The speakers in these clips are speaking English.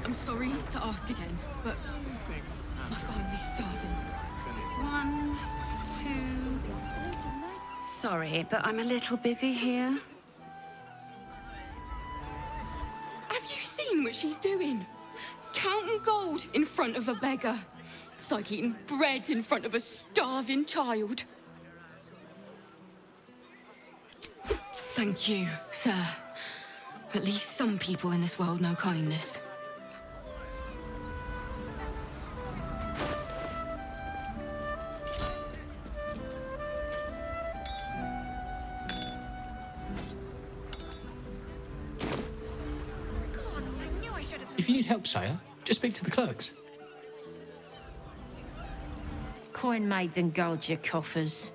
I'm sorry to ask again, but my family's starving. 1, 2... Sorry, but I'm a little busy here. Have you seen what she's doing? Counting gold in front of a beggar. It's like eating bread in front of a starving child. Thank you, sir. At least some people in this world know kindness. If you need help, sire, just speak to the clerks. Coin made and guard your coffers.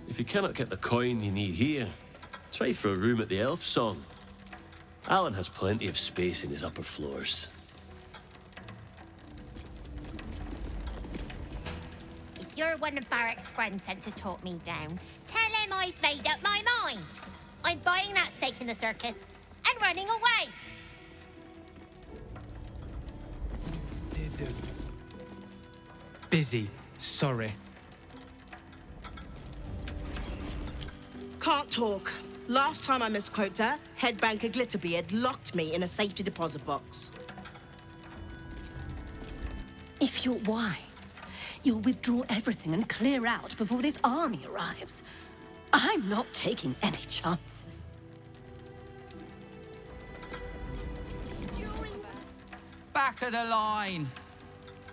If you cannot get the coin you need here, try for a room at the Elf Song. Alan has plenty of space in his upper floors. If you're one of Barrack's friends sent to talk me down, tell him I've made up my mind. I'm buying that stake in the circus and running away. Didn't. Busy. Sorry. Can't talk. Last time I misquoted her, head banker Glitterbeard locked me in a safety deposit box. If you're wise, you'll withdraw everything and clear out before this army arrives. I'm not taking any chances. Back of the line.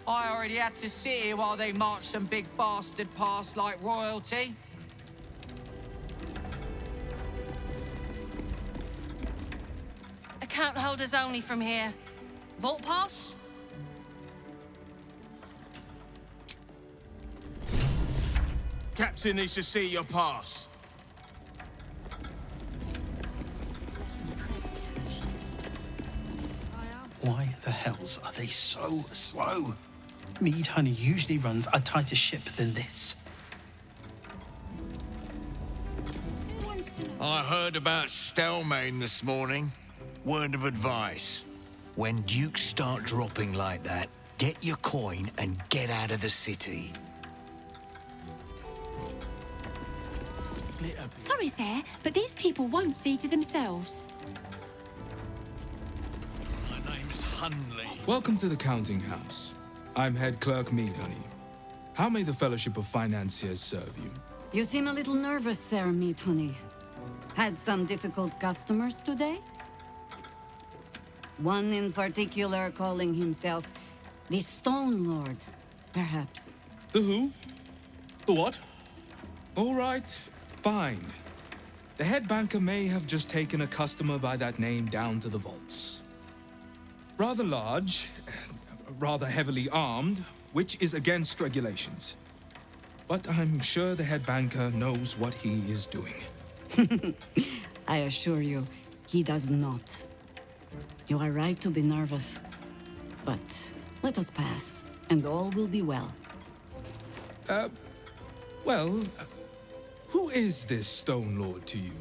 I already had to sit here while they marched some big bastard past like royalty. Account holders only from here. Vault pass? Captain needs to see your pass. Why the hells are they so slow? Mead Honey usually runs a tighter ship than this. I heard about Stelmane this morning. Word of advice. When dukes start dropping like that, get your coin and get out of the city. Sorry, sir, but these people won't see to themselves. My name is Hunley. Welcome to the counting house. I'm head clerk Mead Honey. How may the Fellowship of Financiers serve you? You seem a little nervous, Sir Meat Honey. Had some difficult customers today? One in particular calling himself the Stone Lord, perhaps. The who? The what? All right, fine. The head banker may have just taken a customer by that name down to the vaults. Rather large, rather heavily armed, which is against regulations. But I'm sure the head banker knows what he is doing. I assure you, he does not. You are right to be nervous. But let us pass, and all will be well. Well, who is this Stone Lord to you?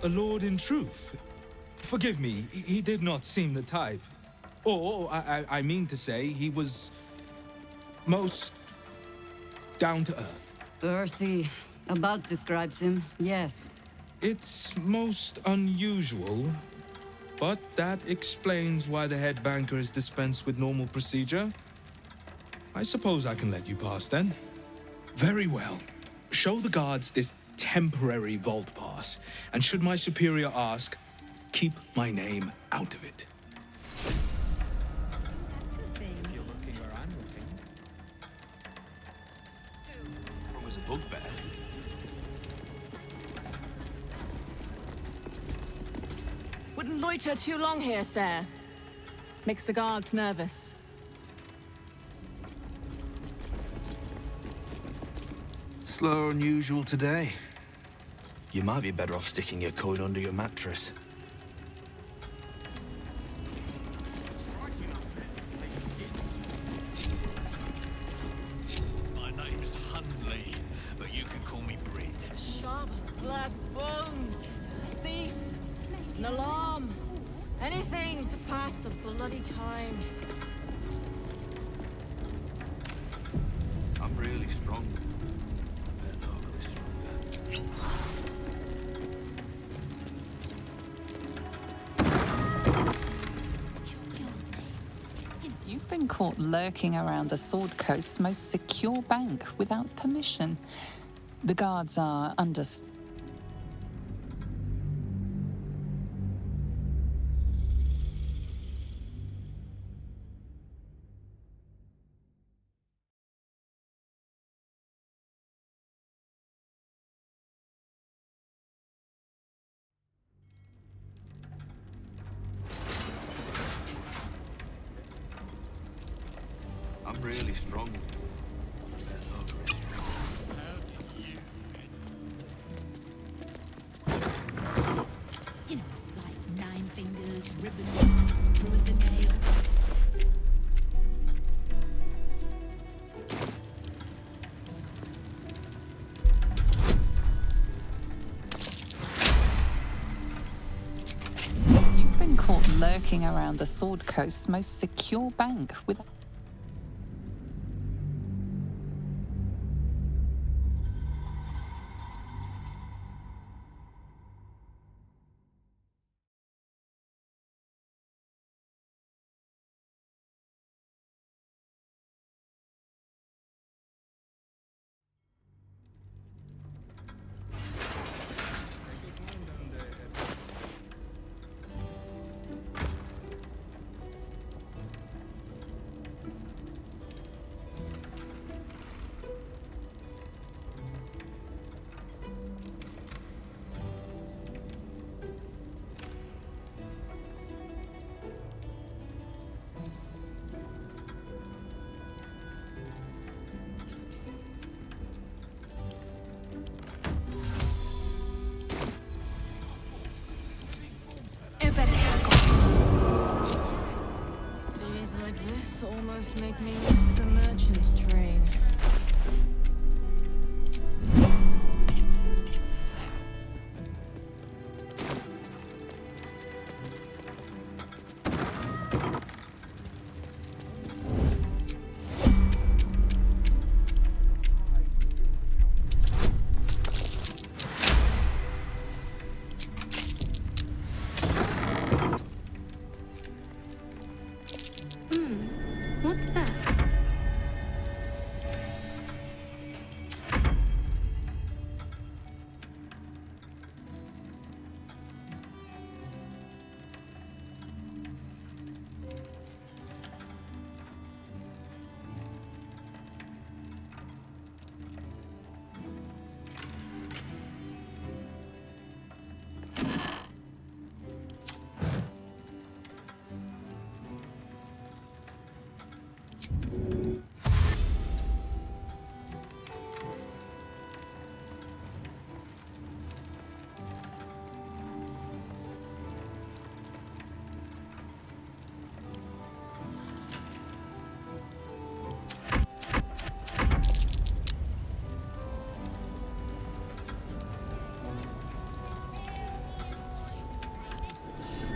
A lord in truth. Forgive me, he did not seem the type. Or, I mean to say, he was most down to earth. Earthy. About describes him, yes. It's most unusual, but that explains why the head banker is dispensed with normal procedure. I suppose I can let you pass then. Very well. Show the guards this temporary vault pass, and should my superior ask, keep my name out of it. You're looking where I'm looking. It was a bugbear. Wouldn't loiter too long here, sir. Makes the guards nervous. Slower than usual today. You might be better off sticking your coin under your mattress. My name is Hunley, but you can call me Brit. Sharp as black bones. Thief. An alarm. Anything to pass the bloody time. I'm really strong. I bet I'll be stronger. You've been caught lurking around the Sword Coast's most secure bank without permission. The guards are under... I'm really strong. I bet I'll be strong. You know, like 9 fingers, ribbons, through the nail. You've been caught lurking around the Sword Coast's most secure bank without... Days like this almost make me miss the merchant train. What's that?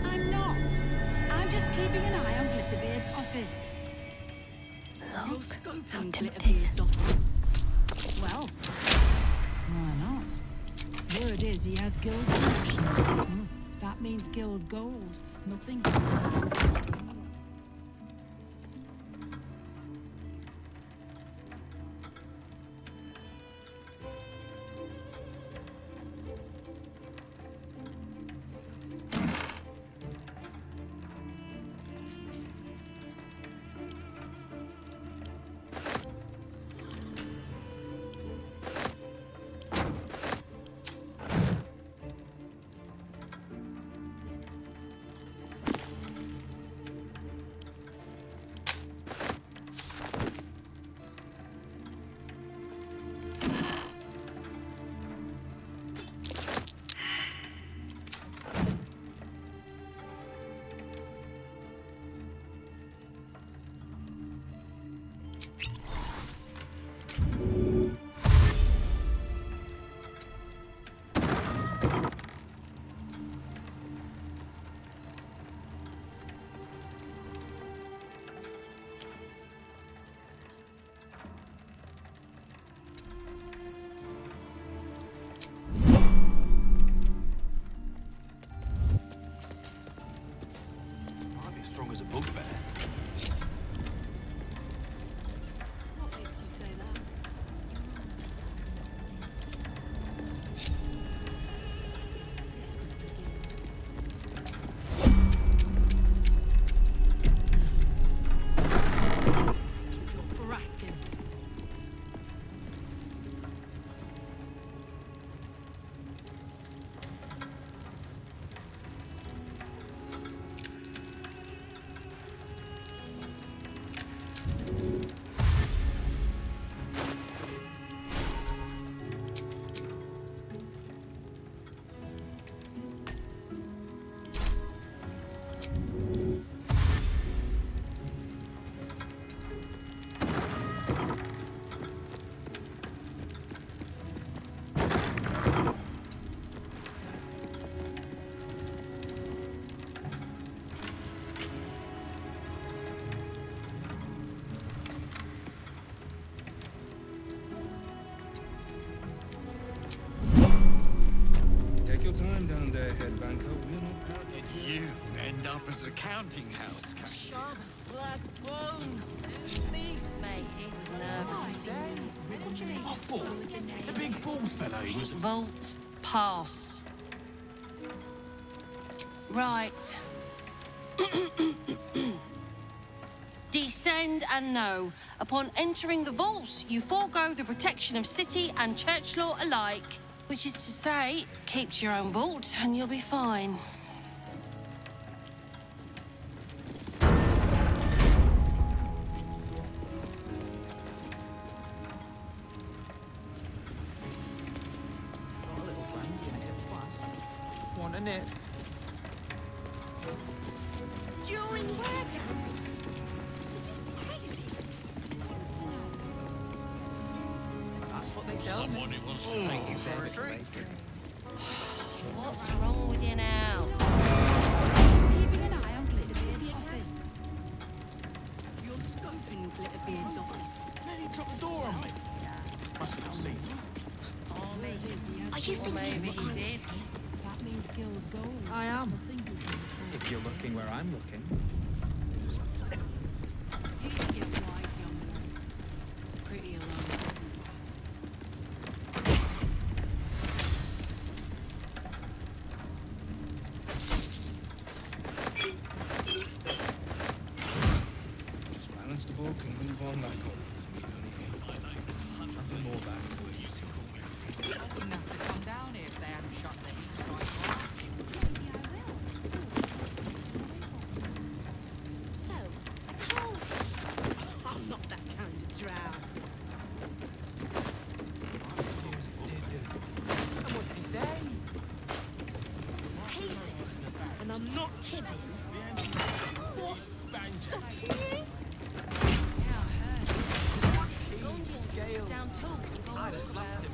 I'm not. I'm just keeping an eye on Glitterbeard's office. You're scoping tempting. Glitterbeard's office. Well, why not? Word is he has guild connections. That means guild gold. Nothing. was a bugbear. What makes you say that? For asking. Take your time down there, head banker. We're not. How did you end up as a counting house cashier? Sharp as black bones. Thief. Mate, he was nervous. I thought the big bald fellow was... Vault pass. Right. Descend and know. Upon entering the vaults, you forego the protection of city and church law alike. Which is to say, keep to your own vault and you'll be fine. Got a little brandy in it at flask. Want a nip? During workouts. That's what they tell me. Someone who wants to take you for a drink. What's wrong with you now? Keeping an eye on Glitterbeard's office. You're scoping Glitterbeard's office. Nearly dropped the door on me. Must have seen it. Or maybe, Are you or maybe he did. That means Guild Gold. I am. I think we can- If you're looking where I'm looking. You used to get wise younger. Pretty alone. Just balance the book and move on like always, me, honey. Nothing more valuable than you see. I wouldn't have to come down here if they hadn't shut the heat side. So, I told you. I'm not that kind of drow. And what did he say? He said, and I'm not kidding. What? Stuck in you? Yeah, I heard. Gale. Down tools and I'd have slapped him.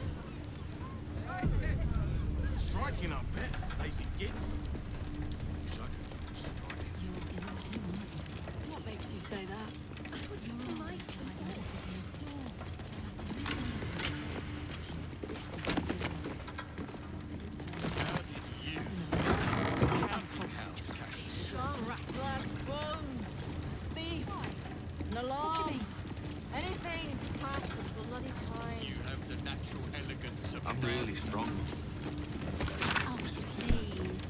Striking up bit, lazy gits. What makes you say that? How did you? Counting house cashier. Black bones. Thief. An alarm. Anything to pass the bloody time. You have the natural elegance of I'm really strong. Oh, please.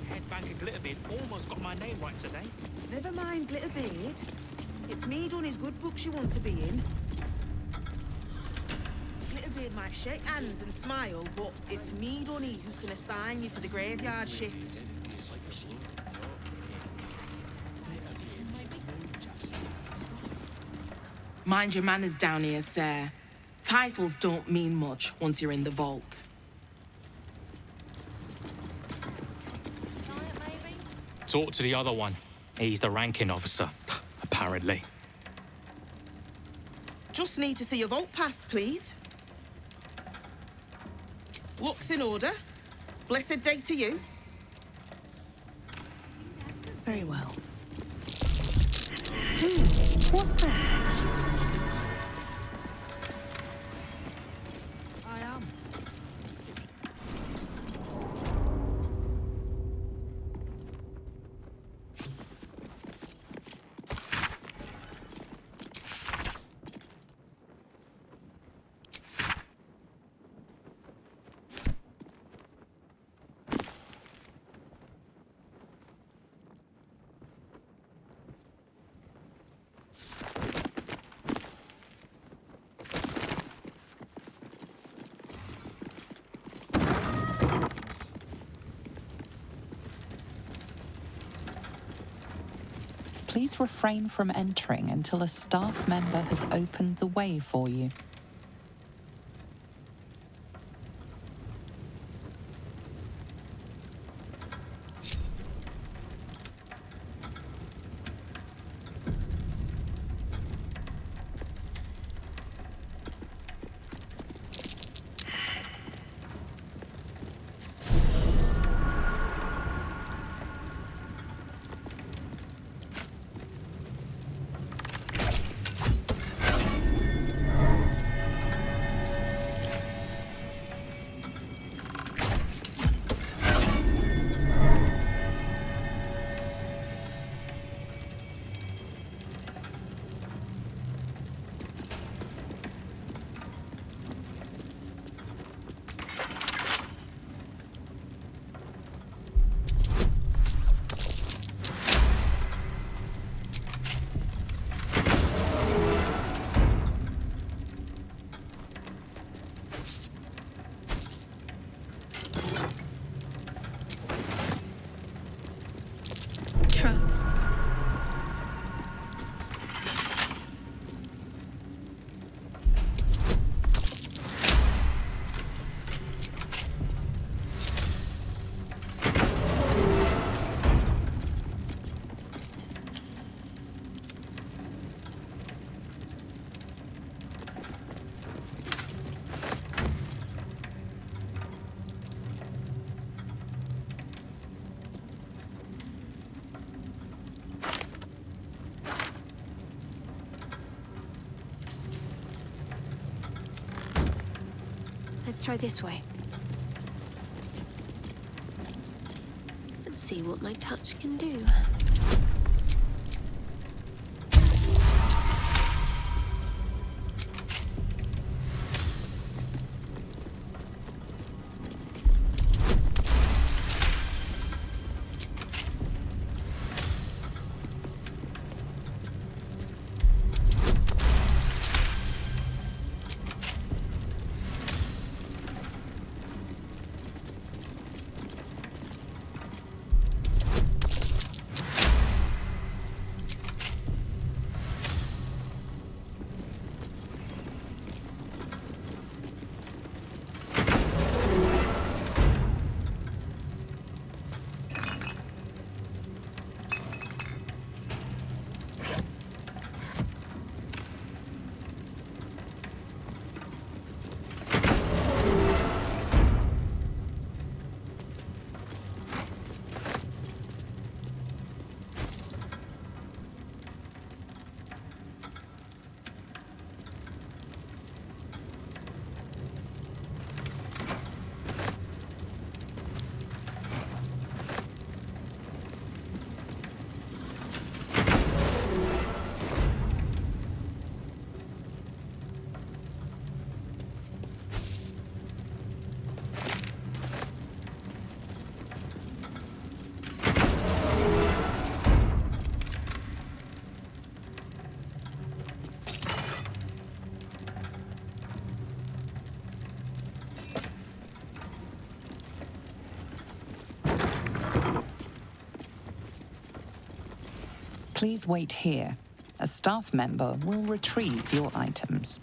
Head banker Glitterbeard almost got my name right today. Never mind, Glitterbeard. It's me done his good books you want to be in. Glitterbeard might shake hands and smile, but it's me, Dunny, who can assign you to the graveyard shift. Mind your manners down here, sir. Titles don't mean much once you're in the vault. Talk to the other one. He's the ranking officer, apparently. Just need to see your vault pass, please. Looks in order. Blessed day to you. Very well. What's that? I am. please refrain from entering until a staff member has opened the way for you. Let's try this way. Let's see what my touch can do. Please wait here. A staff member will retrieve your items.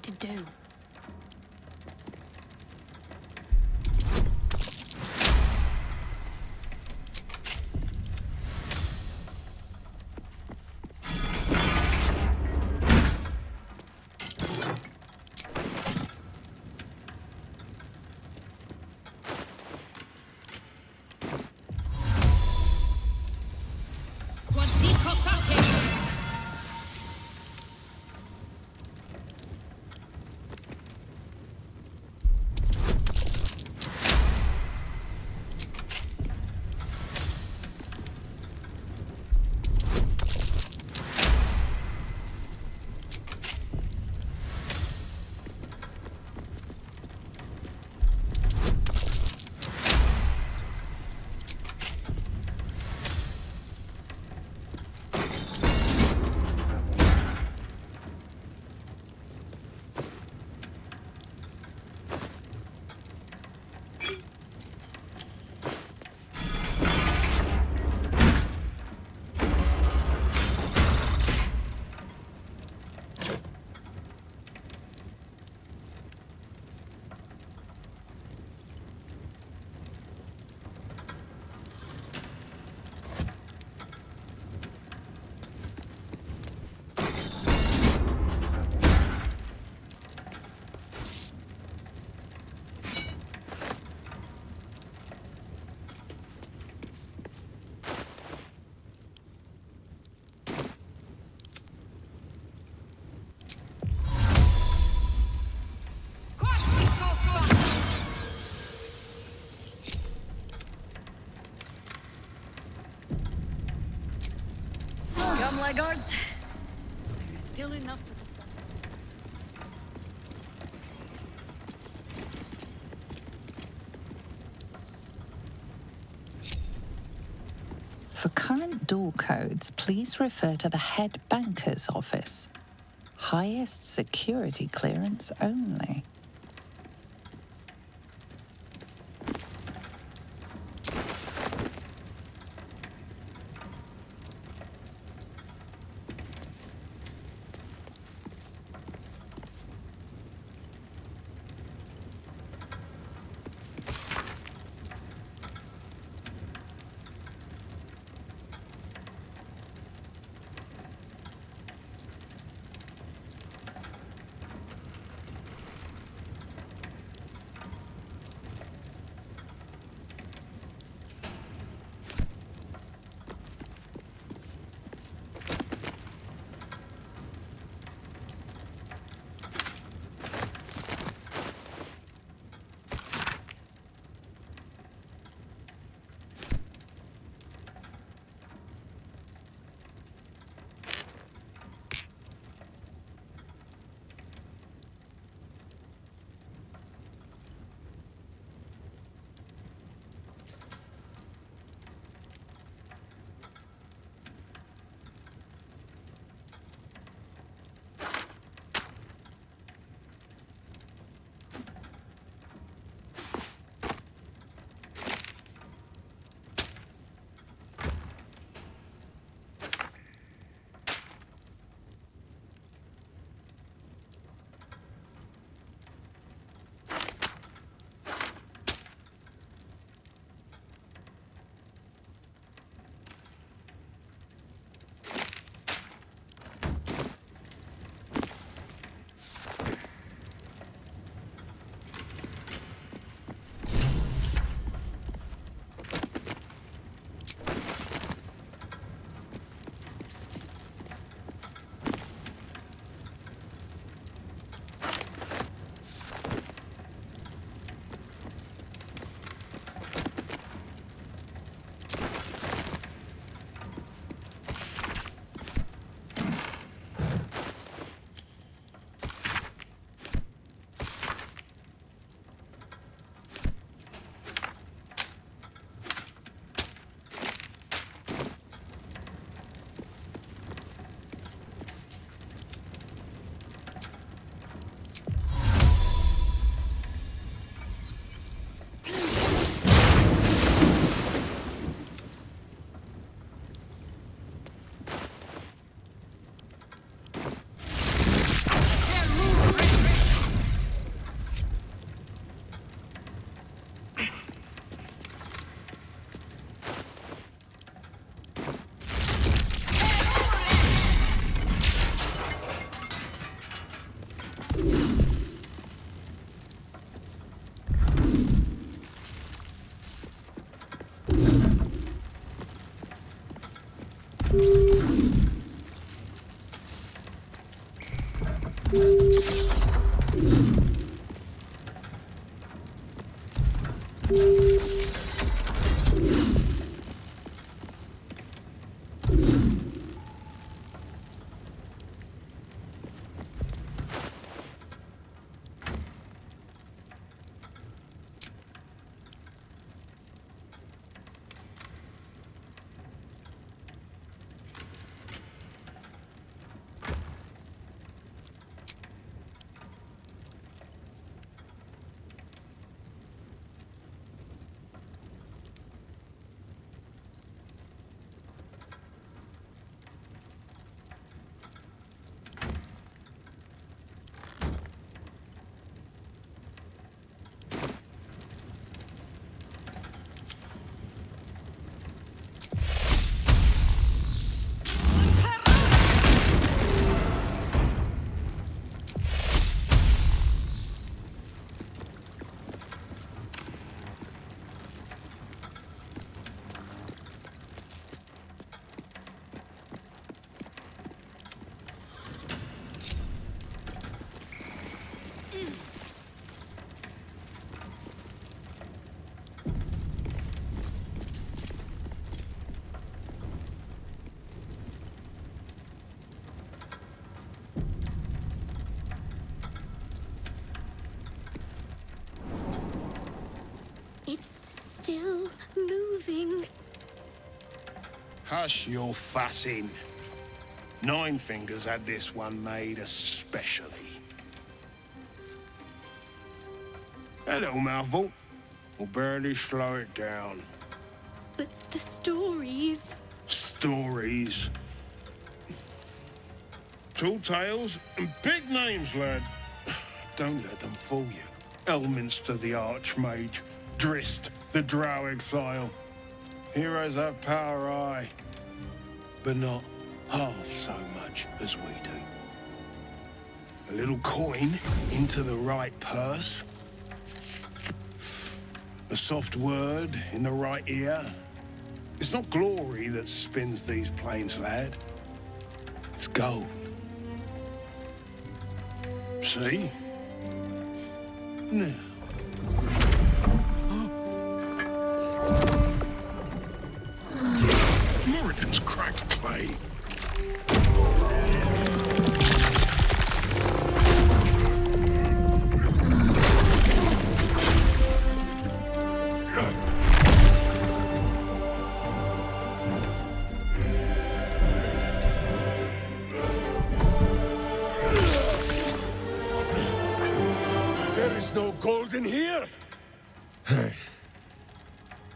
to do. Come, laggards. There's still enough. For current door codes, please refer to the head banker's office. Highest security clearance only. It's still moving. Hush your fussing. Nine Fingers had this one made especially. A little mouthful will barely slow it down. But the stories... Stories. Tall tales and big names, lad. Don't let them fool you. Elminster the Archmage. Drist the Drow Exile. Heroes have power, aye, but not half so much as we do. A little coin into the right purse. A soft word in the right ear. It's not glory that spins these plains, lad. It's gold. See? Now. Moradin's cracked clay. There is no gold in here.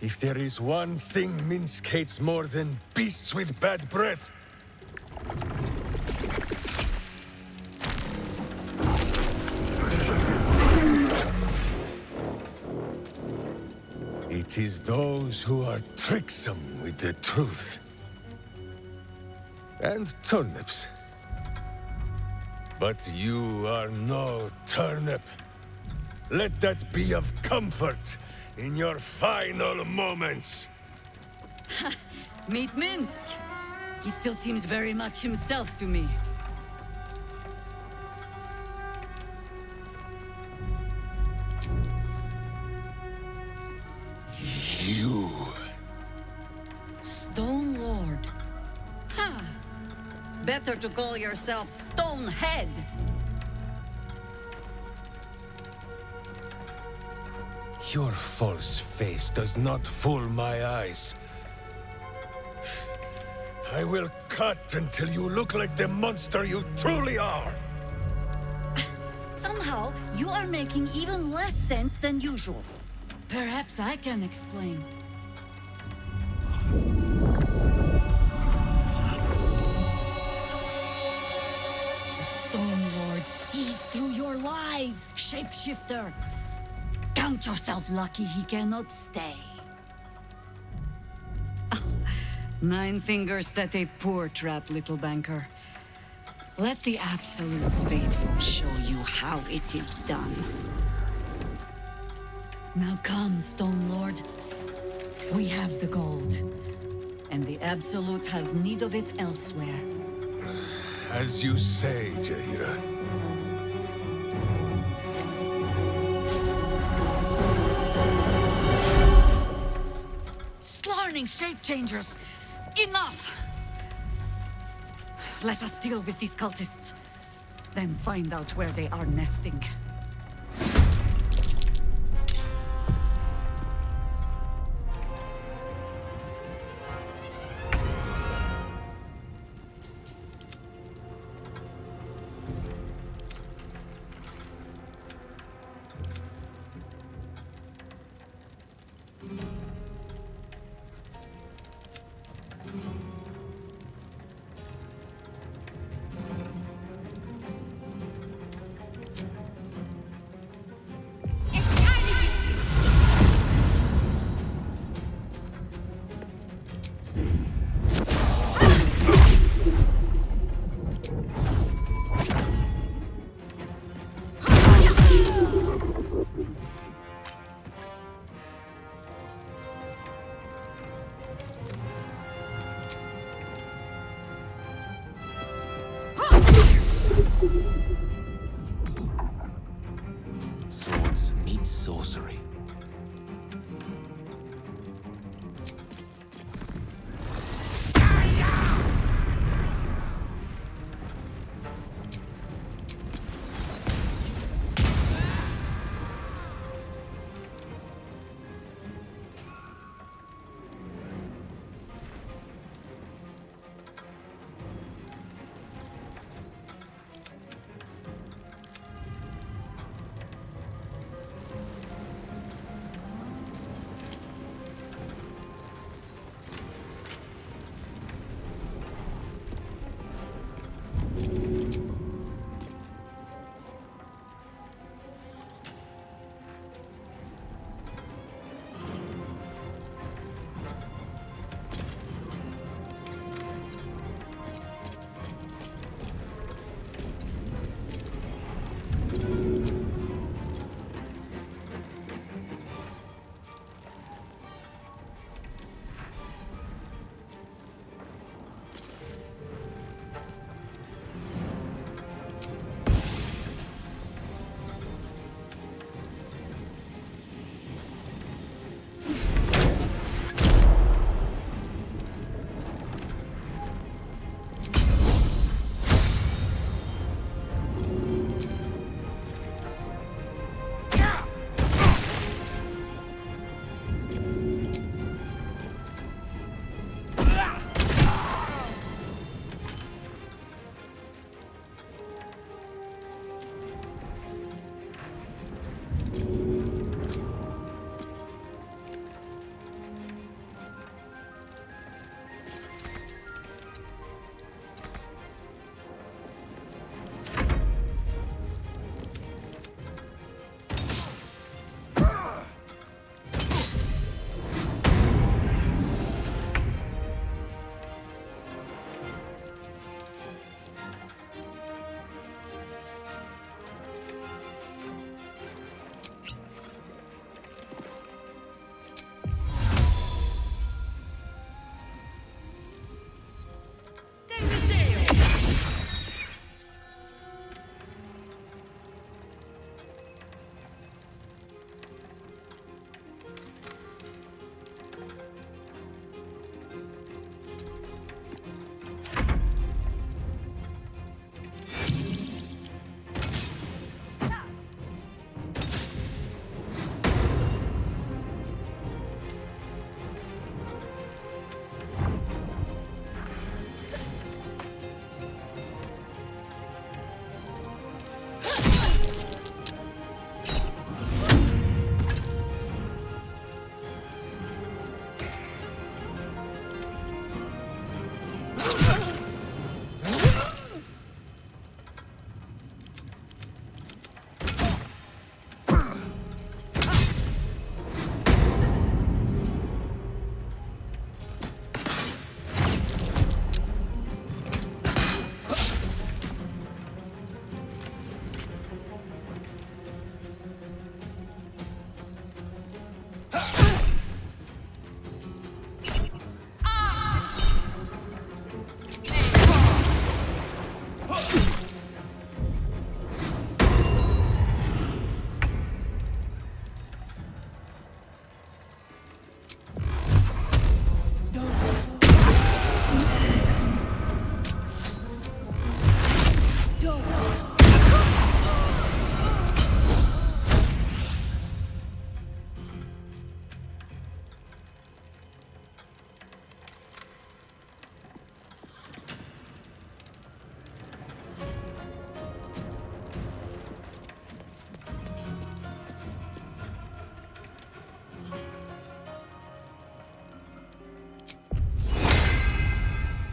If there is one thing Minsk hates more than beasts with bad breath, it is those who are tricksome with the truth. And turnips. But you are no turnip. Let that be of comfort in your final moments. Meet Minsk. He still seems very much himself to me. You. Stone Lord. Ha! Better to call yourself Stonehead. Your false face does not fool my eyes. I will cut until you look like the monster you truly are. Somehow, you are making even less sense than usual. Perhaps I can explain. The Stone Lord sees through your lies, shapeshifter. Count yourself lucky he cannot stay. Nine Fingers set a poor trap, little banker. Let the Absolute's faithful show you how it is done. Now come, Stone Lord. We have the gold. And the Absolute has need of it elsewhere. As you say, Jaheira. fucking shape changers! Enough! Let us deal with these cultists, then find out where they are nesting. Swords meet sorcery.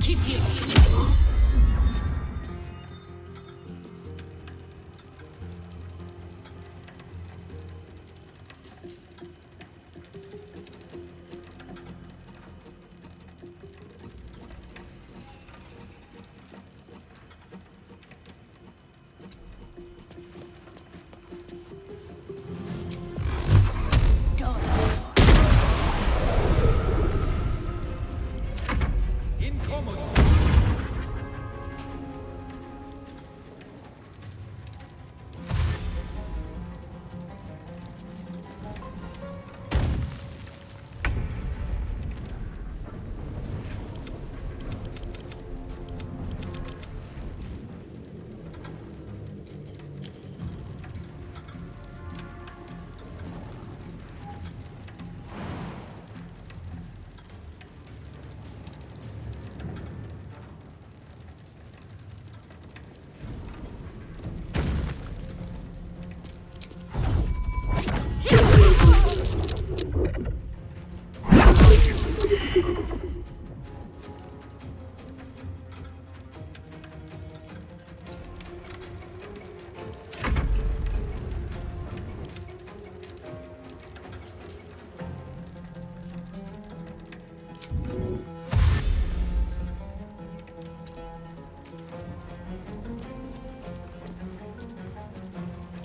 Kitty.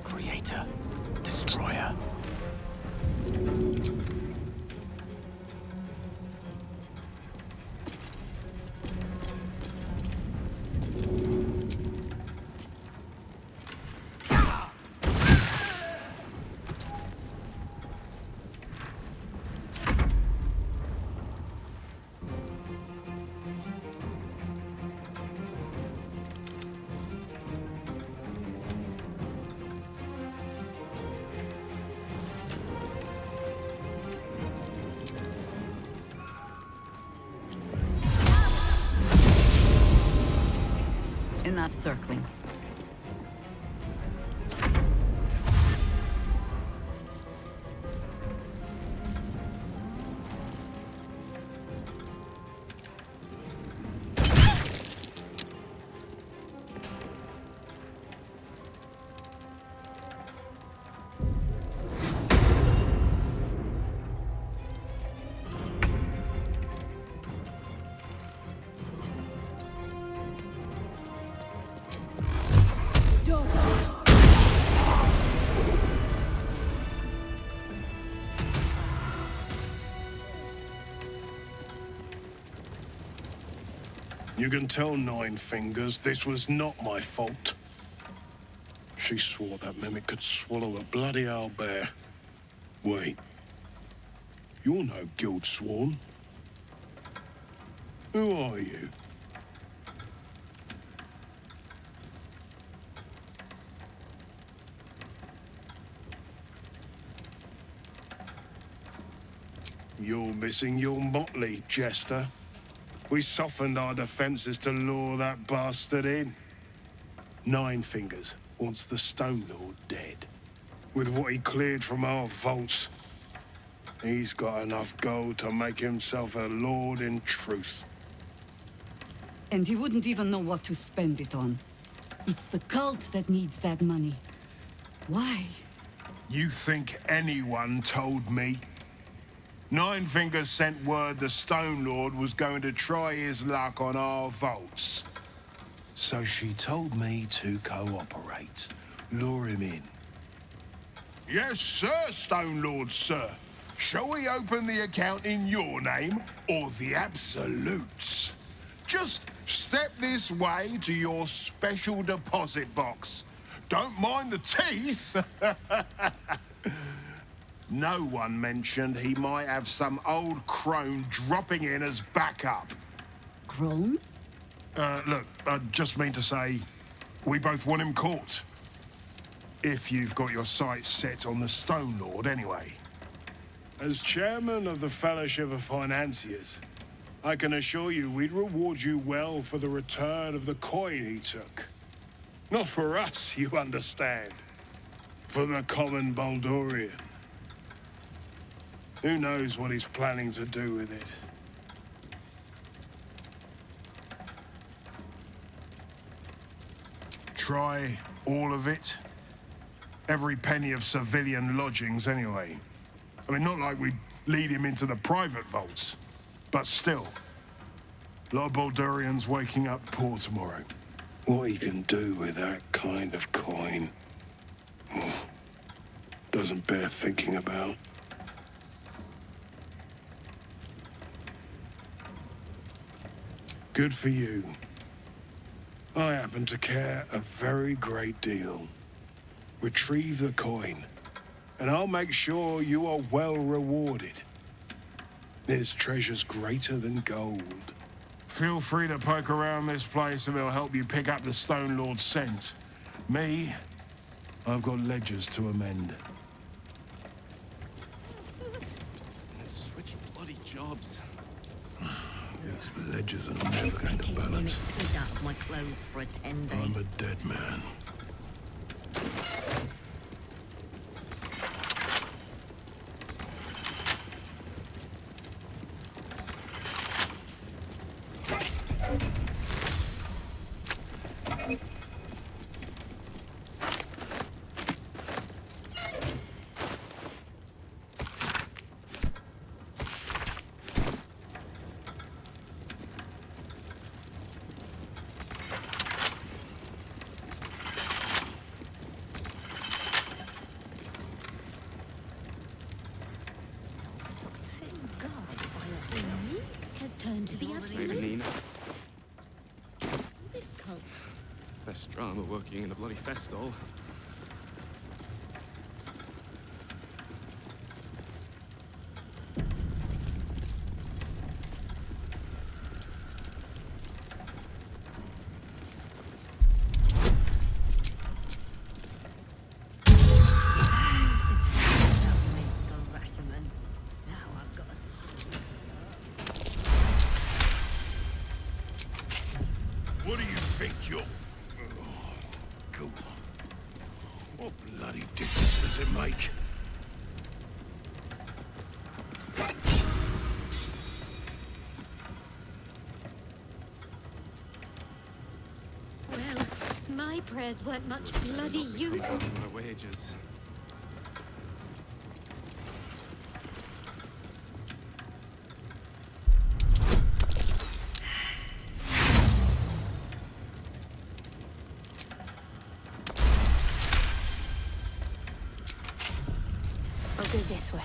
Creator, destroyer. Enough circling. You can tell Nine Fingers this was not my fault. She swore that mimic could swallow a bloody owlbear. Wait. You're no guild sworn. Who are you? You're missing your motley, Jester. We softened our defenses to lure that bastard in. Nine Fingers wants the Stone Lord dead. With what he cleared from our vaults, he's got enough gold to make himself a lord in truth. And he wouldn't even know what to spend it on. It's the cult that needs that money. Why? You think anyone told me? Nine Fingers sent word the Stone Lord was going to try his luck on our vaults. So she told me to cooperate, lure him in. Yes, sir, Stone Lord, sir. Shall we open the account in your name or the Absolute's? Just step this way to your special deposit box. Don't mind the teeth. No one mentioned he might have some old crone dropping in as backup. Crone? Look, I just mean to say, we both want him caught. If you've got your sights set on the Stone Lord, anyway. As chairman of the Fellowship of Financiers, I can assure you we'd reward you well for the return of the coin he took. Not for us, you understand. For the common Baldurian. Who knows what he's planning to do with it? try all of it? Every penny of civilian lodgings, anyway. I mean, not like we'd lead him into the private vaults, but still. A lot of Baldurians waking up poor tomorrow. What he can do with that kind of coin, doesn't bear thinking about. Good for you. I happen to care a very great deal. Retrieve the coin, and I'll make sure you are well rewarded. There's treasures greater than gold. Feel free to poke around this place and it'll help you pick up the Stone Lord's scent. Me, I've got ledgers to amend. Switch bloody jobs. These ledgers are never going to balance. Took out my clothes for a 10-day. I'm a dead man. Turned to the absolute. This cult. Best drama working in a bloody fest hall. What do you think you're... Oh, cool. What bloody difference does it make? Well, my prayers weren't much bloody use. My wages. I'll go this way.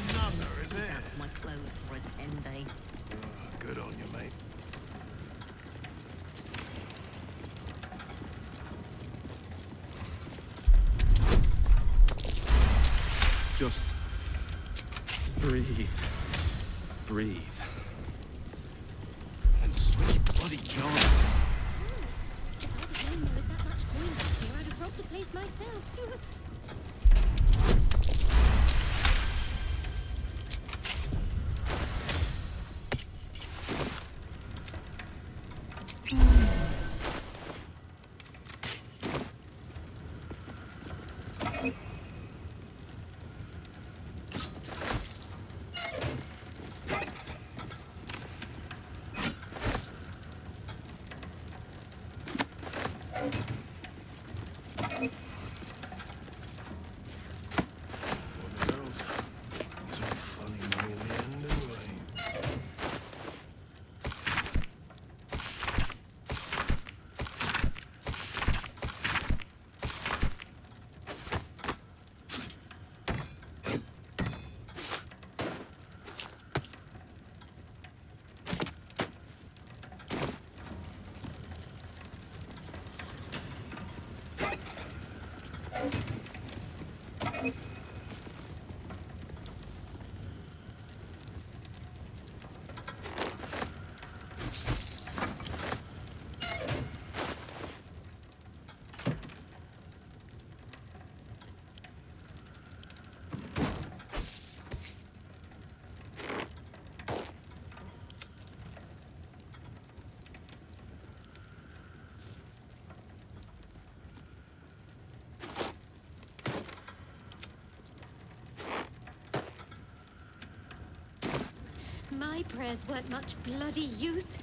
Another, is it? My clothes for a 10-day. Good on you, mate. Just breathe. Breathe. And switch bloody jobs. If I'd have known there was that much coin back here, I'd have robbed the place myself. my prayers weren't much bloody use.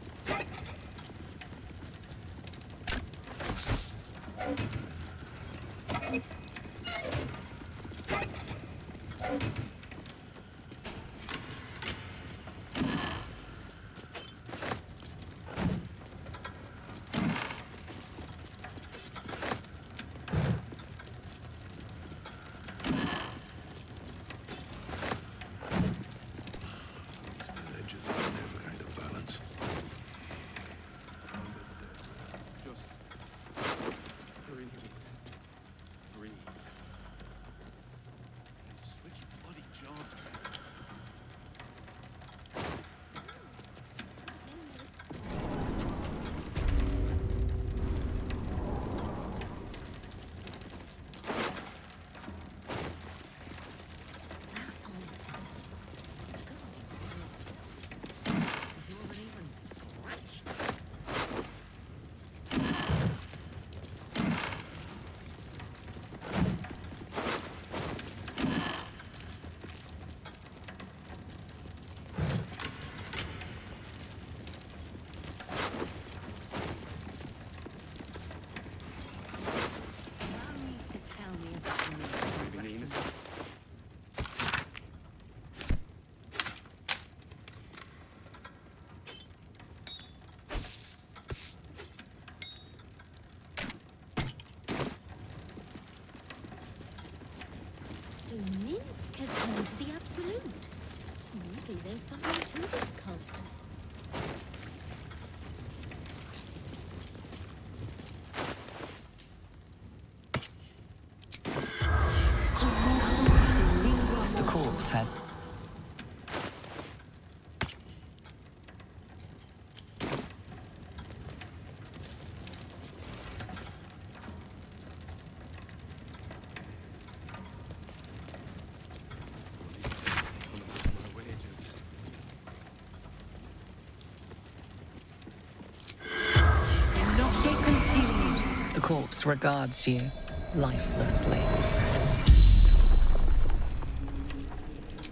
So Minsk has turned to the Absolute. Maybe there's something to this cult. The corpse has... The corpse regards you lifelessly.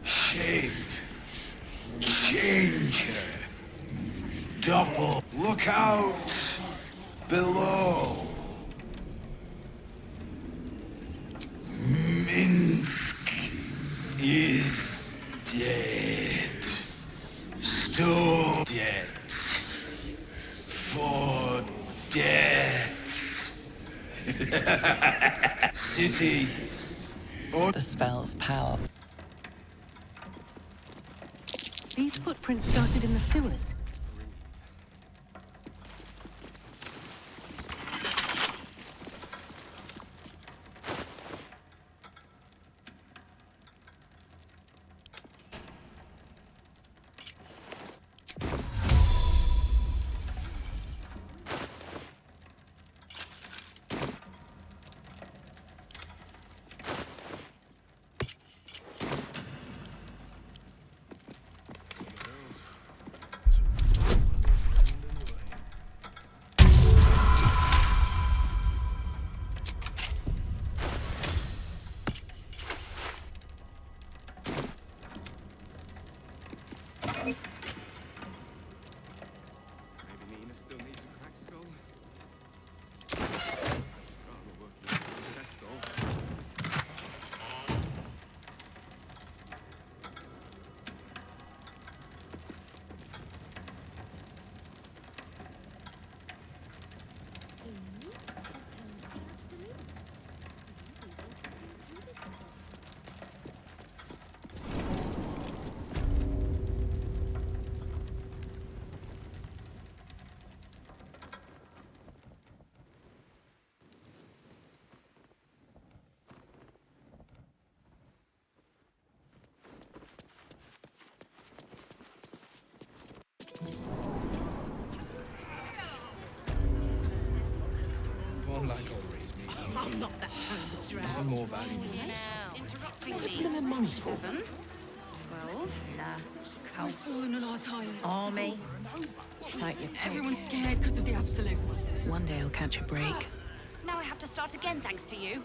Shape. Changer. Double. Look out. Below. Minsk is dead. Still dead. For death. City. The spell's power. These footprints started in the sewers. One like always, me. I'm not that kind of drag. One more valuable. Interrupting What are you putting their money for? 12. Nah. We've fallen on our times. Army. Take your pick. Everyone's scared because of the Absolute. One day I'll catch a break. Now I have to start again thanks to you.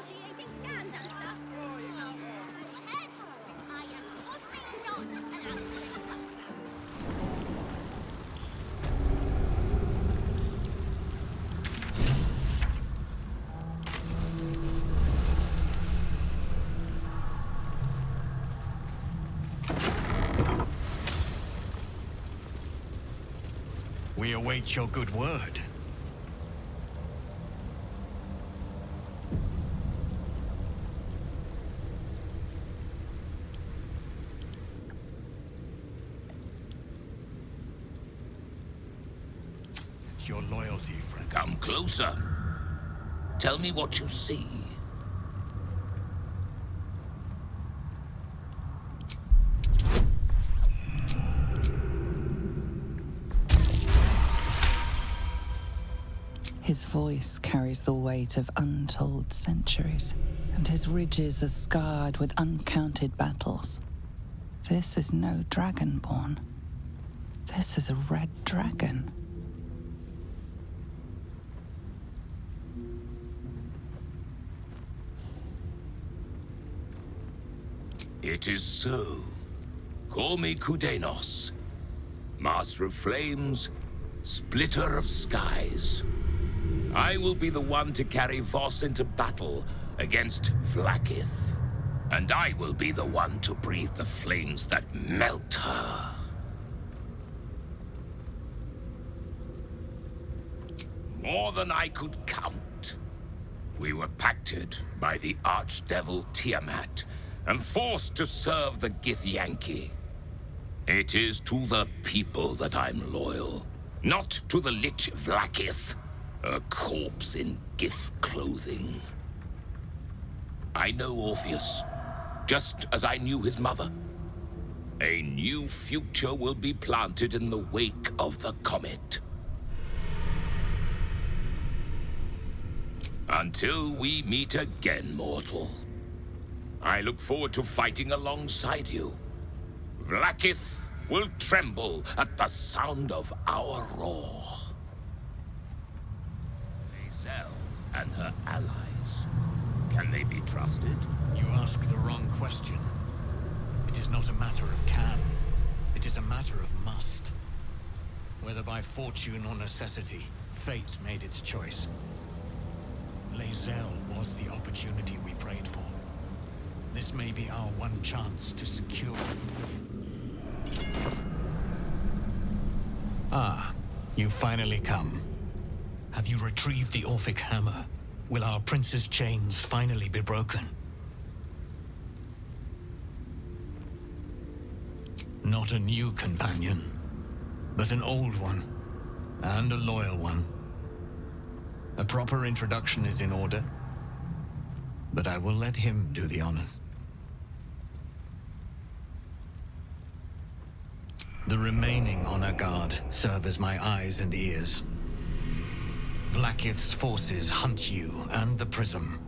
initiating scans and stuff. Ahead. I am totally not an outlander. We await your good word. It's your loyalty, friend. Come closer. Tell me what you see. His voice carries the weight of untold centuries, and his ridges are scarred with uncounted battles. This is no dragonborn. This is a red dragon. It is so. Call me Kudenos, Master of Flames, Splitter of Skies. I will be the one to carry Voss into battle against Vlaakith. And I will be the one to breathe the flames that melt her. More than I could count. We were pacted by the archdevil Tiamat and forced to serve the Githyanki. It is to the people that I'm loyal, not to the Lich Vlaakith, a corpse in Gith clothing. I know Orpheus, just as I knew his mother. A new future will be planted in the wake of the comet. Until we meet again, mortal. I look forward to fighting alongside you. Vlaakith will tremble at the sound of our roar. Lae'zel and her allies. Can they be trusted? You ask the wrong question. It is not a matter of can. It is a matter of must. Whether by fortune or necessity, fate made its choice. Lae'zel was the opportunity we prayed for. This may be our one chance to secure... Ah, you finally come. Have you retrieved the Orphic hammer? Will our prince's chains finally be broken? Not a new companion, but an old one, and a loyal one. A proper introduction is in order, but I will let him do the honors. The remaining honor guard serve as my eyes and ears. Vlaakith's forces hunt you and the prism.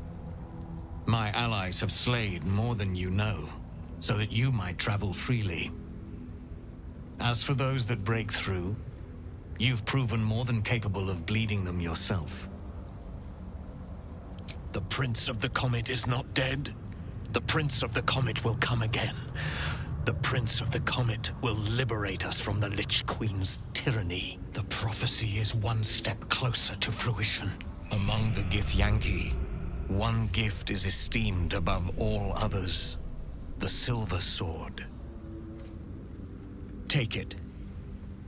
My allies have slayed more than you know, so that you might travel freely. As for those that break through, you've proven more than capable of bleeding them yourself. The Prince of the Comet is not dead. The Prince of the Comet will come again. The Prince of the Comet will liberate us from the Lich Queen's tyranny. The prophecy is one step closer to fruition. Among the Githyanki, one gift is esteemed above all others. The Silver Sword. Take it.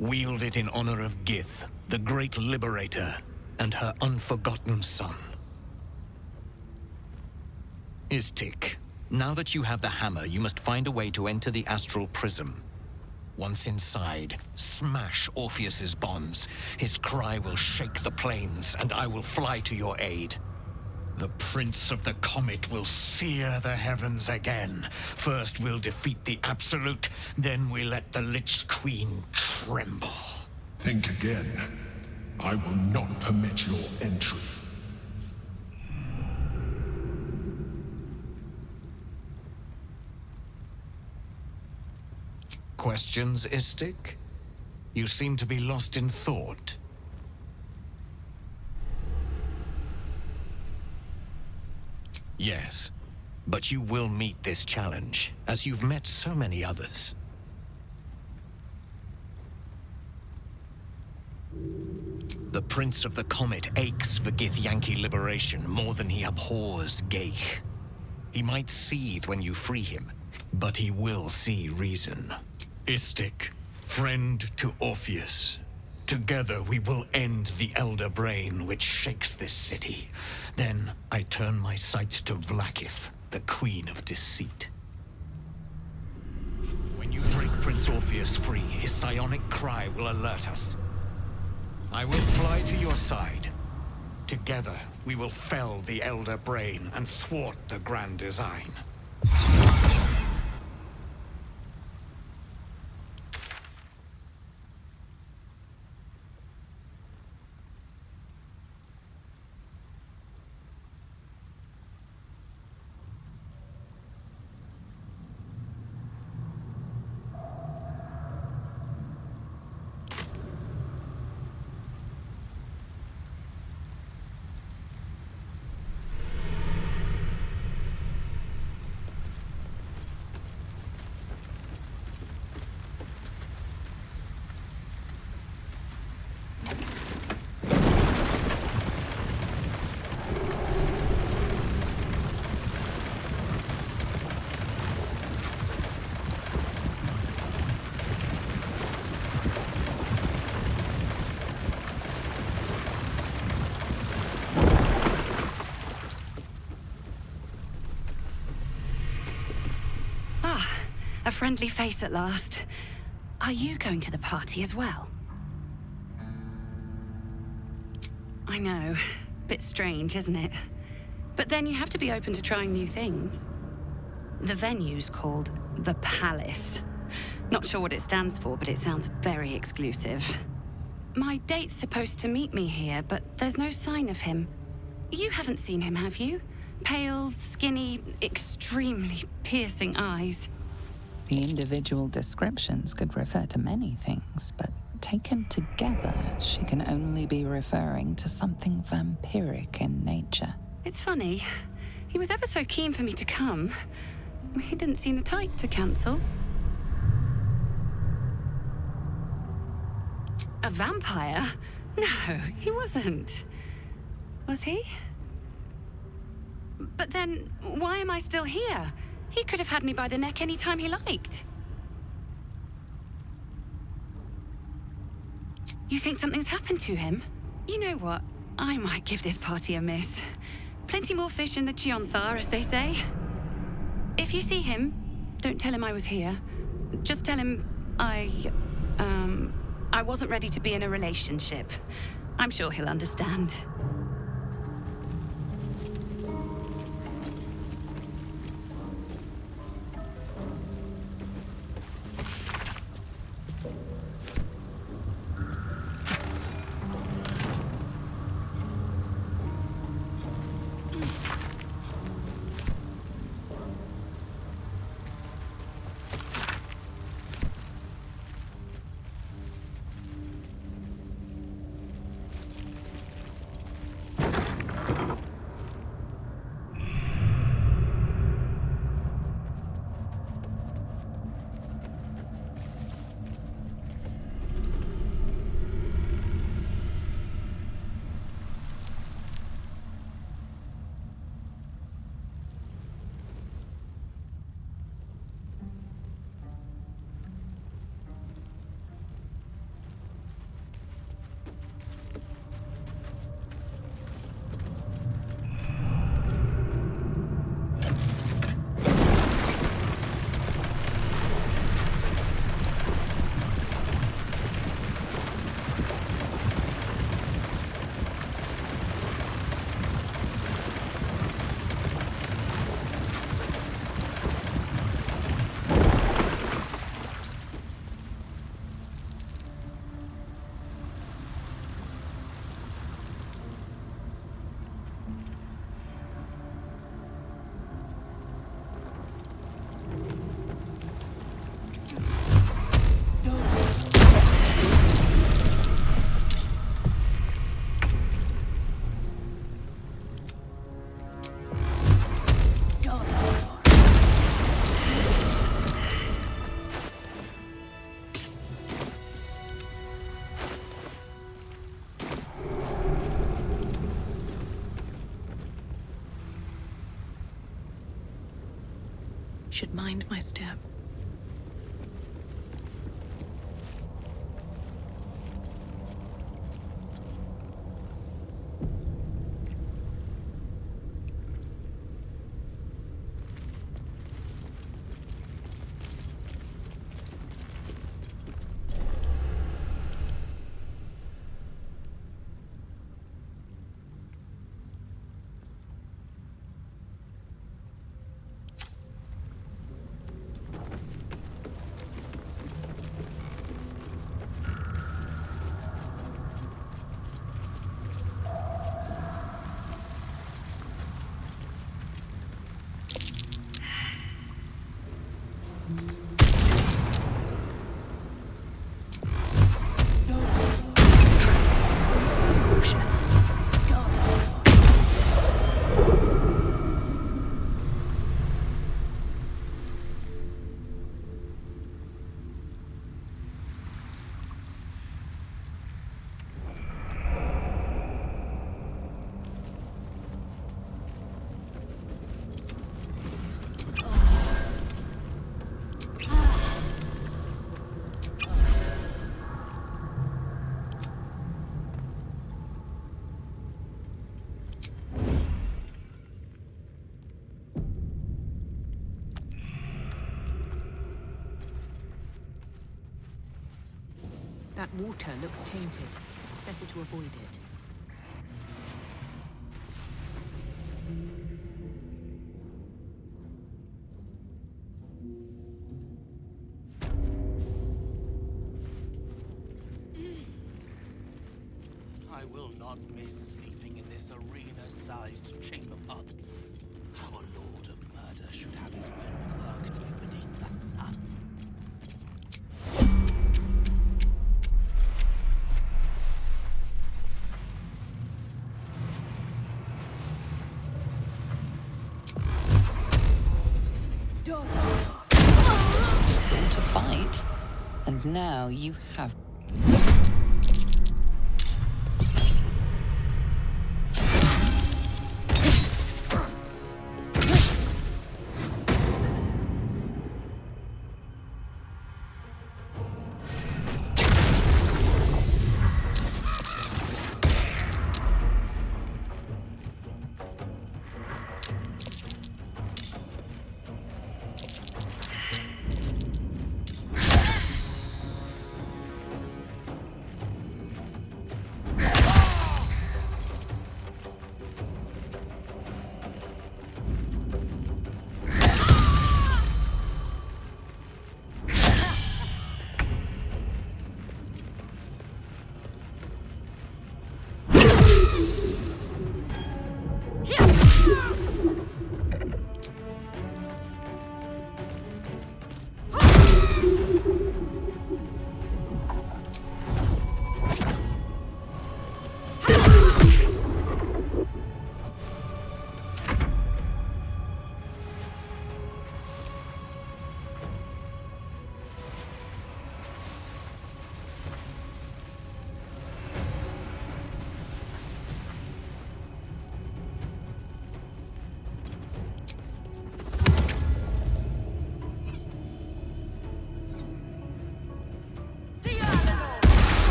Wield it in honor of Gith, the great liberator, and her unforgotten son. Istik, now that you have the hammer, you must find a way to enter the astral prism. Once inside, smash Orpheus's bonds. His cry will shake the plains, and I will fly to your aid. The Prince of the Comet will sear the heavens again. First we'll defeat the Absolute, then we let the Lich Queen tremble. Think again. I will not permit your entry. Questions, Istik? You seem to be lost in thought. Yes, but you will meet this challenge, as you've met so many others. The Prince of the Comet aches for Githyanki liberation more than he abhors Gale. He might seethe when you free him, but he will see reason. Istik, friend to Orpheus. Together we will end the Elder Brain which shakes this city. Then I turn my sights to Vlaakith, the Queen of Deceit. When you break Prince Orpheus free, his psionic cry will alert us. I will fly to your side. Together, we will fell the Elder Brain and thwart the Grand Design. A friendly face at last. Are you going to the party as well? I know. Bit strange, isn't it? But then you have to be open to trying new things. The venue's called The Palace. Not sure what it stands for, but it sounds very exclusive. My date's supposed to meet me here, but there's no sign of him. You haven't seen him, have you? Pale, skinny, extremely piercing eyes. The individual descriptions could refer to many things, but taken together, she can only be referring to something vampiric in nature. It's funny. He was ever so keen for me to come. He didn't seem the type to cancel. A vampire? No, he wasn't. Was he? But then, why am I still here? He could have had me by the neck any time he liked. You think something's happened to him? You know what? I might give this party a miss. Plenty more fish in the Chionthar, as they say. If you see him, don't tell him I was here. Just tell him I wasn't ready to be in a relationship. I'm sure he'll understand. should mind my step. That water looks tainted. Better to avoid it. I will not miss sleeping in this arena-sized chamber pot. Our Lord of Murder should have his will worked beneath the sun. Sought to fight, and now you have.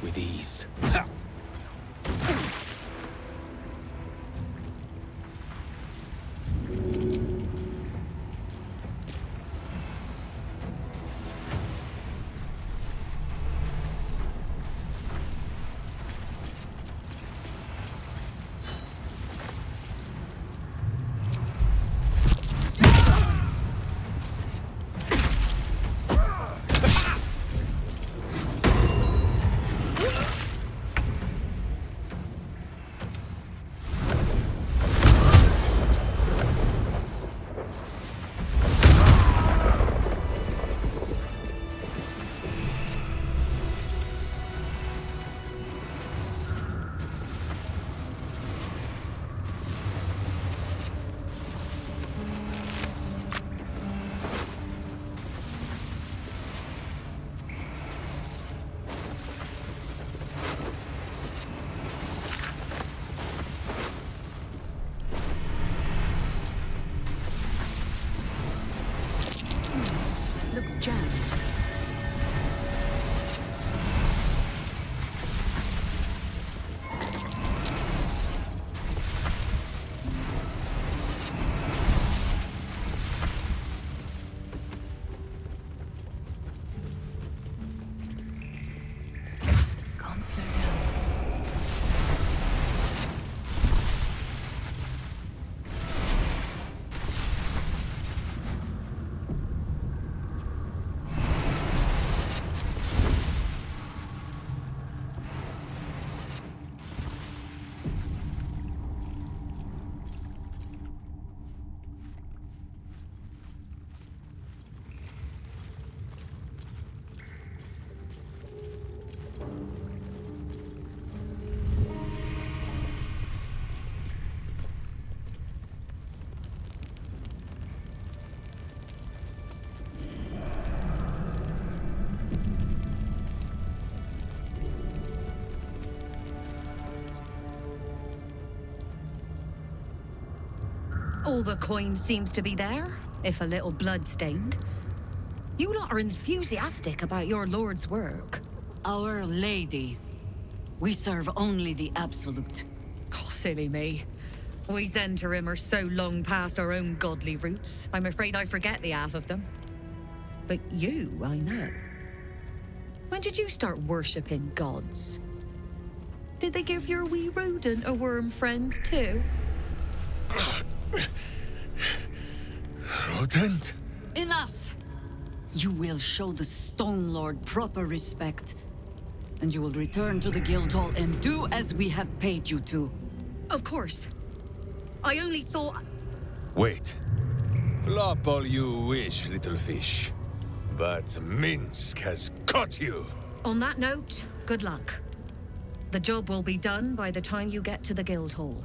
With ease. All the coin seems to be there, if a little blood-stained. You lot are enthusiastic about your lord's work. Our Lady. We serve only the Absolute. Oh, silly me. We Zhentarim are so long past our own godly roots, I'm afraid I forget the half of them. But you, I know. When did you start worshipping gods? Did they give your wee rodent a worm friend, too? Rodent? Enough! You will show the Stone Lord proper respect, and you will return to the Guildhall and do as we have paid you to. Of course. I only thought... Wait. Flop all you wish, little fish. But Minsk has caught you! On that note, good luck. The job will be done by the time you get to the Guildhall.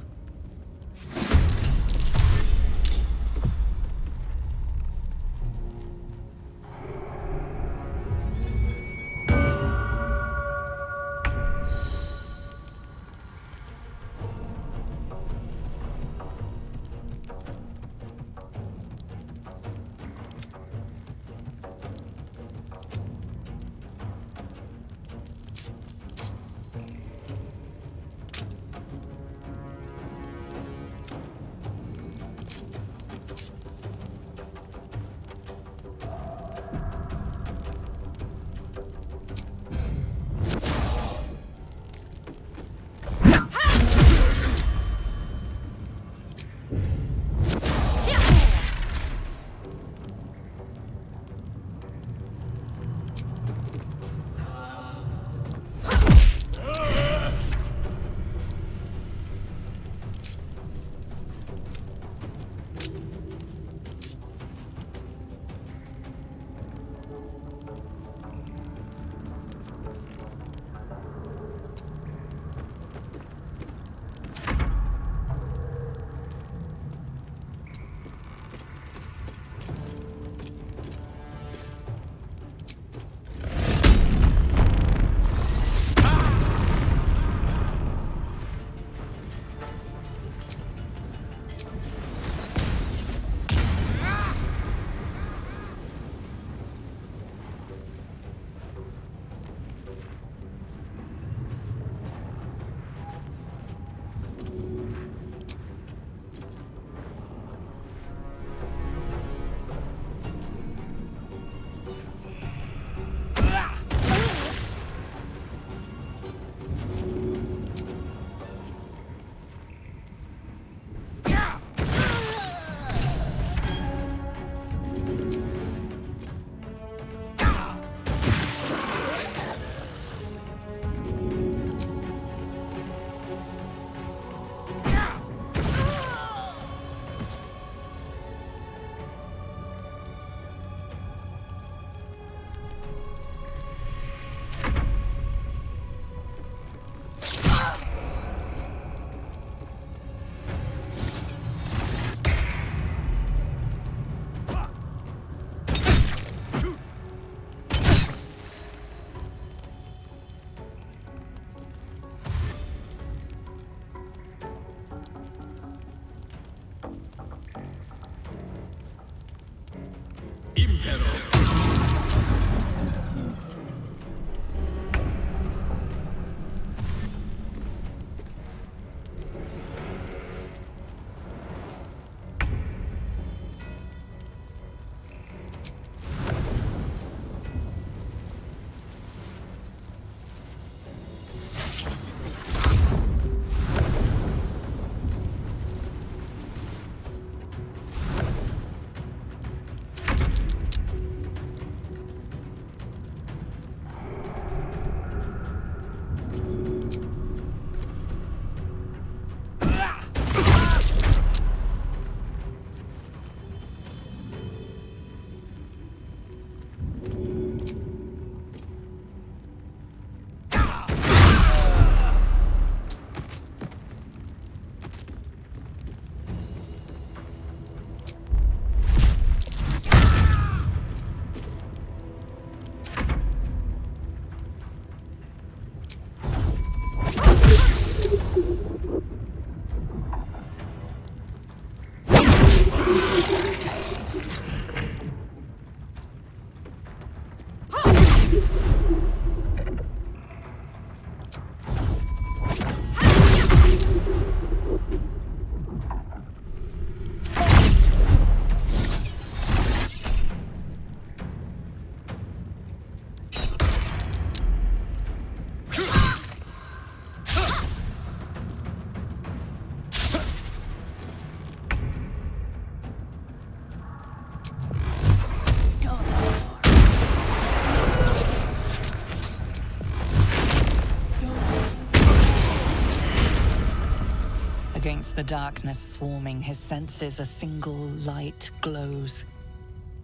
Against the darkness swarming, his senses a single light glows.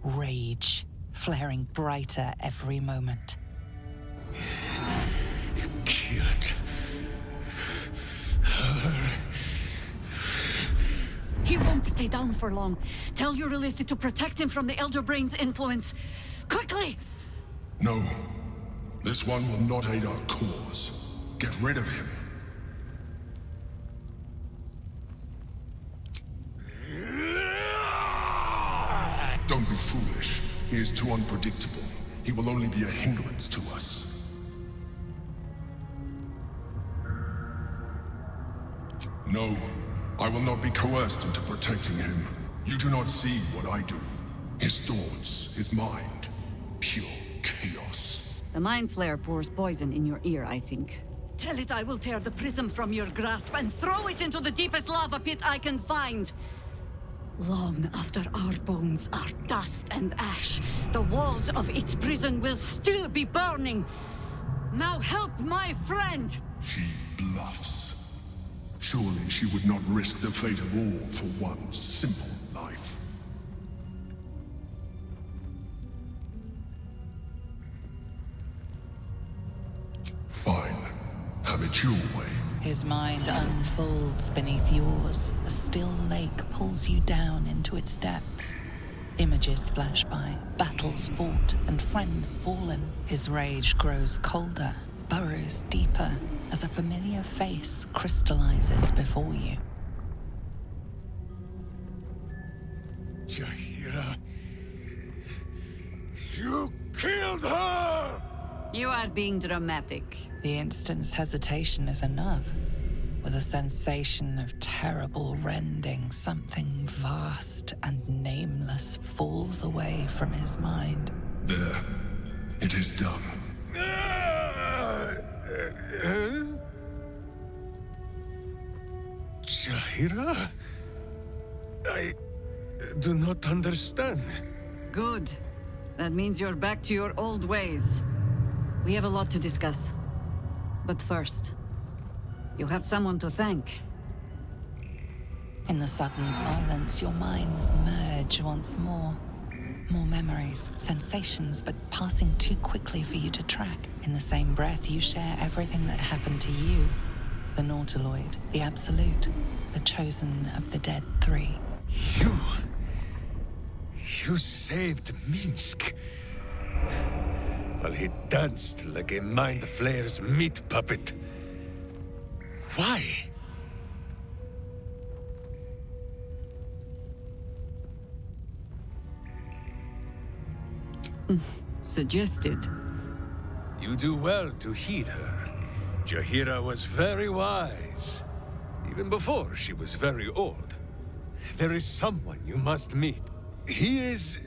Rage, flaring brighter every moment. Killed her. He won't stay down for long. Tell Eurylithi to protect him from the Elder Brain's influence. Quickly! No. This one will not aid our cause. Get rid of him. Don't be foolish. He is too unpredictable. He will only be a hindrance to us. No, I will not be coerced into protecting him. You do not see what I do. His thoughts, his mind, pure chaos. The Mind Flare pours poison in your ear, I think. Tell it I will tear the prism from your grasp and throw it into the deepest lava pit I can find. Long after our bones are dust and ash, the walls of its prison will still be burning. Now help my friend! She bluffs. Surely she would not risk the fate of all for one simple life. Fine. Have it your way. His mind unfolds beneath yours. A still lake pulls you down into its depths. Images flash by, battles fought, and friends fallen. His rage grows colder, burrows deeper, as a familiar face crystallizes before you. Jaheira, you killed her! You are being dramatic. The instant's hesitation is enough. With a sensation of terrible rending, something vast and nameless falls away from his mind. There. It is done. Jaheira? I do not understand. Good. That means you're back to your old ways. We have a lot to discuss. But first, you have someone to thank. In the sudden silence, your minds merge once more. More memories, sensations, but passing too quickly for you to track. In the same breath, you share everything that happened to you. The Nautiloid, the Absolute, the chosen of the dead three. You saved Minsk. While he danced like a Mind Flayer's meat puppet. Why? Suggested. You do well to heed her. Jaheira was very wise. Even before she was very old. There is someone you must meet. He is...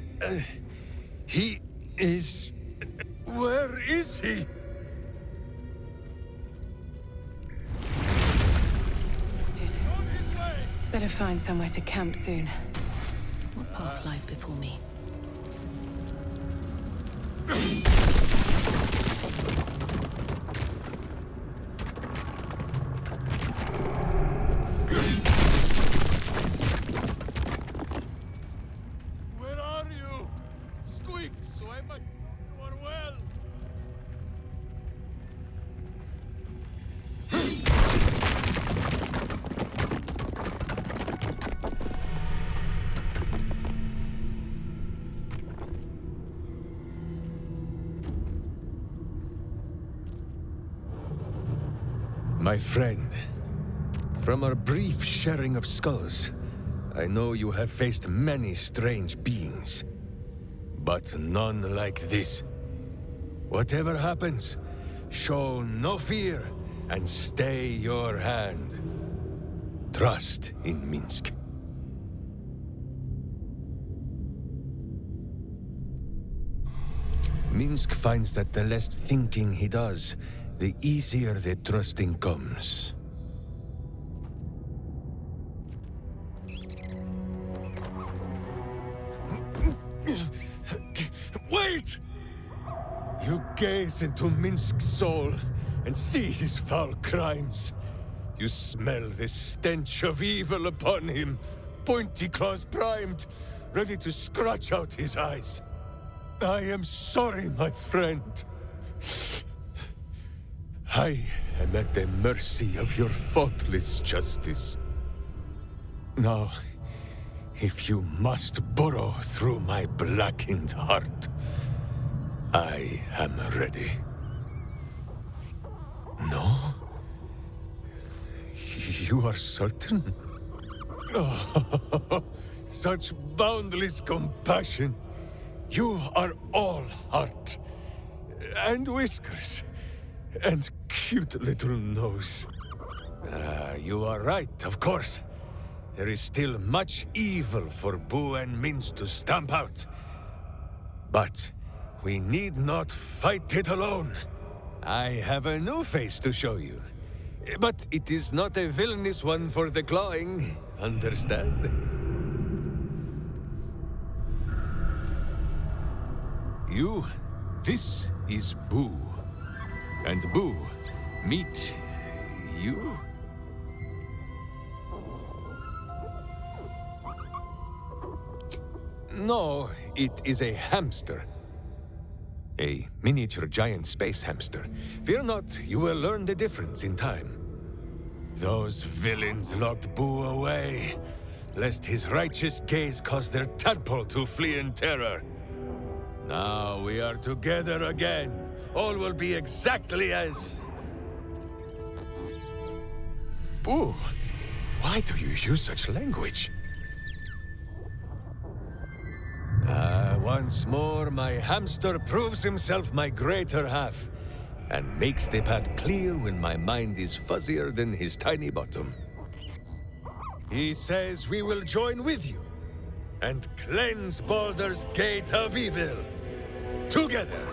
Where is he? Better find somewhere to camp soon. What path lies before me? Where are you? Squeak, so I might... Or well... My friend, from our brief sharing of skulls, I know you have faced many strange beings, but none like this. Whatever happens, show no fear and stay your hand. Trust in Minsk. Minsk finds that the less thinking he does, the easier the trusting comes. Wait! You gaze into Minsk's soul and see his foul crimes. You smell the stench of evil upon him, pointy claws primed, ready to scratch out his eyes. I am sorry, my friend. I am at the mercy of your faultless justice. Now, if you must burrow through my blackened heart, I am ready. No? You are certain? Oh, such boundless compassion. You are all heart. And whiskers. And cute little nose. You are right, of course. There is still much evil for Boo and Mince to stamp out. But we need not fight it alone. I have a new face to show you. But it is not a villainous one for the clawing, understand? This is Boo. And Boo, meet you? No, it is a hamster. A miniature giant space hamster. Fear not, you will learn the difference in time. Those villains locked Boo away, lest his righteous gaze cause their tadpole to flee in terror. Now we are together again. All will be exactly as... Boo, why do you use such language? Once more, my hamster proves himself my greater half, and makes the path clear when my mind is fuzzier than his tiny bottom. He says we will join with you, and cleanse Baldur's gate of evil. Together!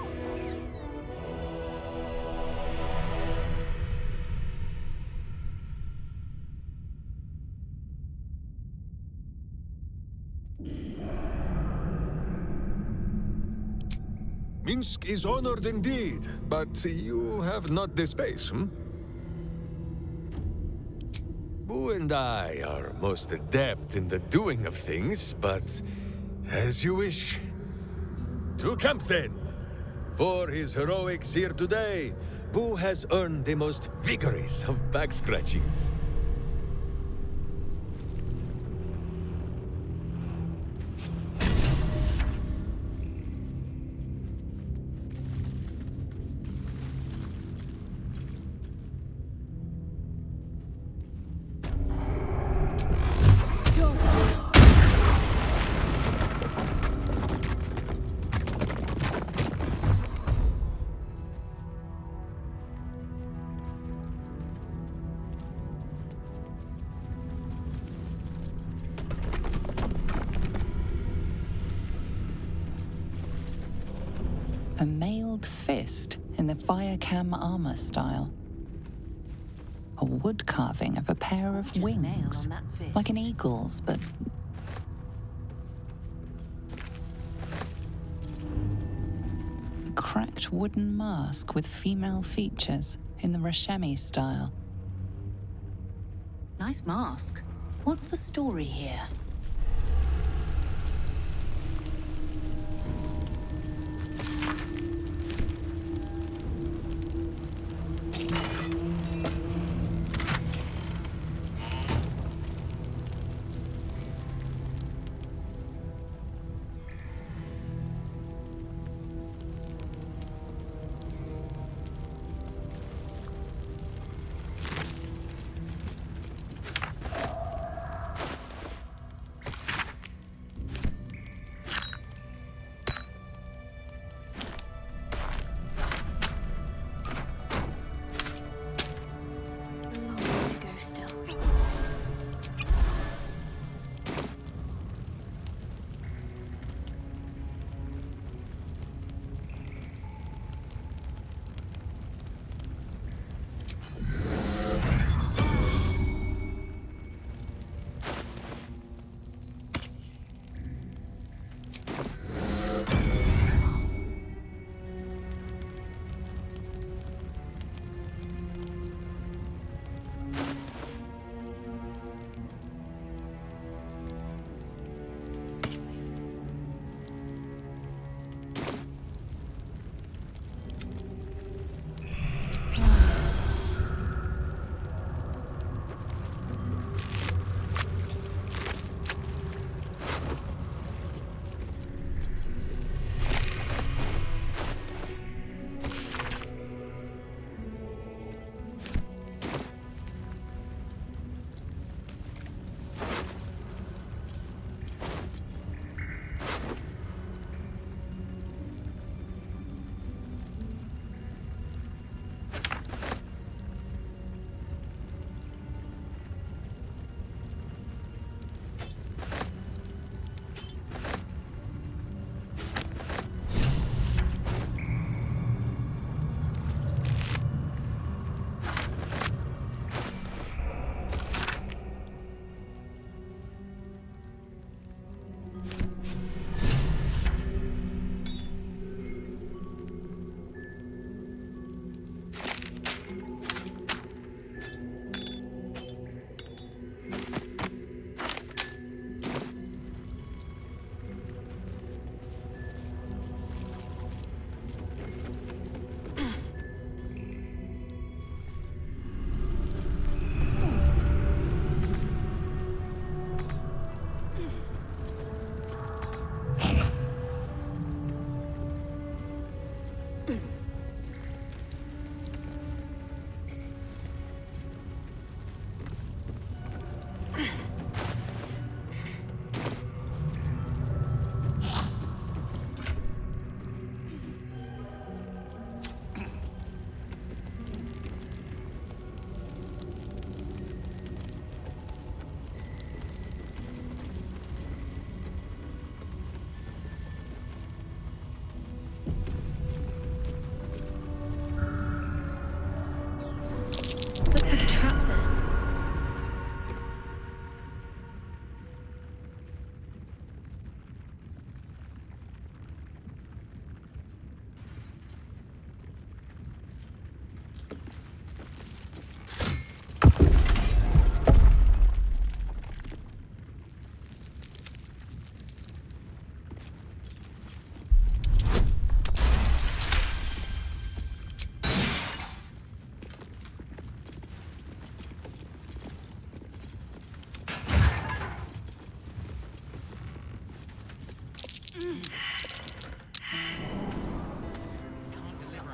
Minsk is honored indeed, but you have not the space, Boo and I are most adept in the doing of things, but as you wish. To camp then! For his heroics here today, Boo has earned the most vigorous of back scratchings. A mailed fist in the Firecam armor style. A wood carving of a pair of wings, like an eagle's, but... A cracked wooden mask with female features in the Rashemi style. Nice mask. What's the story here?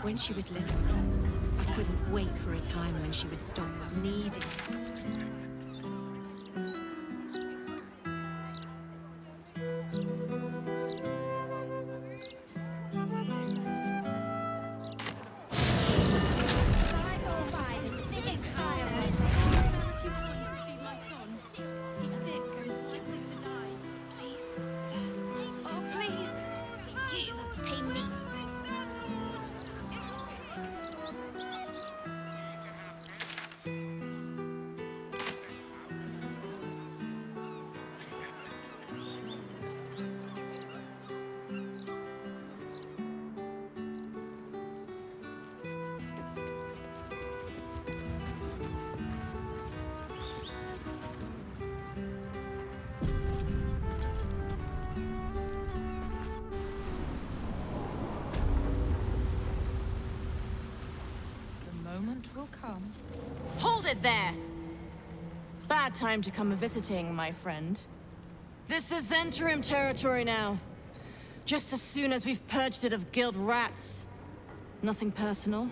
When she was little, I couldn't wait for a time when she would stop needing. Will come. Hold it there! Bad time to come a-visiting, my friend. This is Zhentarim territory now. Just as soon as we've purged it of guild rats. Nothing personal.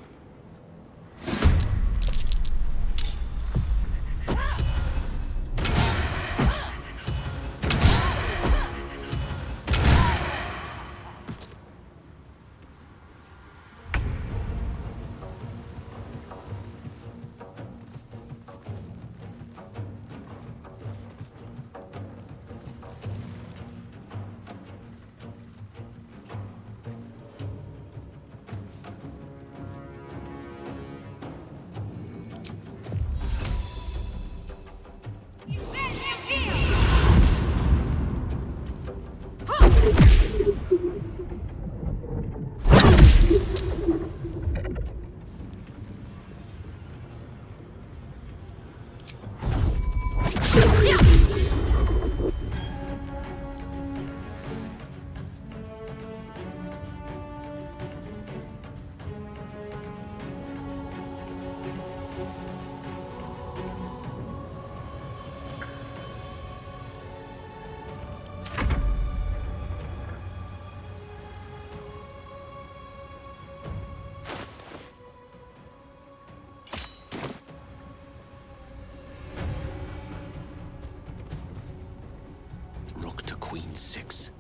Rook to Queen 6.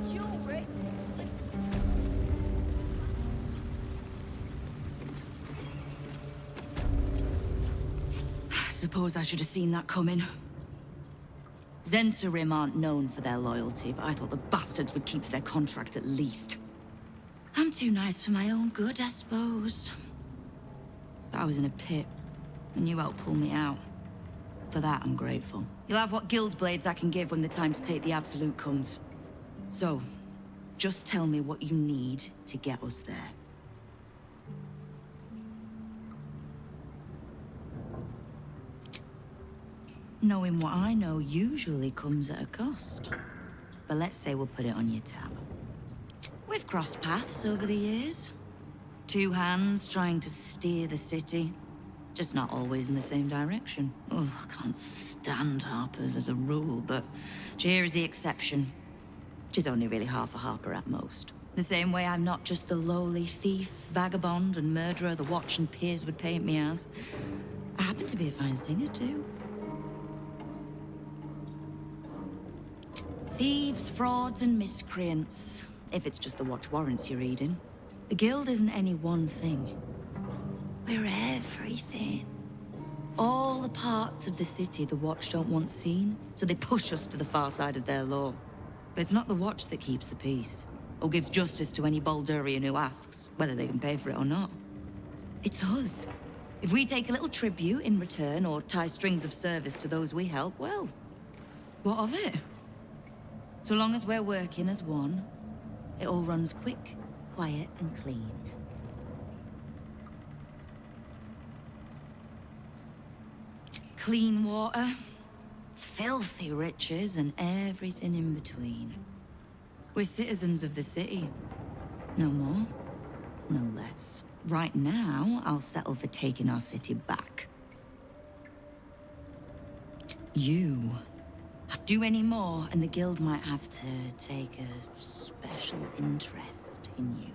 jewelry. Suppose I should have seen that coming. Zhents aren't known for their loyalty, but I thought the bastards would keep to their contract at least. I'm too nice for my own good, I suppose. But I was in a pit, and you helped pull me out. For that, I'm grateful. You'll have what guild blades I can give when the time to take the Absolute comes. So, just tell me what you need to get us there. Knowing what I know usually comes at a cost. But let's say we'll put it on your tab. We've crossed paths over the years. Two hands trying to steer the city. Just not always in the same direction. Ugh, can't stand harpers as a rule, but Jair is the exception. She's only really half a harper at most. The same way I'm not just the lowly thief, vagabond, and murderer the Watch and peers would paint me as. I happen to be a fine singer, too. Thieves, frauds, and miscreants. If it's just the Watch warrants you're reading. The Guild isn't any one thing. We're everything. All the parts of the city the Watch don't want seen, so they push us to the far side of their law. But it's not the Watch that keeps the peace, or gives justice to any Baldurian who asks, whether they can pay for it or not. It's us. If we take a little tribute in return, or tie strings of service to those we help, well, what of it? So long as we're working as one, it all runs quick, quiet, and clean. Clean water, filthy riches, and everything in between. We're citizens of the city. No more, no less. Right now, I'll settle for taking our city back. You do any more, and the Guild might have to take a special interest in you.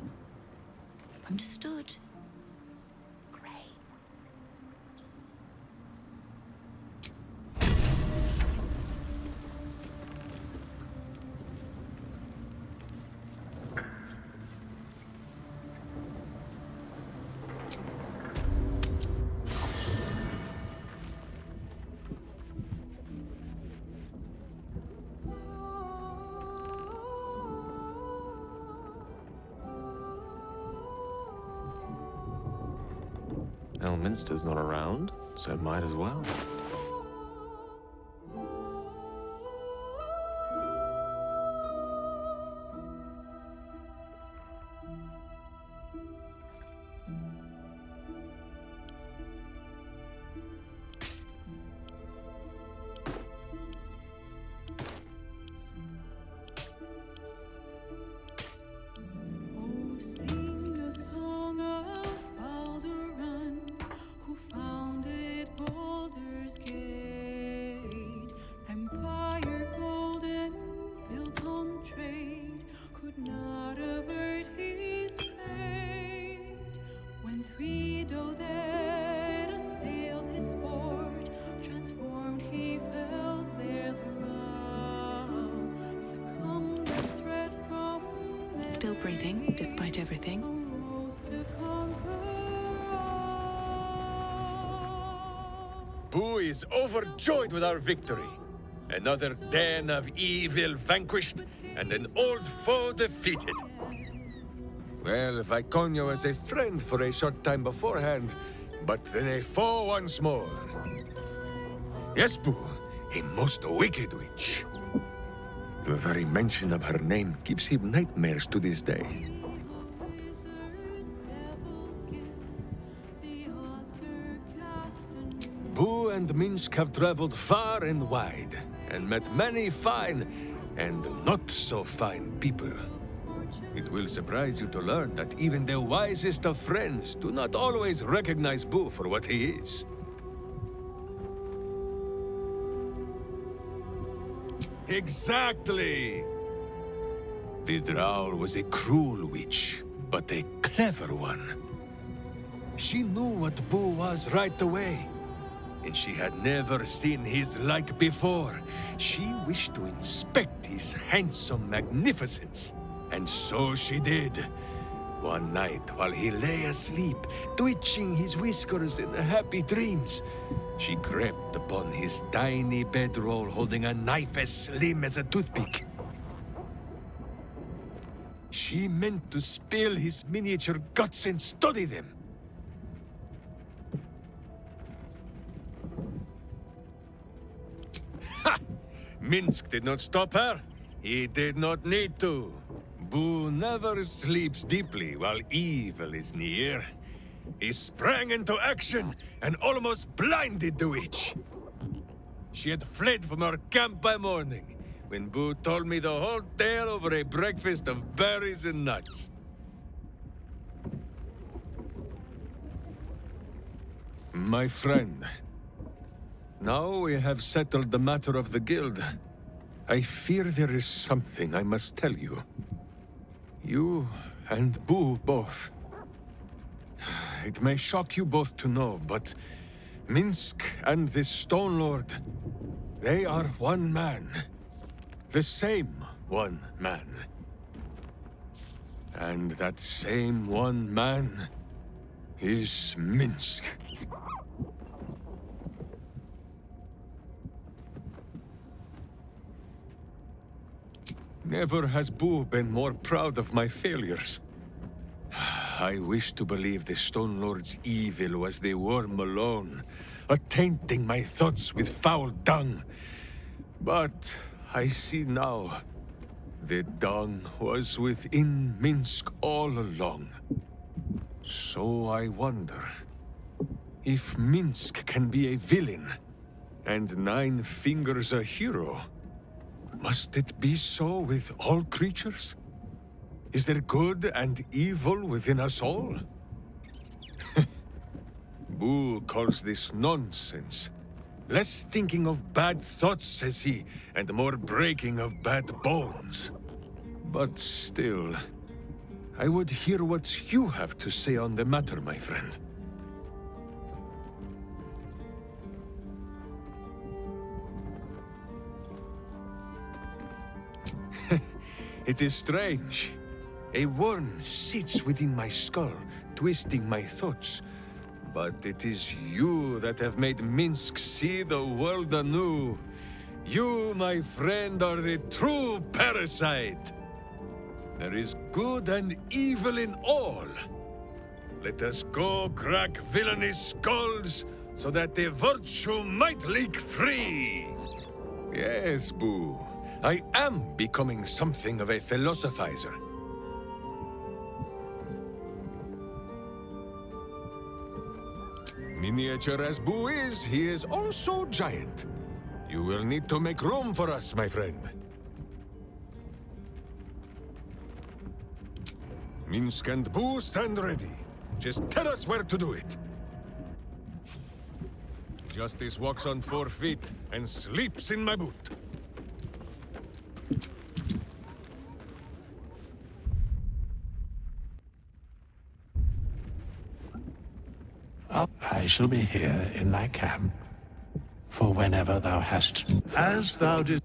Understood? Elminster's not around, so might as well. Sing a song of Baldur, who founded Baldur's Gate. Empire golden, built on trade, could not avert his fate. When three Doded assailed his port, transformed he fell their thrall. Succumbed to threat from Still breathing, despite everything. Boo is overjoyed with our victory. Another den of evil vanquished, and an old foe defeated. Well, Viconio was a friend for a short time beforehand, but then a foe once more. Yes, Boo, a most wicked witch. The very mention of her name gives him nightmares to this day. Boo and Minsk have traveled far and wide, and met many fine and not so fine people. It will surprise you to learn that even the wisest of friends do not always recognize Boo for what he is. Exactly! The Drow was a cruel witch, but a clever one. She knew what Boo was right away. and she had never seen his like before. She wished to inspect his handsome magnificence, and so she did. One night, while he lay asleep, twitching his whiskers in happy dreams, she crept upon his tiny bedroll holding a knife as slim as a toothpick. She meant to spill his miniature guts and study them. Ha! Minsk did not stop her. He did not need to. Boo never sleeps deeply while evil is near. He sprang into action and almost blinded the witch. She had fled from our camp by morning, when Boo told me the whole tale over a breakfast of berries and nuts. My friend, now we have settled the matter of the guild. I fear there is something I must tell you. You and Boo both. It may shock you both to know, but Minsk and this Stone Lord, they are one man. The same one man. And that same one man is Minsk. Never has Boo been more proud of my failures. I wish to believe the Stone Lord's evil was the worm alone, tainting my thoughts with foul dung. But I see now, the dung was within Minsk all along. So I wonder, if Minsk can be a villain, and Nine Fingers a hero, must it be so with all creatures? Is there good and evil within us all? Boo calls this nonsense. Less thinking of bad thoughts, says he, and more breaking of bad bones. But still, I would hear what you have to say on the matter, my friend. It is strange. A worm sits within my skull, twisting my thoughts. But it is you that have made Minsk see the world anew. You, my friend, are the true parasite. There is good and evil in all. Let us go crack villainous skulls, so that the virtue might leak free. Yes, Boo. I am becoming something of a philosophizer. Miniature as Boo is, he is also giant. You will need to make room for us, my friend. Minsk and Boo stand ready. Just tell us where to do it. Justice walks on 4 feet and sleeps in my boot. I shall be here in thy camp, for whenever thou hast, as thou didst.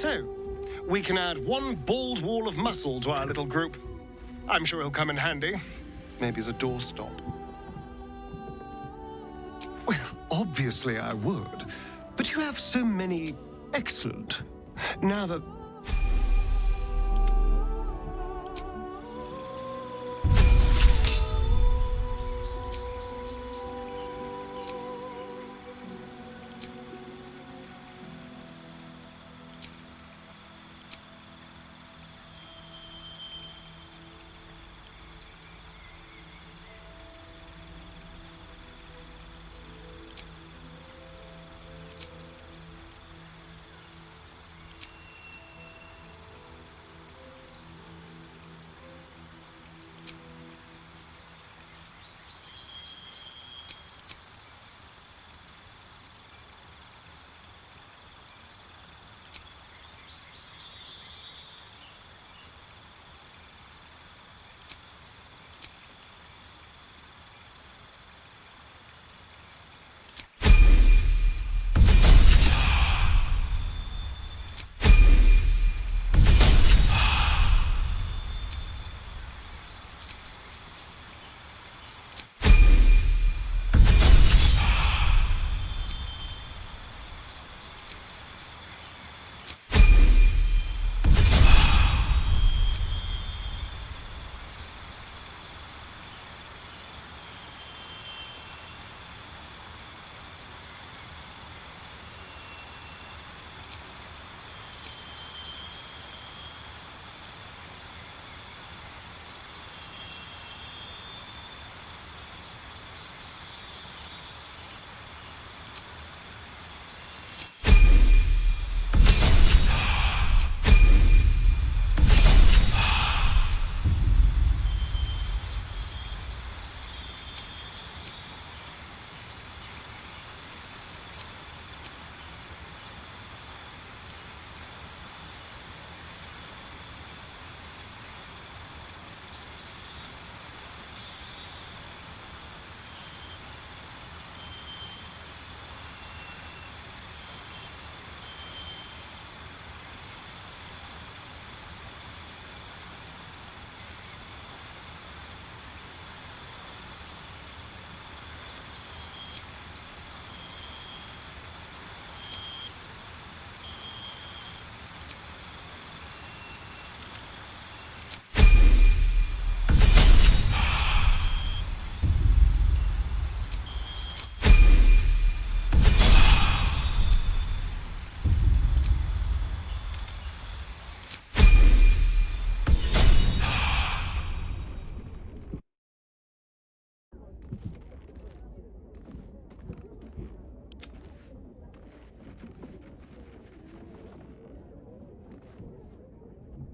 So, we can add one bald wall of muscle to our little group. I'm sure he'll come in handy. Maybe as a doorstop. Well, obviously I would. But you have so many excellent. Now that...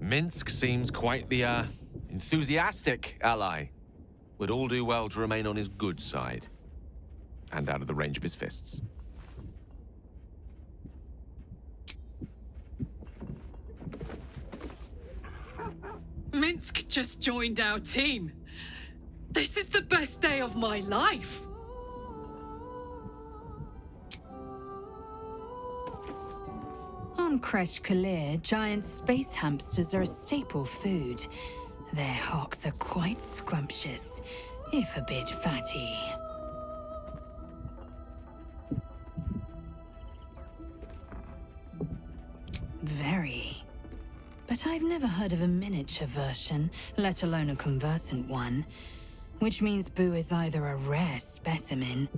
Minsk seems quite the, enthusiastic ally. Would all do well to remain on his good side. And out of the range of his fists. Minsk just joined our team. This is the best day of my life. On Kresh Kalir, giant space hamsters are a staple food. Their hocks are quite scrumptious, if a bit fatty. Very. But I've never heard of a miniature version, let alone a conversant one. Which means Boo is either a rare specimen,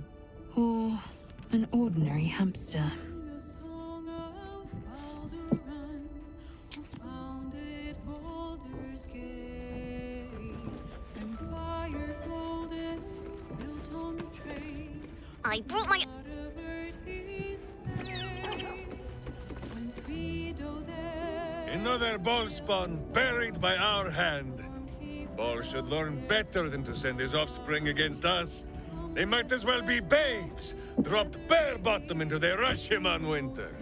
or an ordinary hamster. I brought my... Another ball spawn buried by our hand. Ball should learn better than to send his offspring against us. They might as well be babes, dropped bare bottom into the Rashomon winter.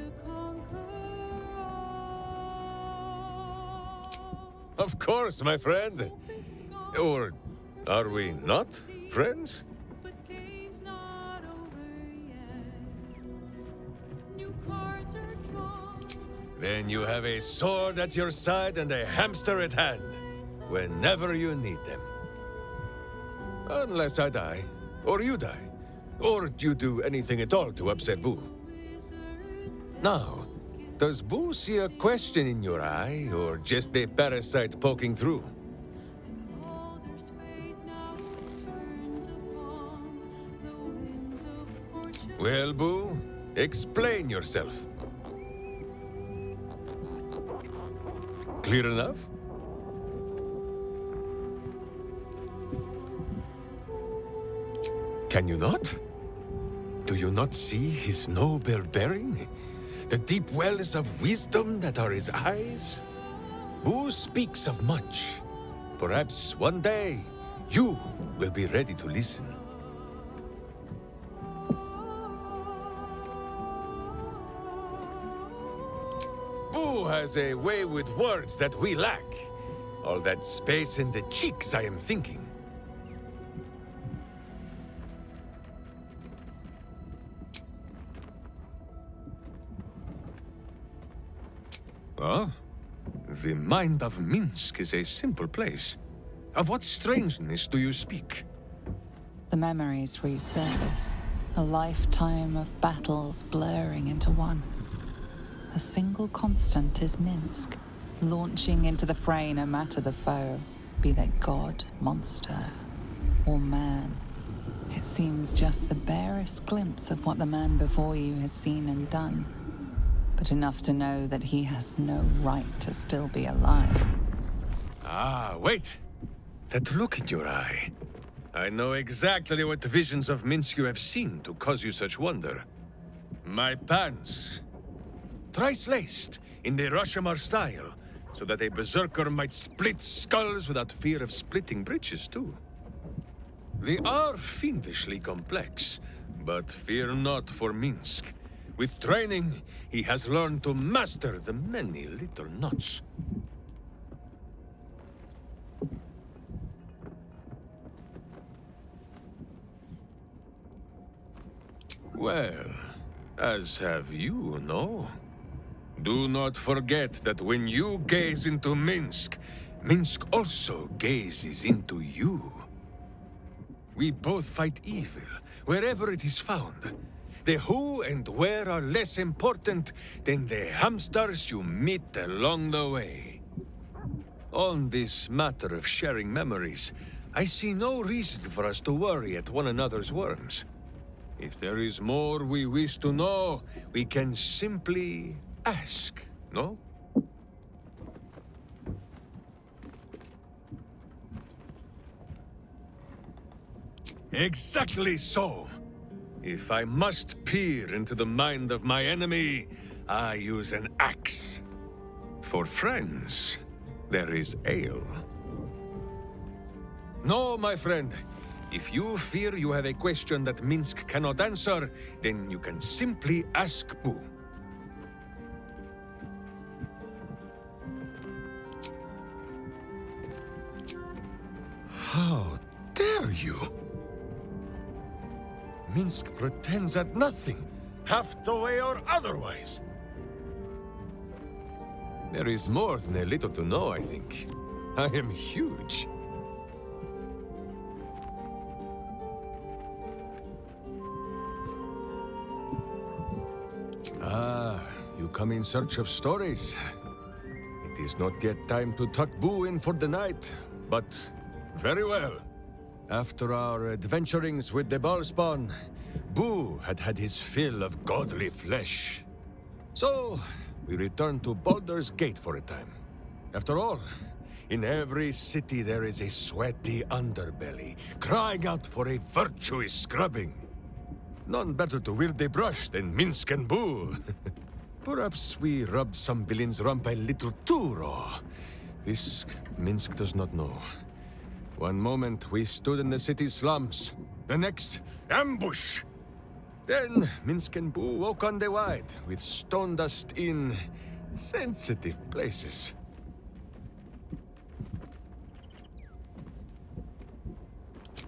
Of course, my friend. Or are we not friends? Then you have a sword at your side and a hamster at hand, whenever you need them. Unless I die, or you die, or you do anything at all to upset Boo. Now, does Boo see a question in your eye, or just a parasite poking through? Well, Boo, explain yourself. Clear enough? Can you not? Do you not see his noble bearing? The deep wells of wisdom that are his eyes? Boo speaks of much. Perhaps one day, you will be ready to listen. Boo has a way with words that we lack. All that space in the cheeks, I am thinking. Well, the mind of Minsk is a simple place. Of what strangeness do you speak? The memories resurface. A lifetime of battles blurring into one. A single constant is Minsk, launching into the fray no matter the foe, be they god, monster, or man. It seems just the barest glimpse of what the man before you has seen and done, but enough to know that he has no right to still be alive. Ah, wait! That look in your eye. I know exactly what visions of Minsk you have seen to cause you such wonder. My pants. Thrice laced, in the Rashomar style, so that a berserker might split skulls without fear of splitting britches, too. They are fiendishly complex, but fear not for Minsk. With training, he has learned to master the many little knots. Well, as have you, no? Do not forget that when you gaze into Minsk, Minsk also gazes into you. We both fight evil, wherever it is found. The who and where are less important than the hamsters you meet along the way. On this matter of sharing memories, I see no reason for us to worry at one another's worms. If there is more we wish to know, we can simply ask, no? Exactly so. If I must peer into the mind of my enemy, I use an axe. For friends, there is ale. No, my friend. If you fear you have a question that Minsk cannot answer, then you can simply ask Boo. How dare you? Minsk pretends at nothing, half the way or otherwise. There is more than a little to know, I think. I am huge. Ah, you come in search of stories. It is not yet time to tuck Boo in for the night, but very well. After our adventurings with the Ballspawn, Boo had had his fill of godly flesh. So, we returned to Baldur's Gate for a time. After all, in every city there is a sweaty underbelly, crying out for a virtuous scrubbing. None better to wield a brush than Minsk and Boo. Perhaps we rubbed some villain's rump a little too raw. This Minsk does not know. One moment we stood in the city's slums, the next, ambush! Then Minsk and Boo woke on the wide, with stone dust in sensitive places.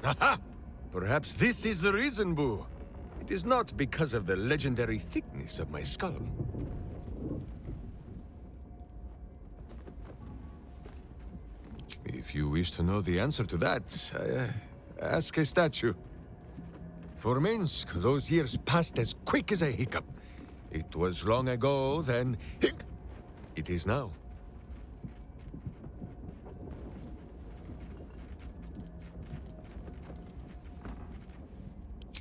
Aha! Perhaps this is the reason, Boo. It is not because of the legendary thickness of my skull. If you wish to know the answer to that, ask a statue. For Minsk, those years passed as quick as a hiccup. It was long ago, then it is now.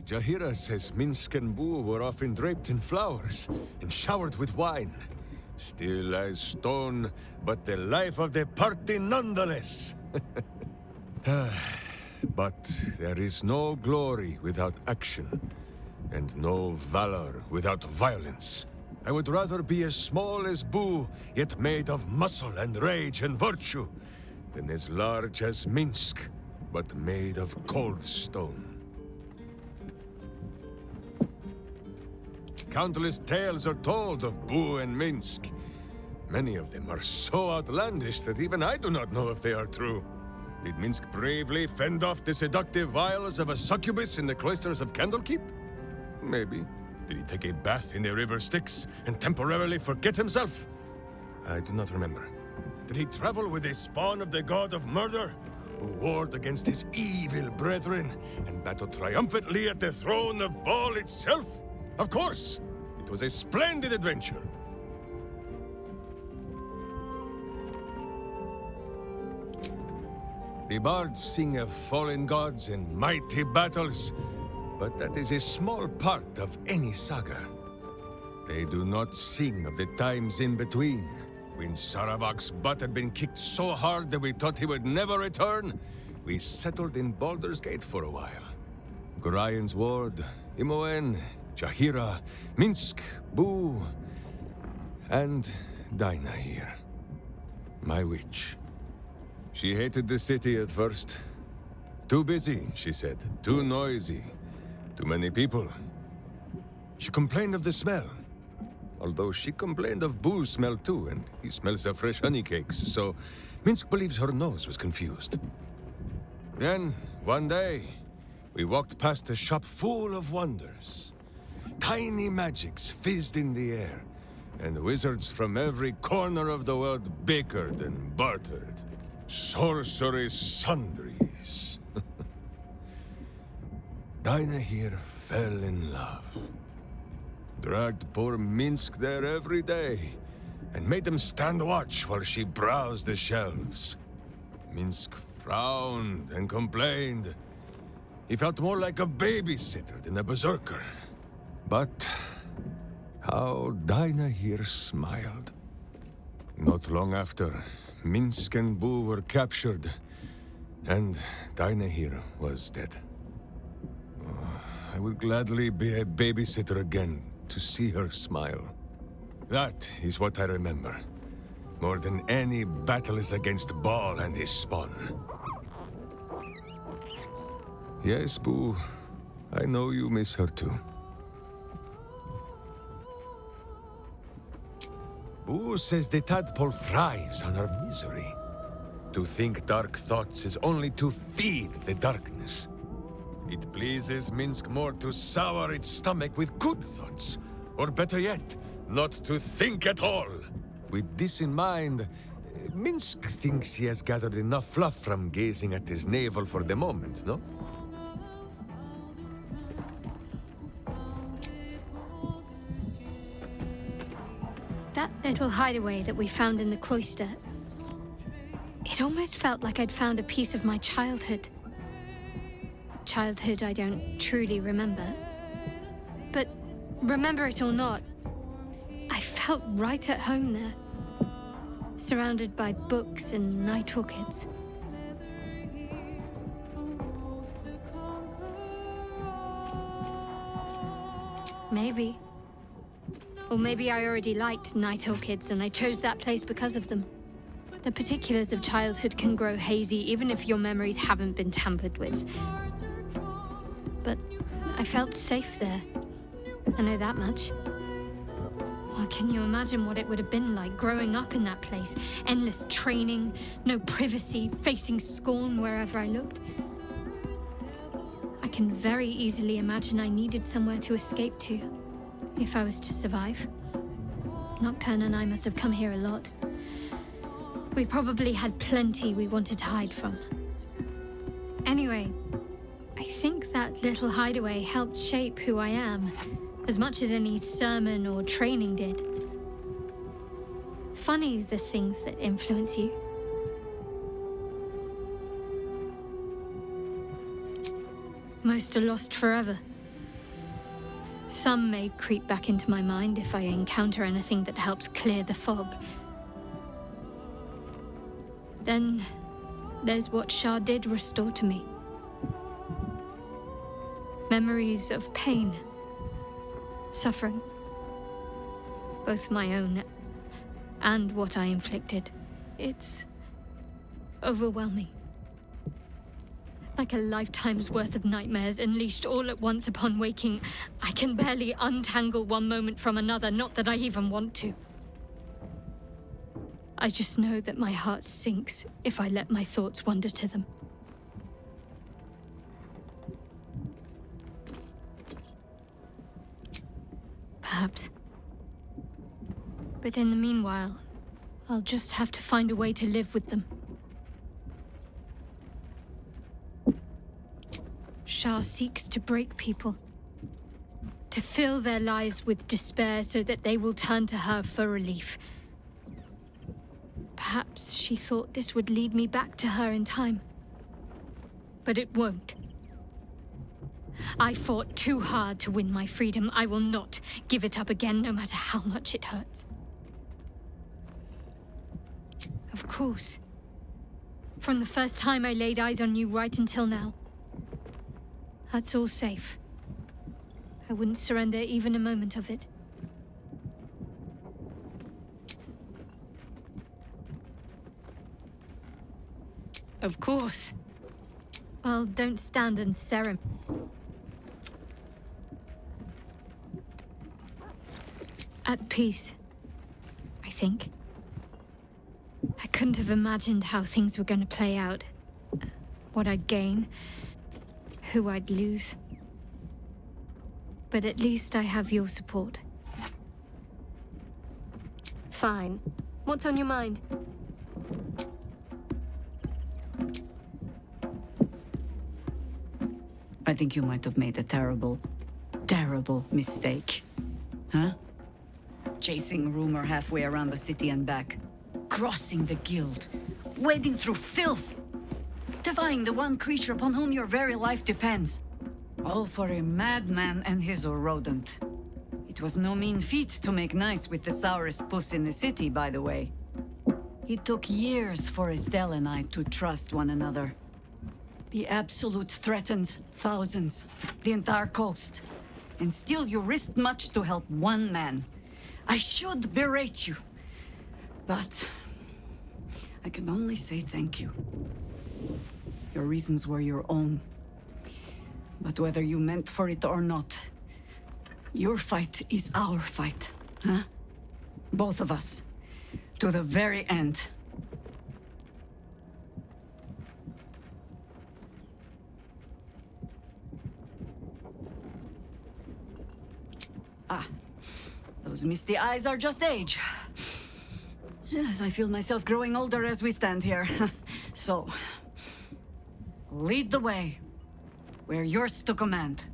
Jahira says Minsk and Bu were often draped in flowers and showered with wine. Still as stone, but the life of the party nonetheless. But there is no glory without action, and no valor without violence. I would rather be as small as Bu, yet made of muscle and rage and virtue, than as large as Minsk, but made of cold stone. Countless tales are told of Bu and Minsk. Many of them are so outlandish that even I do not know if they are true. Did Minsk bravely fend off the seductive vials of a succubus in the cloisters of Candlekeep? Maybe. Did he take a bath in the river Styx and temporarily forget himself? I do not remember. Did he travel with a spawn of the god of murder, who warred against his evil brethren and battled triumphantly at the throne of Baal itself? Of course! It was a splendid adventure! The bards sing of fallen gods and mighty battles, but that is a small part of any saga. They do not sing of the times in between, when Saravak's butt had been kicked so hard that we thought he would never return. We settled in Baldur's Gate for a while. Gorian's Ward, Imoen, Jahira, Minsk, Bu, and Dinah here. My witch. She hated the city at first. Too busy, she said. Too noisy. Too many people. She complained of the smell. Although she complained of Bu's smell too, and he smells of fresh honey cakes, so Minsk believes her nose was confused. Then, one day, we walked past a shop full of wonders. Tiny magics fizzed in the air, and wizards from every corner of the world bickered and bartered. Sorcery sundries. Dinah here fell in love. Dragged poor Minsk there every day, and made him stand watch while she browsed the shelves. Minsk frowned and complained. He felt more like a babysitter than a berserker. But how Dinah here smiled. Not long after, Minsk and Bu were captured, and Dinah here was dead. Oh, I would gladly be a babysitter again to see her smile. That is what I remember. More than any battles against Baal and his spawn. Yes, Bu, I know you miss her too. Bu says the tadpole thrives on her misery. To think dark thoughts is only to feed the darkness. It pleases Minsk more to sour its stomach with good thoughts, or better yet, not to think at all. With this in mind, Minsk thinks he has gathered enough fluff from gazing at his navel for the moment, no? That little hideaway that we found in the cloister, it almost felt like I'd found a piece of my childhood. Childhood I don't truly remember. But remember it or not, I felt right at home there. Surrounded by books and night orchids. Maybe. Or maybe I already liked night orchids and I chose that place because of them. The particulars of childhood can grow hazy even if your memories haven't been tampered with. But I felt safe there. I know that much. Well, can you imagine what it would have been like growing up in that place? Endless training, no privacy, facing scorn wherever I looked. I can very easily imagine I needed somewhere to escape to, if I was to survive. Nocturne and I must have come here a lot. We probably had plenty we wanted to hide from. Anyway, I think that little hideaway helped shape who I am, as much as any sermon or training did. Funny, the things that influence you. Most are lost forever. Some may creep back into my mind if I encounter anything that helps clear the fog. Then there's what Shah did restore to me. Memories of pain, suffering, both my own and what I inflicted. It's overwhelming. Like a lifetime's worth of nightmares unleashed all at once upon waking. I can barely untangle one moment from another, not that I even want to. I just know that my heart sinks if I let my thoughts wander to them. Perhaps. But in the meanwhile, I'll just have to find a way to live with them. Shah seeks to break people, to fill their lives with despair so that they will turn to her for relief. Perhaps she thought this would lead me back to her in time. But it won't. I fought too hard to win my freedom. I will not give it up again, no matter how much it hurts. Of course. From the first time I laid eyes on you right until now. That's all safe. I wouldn't surrender even a moment of it. Of course. Well, don't stand and stare. At peace, I think. I couldn't have imagined how things were going to play out. What I'd gain, who I'd lose. But at least I have your support. Fine. What's on your mind? I think you might have made a terrible, terrible mistake. Huh? Chasing rumor halfway around the city and back. Crossing the guild. Wading through filth. Defying the one creature upon whom your very life depends. All for a madman and his rodent. It was no mean feat to make nice with the sourest puss in the city, by the way. It took years for Estelle and I to trust one another. The Absolute threatens thousands, the entire coast. And still you risked much to help one man. I should berate you. But I can only say thank you. Your reasons were your own. But whether you meant for it or not, your fight is our fight, huh? Both of us. To the very end. Ah, those misty eyes are just age. Yes, I feel myself growing older as we stand here. So, lead the way. We're yours to command.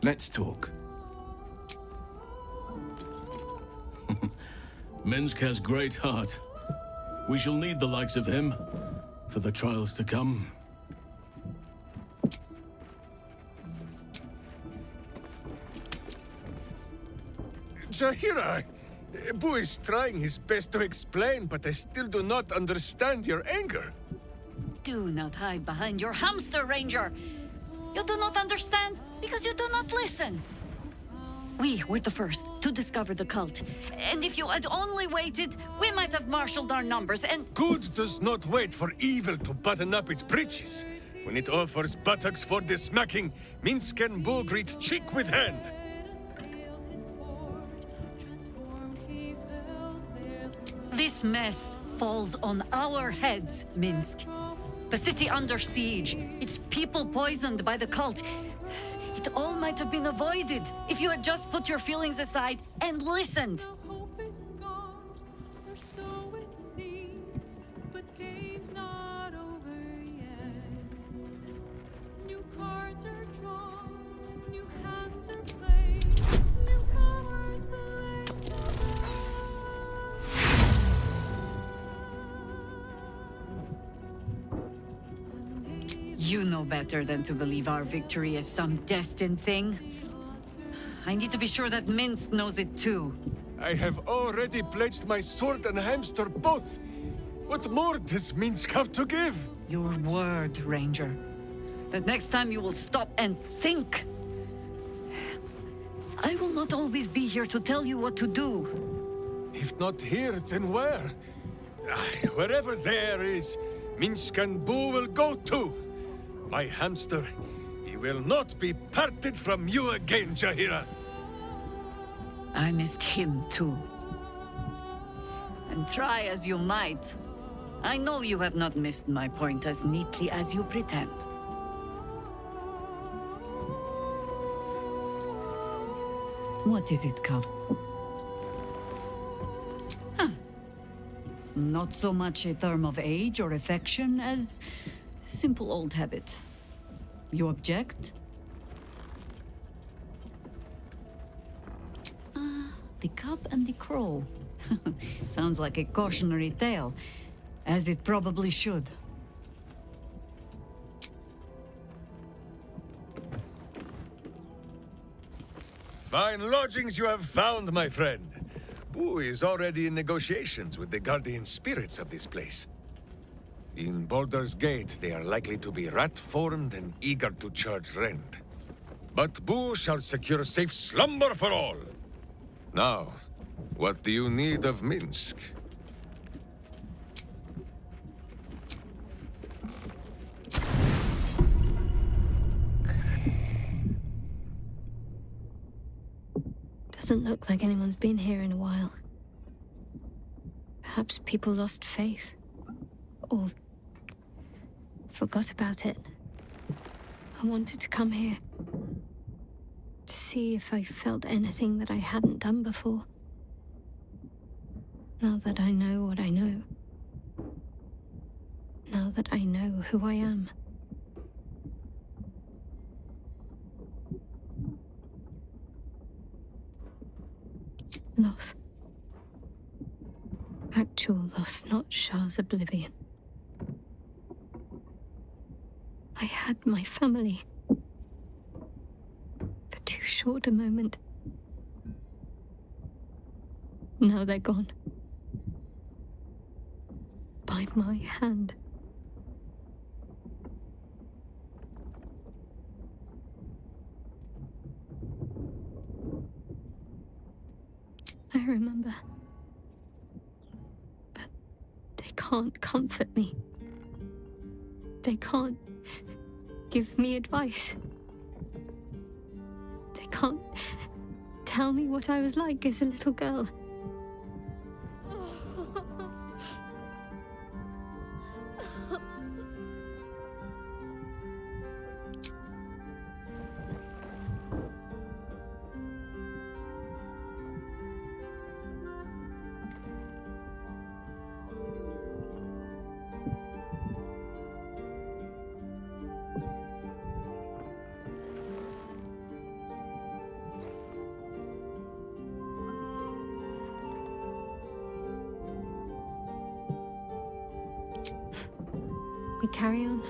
Let's talk. Minsk has great heart. We shall need the likes of him for the trials to come. Jahira, Boo is trying his best to explain, but I still do not understand your anger. Do not hide behind your hamster, Ranger. You do not understand because you do not listen. We were the first to discover the cult. And if you had only waited, we might have marshaled our numbers and... Good does not wait for evil to button up its breeches. When it offers buttocks for the smacking, Minsk and Boo greet cheek with hand. This mess falls on our heads, Minsk. The city under siege, its people poisoned by the cult. It all might have been avoided if you had just put your feelings aside and listened. Hope is gone, or so it seems, but game's not over yet. New cards are drawn, new hands are played, newcomers play You know better than to believe our victory is some destined thing. I need to be sure that Minsk knows it too. I have already pledged my sword and hamster both. What more does Minsk have to give? Your word, Ranger. That next time you will stop and think. I will not always be here to tell you what to do. If not here, then where? Wherever there is, Minsk and Boo will go too. My hamster, he will not be parted from you again, Jahira. I missed him too. And try as you might, I know you have not missed my point as neatly as you pretend. What is it, Cub? Huh. Not so much a term of age or affection as simple old habit. You object? The cub and the crow. Sounds like a cautionary tale, as it probably should. Fine lodgings you have found, my friend. Boo is already in negotiations with the guardian spirits of this place. In Baldur's Gate, they are likely to be rat-formed and eager to charge rent. But Boo shall secure safe slumber for all. Now, what do you need of Minsk? Doesn't look like anyone's been here in a while. Perhaps people lost faith. Or forgot about it. I wanted to come here. To see if I felt anything that I hadn't done before. Now that I know what I know. Now that I know who I am. Loss. Actual loss, not Shah's oblivion. I had my family. For too short a moment. Now they're gone. By my hand. I remember. But they can't comfort me. They can't give me advice. They can't tell me what I was like as a little girl. We carry on.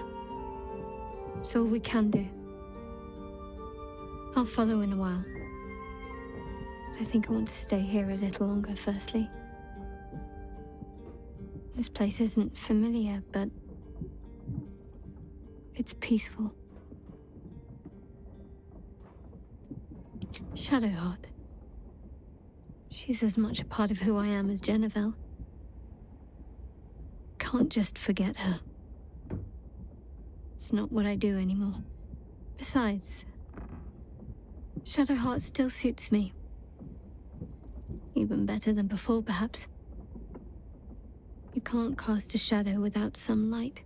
It's all we can do. I'll follow in a while. I think I want to stay here a little longer, firstly. This place isn't familiar, but it's peaceful. Shadowheart. She's as much a part of who I am as Jennifer. Can't just forget her. It's not what I do anymore. Besides, Shadowheart still suits me. Even better than before, perhaps. You can't cast a shadow without some light.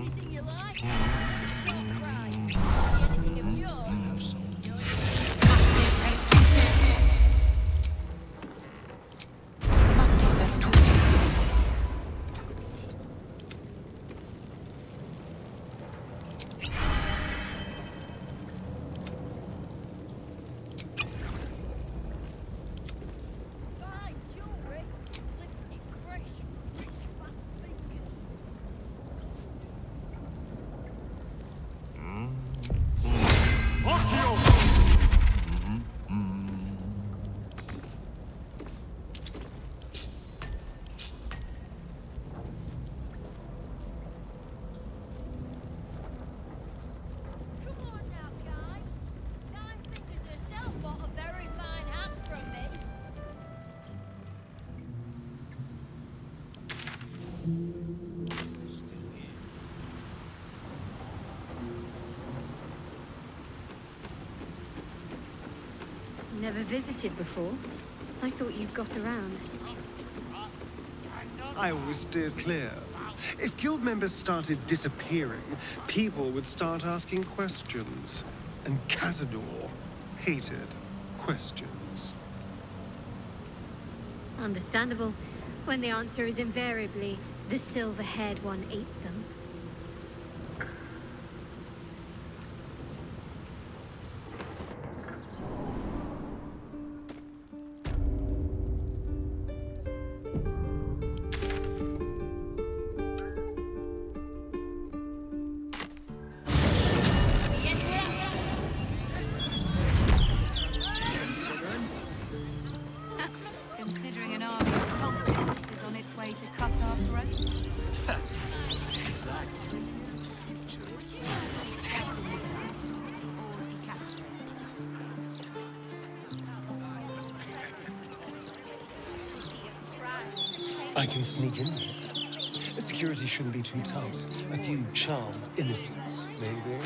Anything you like. Top price. Anything of yours. Never visited before. I thought you'd got around. I always steered clear. If guild members started disappearing, people would start asking questions. And Cazador hated questions. Understandable, when the answer is invariably, the silver-haired one ate them. Considering an army of cultists is on its way to cut our throats. Exactly. I can sneak in there. Security shouldn't be too tight. A few charmed innocents, maybe.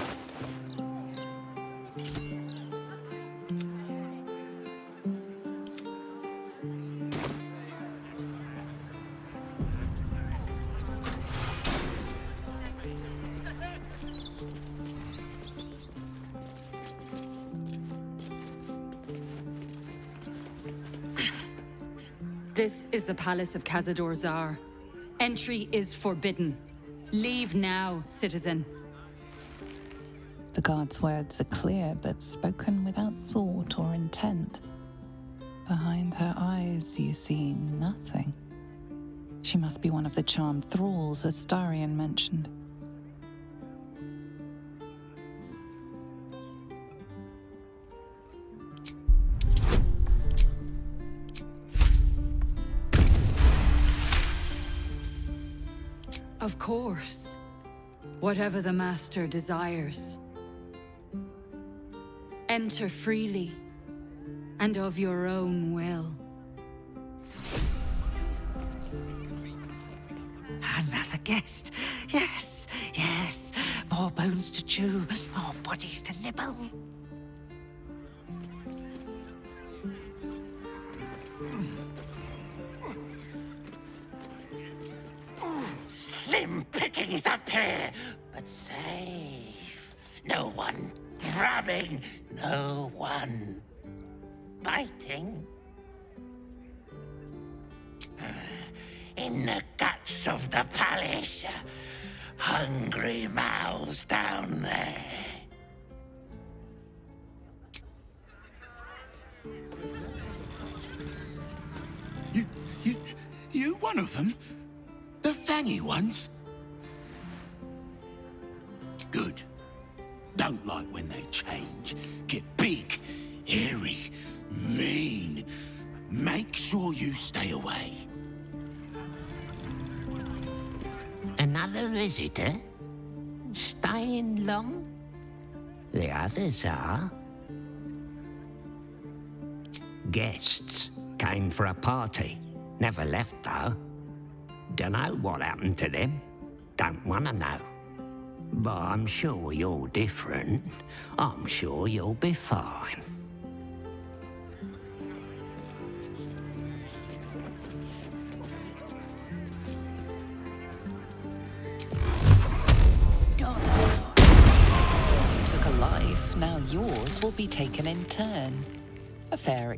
This is the Palace of Cazador Zar. Entry is forbidden. Leave now, citizen. The guard's words are clear, but spoken without thought or intent. Behind her eyes, you see nothing. She must be one of the charmed thralls Astarion mentioned. Of course. Whatever the master desires. Enter freely, and of your own will. Another guest. Yes, yes. More bones to chew, more bodies to nibble. Slim pickings up here, but safe. No one grabbing, no one biting. In the guts of the palace, hungry mouths down there. You one of them? The fangy ones? Good. Don't like when they change. Get big, hairy, mean. Make sure you stay away. Another visitor? Staying long? The others are. Guests came for a party. Never left, though. Dunno what happened to them. Don't want to know. But I'm sure you're different. I'm sure you'll be fine. yours will be taken in turn. A fair...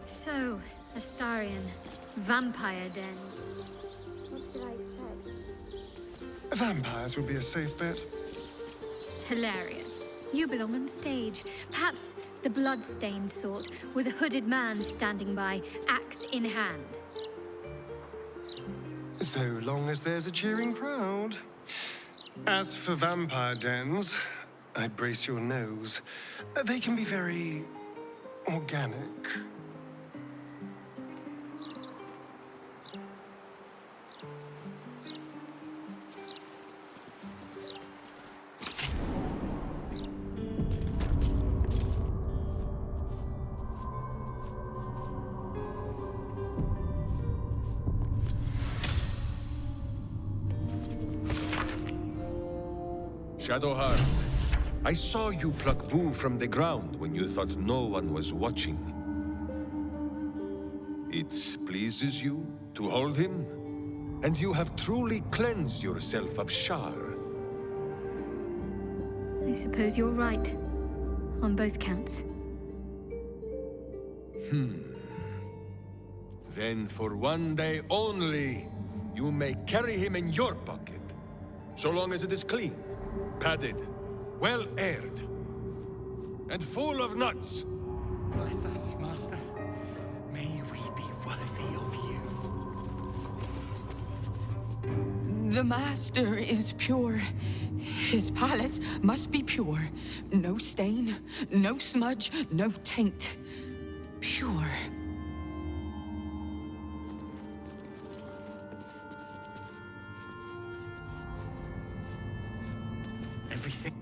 So, Astarion, vampire den. What should I expect? Vampires would be a safe bet. Hilarious. You belong on stage. Perhaps the blood-stained sort, with a hooded man standing by, axe in hand. So long as there's a cheering crowd. As for vampire dens, I'd brace your nose. They can be very organic. Shadowheart, I saw you pluck Boo from the ground when you thought no one was watching. It pleases you to hold him, and you have truly cleansed yourself of Shar. I suppose you're right. On both counts. Then for one day only, you may carry him in your pocket. So long as it is clean, padded, well aired, and full of nuts. Bless us, Master. May we be worthy of you. The Master is pure. His palace must be pure. No stain, no smudge, no taint. Pure. Everything.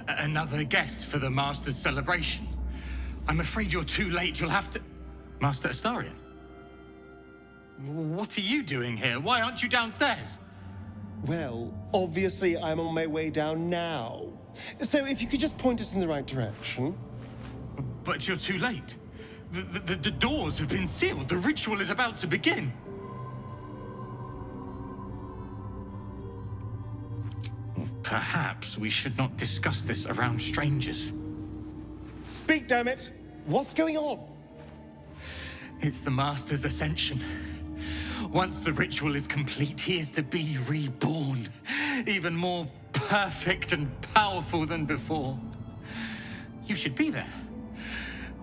Another guest for the Master's celebration. I'm afraid you're too late. You'll have to... Master Astarion? What are you doing here? Why aren't you downstairs? Well, obviously I'm on my way down now. So if you could just point us in the right direction. But you're too late. The doors have been sealed. The ritual is about to begin. Perhaps we should not discuss this around strangers. Speak, damn it! What's going on? It's the Master's ascension. Once the ritual is complete, he is to be reborn, even more perfect and powerful than before. You should be there.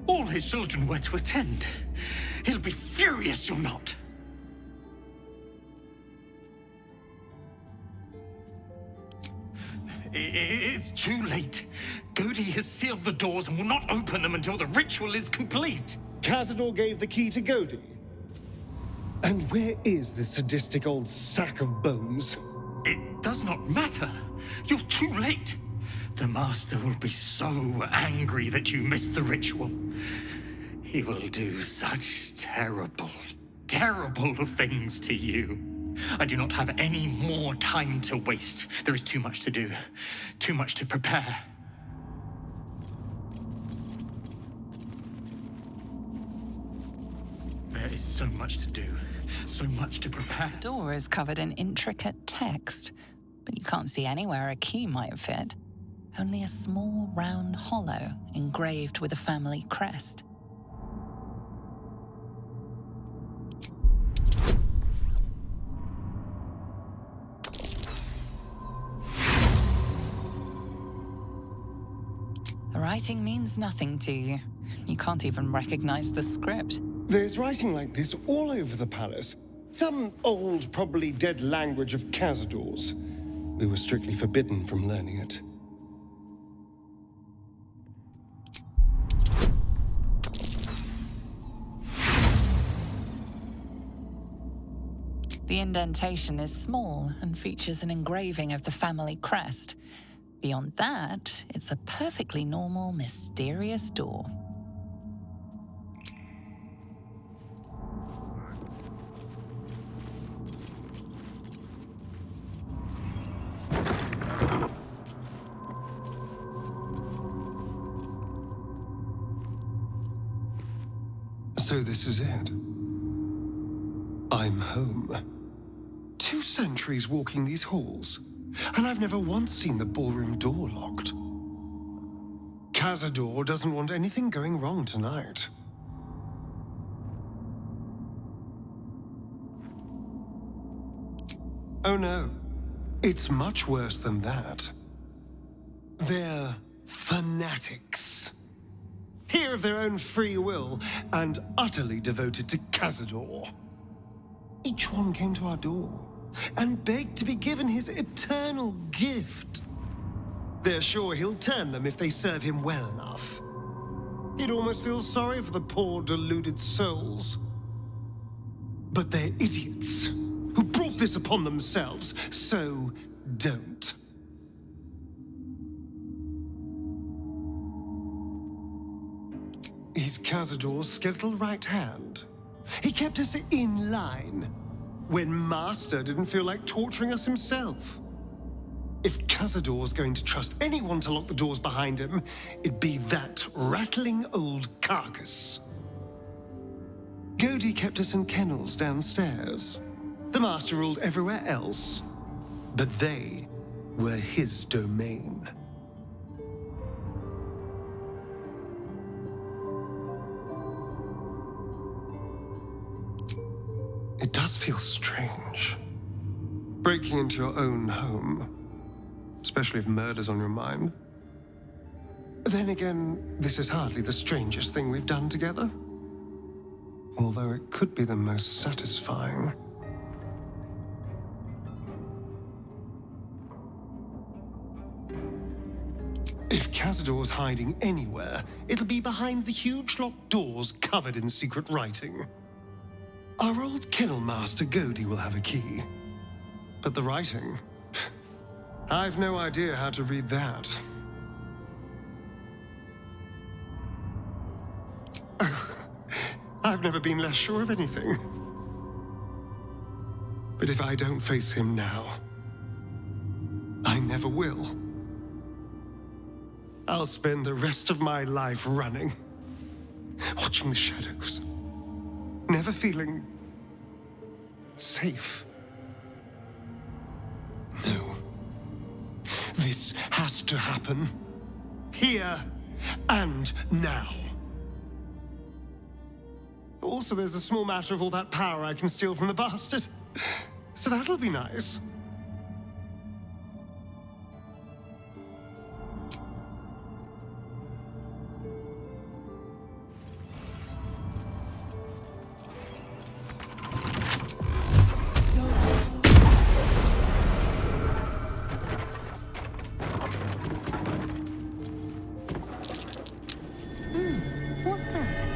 All his children were to attend. He'll be furious you're not. It's too late. Godi has sealed the doors and will not open them until the ritual is complete. Cazador gave the key to Godi. And where is this sadistic old sack of bones? It does not matter. You're too late. The Master will be so angry that you missed the ritual. He will do such terrible, terrible things to you. I do not have any more time to waste. There is too much to do, too much to prepare. There is so much to do, so much to prepare. The door is covered in intricate text, but you can't see anywhere a key might fit. Only a small round hollow engraved with a family crest. The writing means nothing to you. You can't even recognize the script. There's writing like this all over the palace. Some old, probably dead language of Cazador's. We were strictly forbidden from learning it. The indentation is small and features an engraving of the family crest. Beyond that, it's a perfectly normal, mysterious door. So this is it. I'm home. 2 centuries walking these halls, and I've never once seen the ballroom door locked. Cazador doesn't want anything going wrong tonight. Oh no, it's much worse than that. They're fanatics. Here of their own free will, and utterly devoted to Cazador. Each one came to our door and begged to be given his eternal gift. They're sure he'll turn them if they serve him well enough. He'd almost feel sorry for the poor, deluded souls. But they're idiots who brought this upon themselves, so don't. He's Cazador's skeletal right hand. He kept us in line when Master didn't feel like torturing us himself. If Cazador's going to trust anyone to lock the doors behind him, it'd be that rattling old carcass. Godi kept us in kennels downstairs. The Master ruled everywhere else, but they were his domain. It does feel strange. Breaking into your own home. Especially if murder's on your mind. Then again, this is hardly the strangest thing we've done together. Although it could be the most satisfying. If Cazador's hiding anywhere, it'll be behind the huge locked doors covered in secret writing. Our old kennel master Godi will have a key. But the writing... I've no idea how to read that. I've never been less sure of anything. But if I don't face him now, I never will. I'll spend the rest of my life running, watching the shadows, never feeling safe. No. This has to happen. Here and now. Also, there's a small matter of all that power I can steal from the bastard. So that'll be nice. What's that?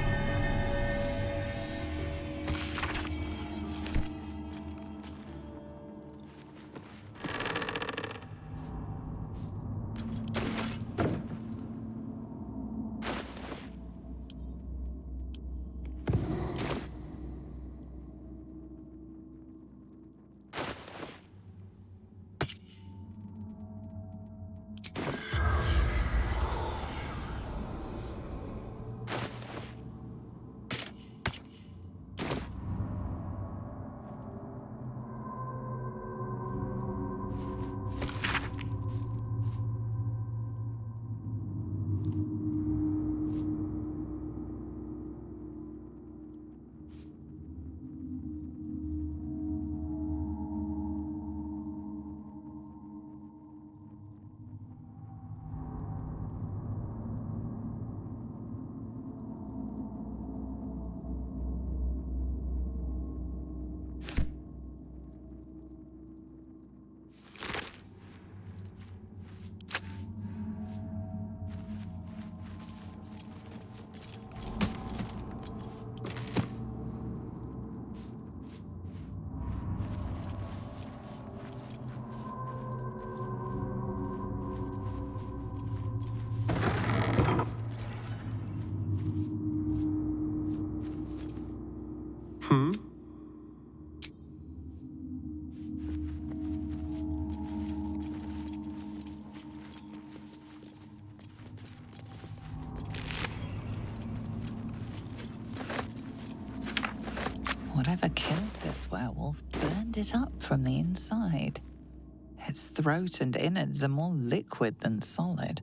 Whatever killed this werewolf burned it up from the inside. Its throat and innards are more liquid than solid.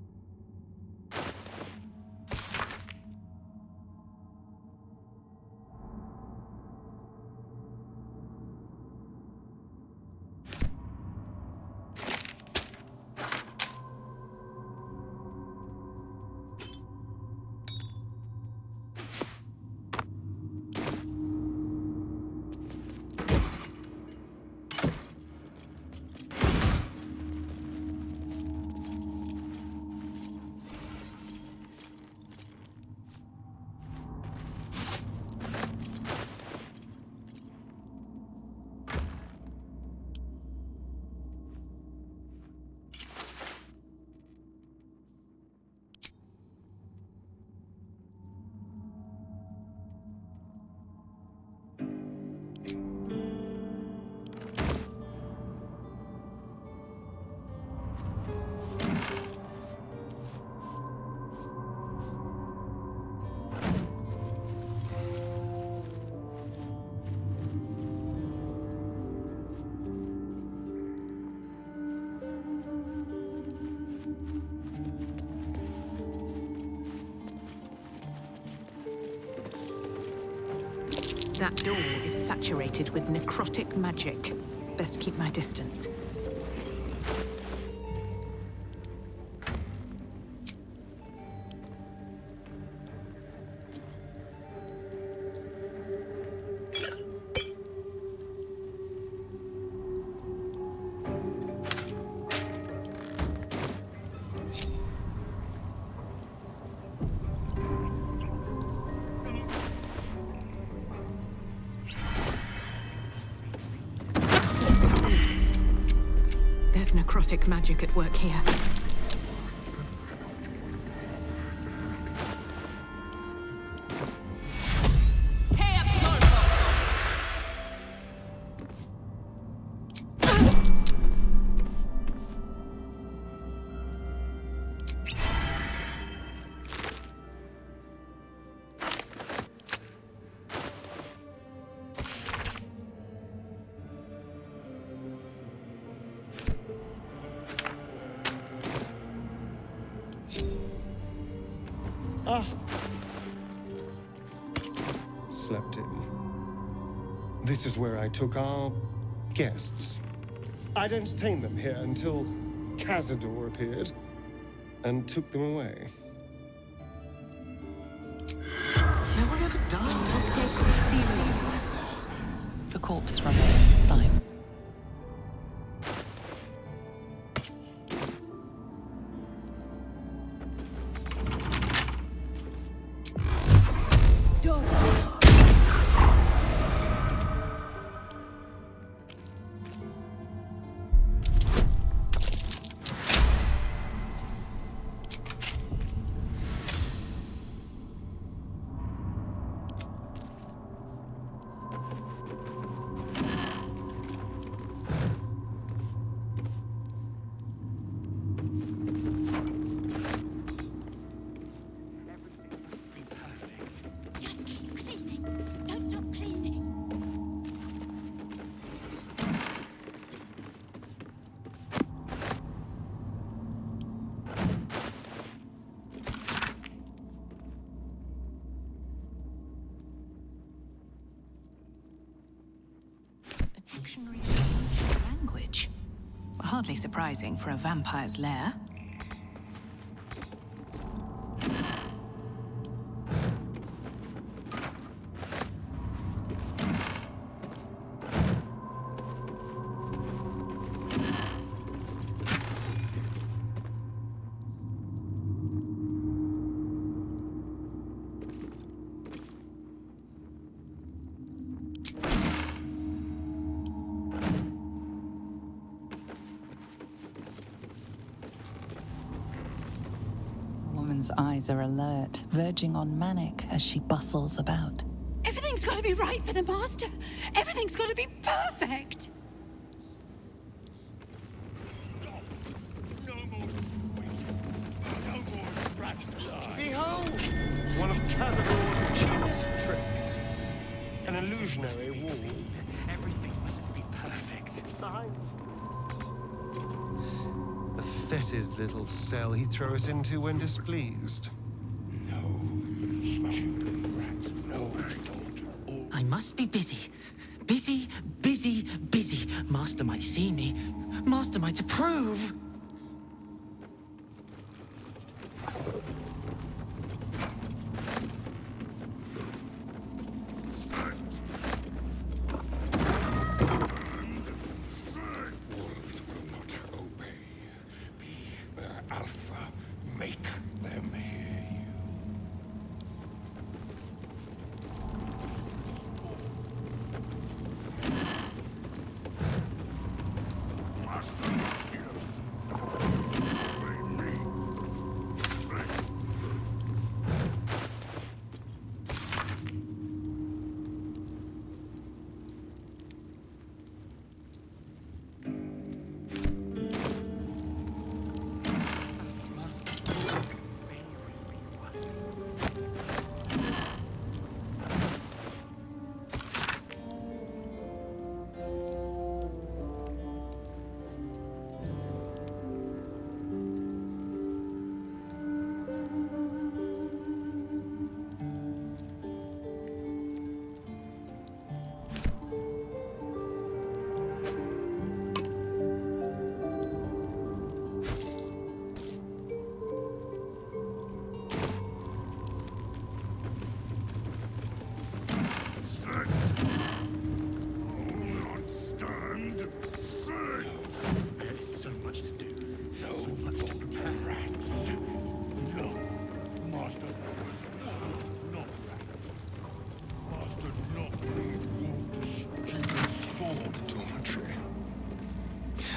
That door is saturated with necrotic magic. Best keep my distance. Necrotic magic at work here. slept in. This is where I took our guests. I'd entertained them here until Cazador appeared and took them away. No one ever died. The corpse remains silent. Dictionary language. Hardly surprising for a vampire's lair. Eyes are alert, verging on manic as she bustles about. Everything's got to be right for the Master. Everything's got to be perfect. Behold! One of Cazador's cheapest tricks. An illusionary wall. Everything must be perfect. A fetid little cell he'd throw us into when displeased. I must be busy. Busy, busy, busy. Master might see me. Master might approve.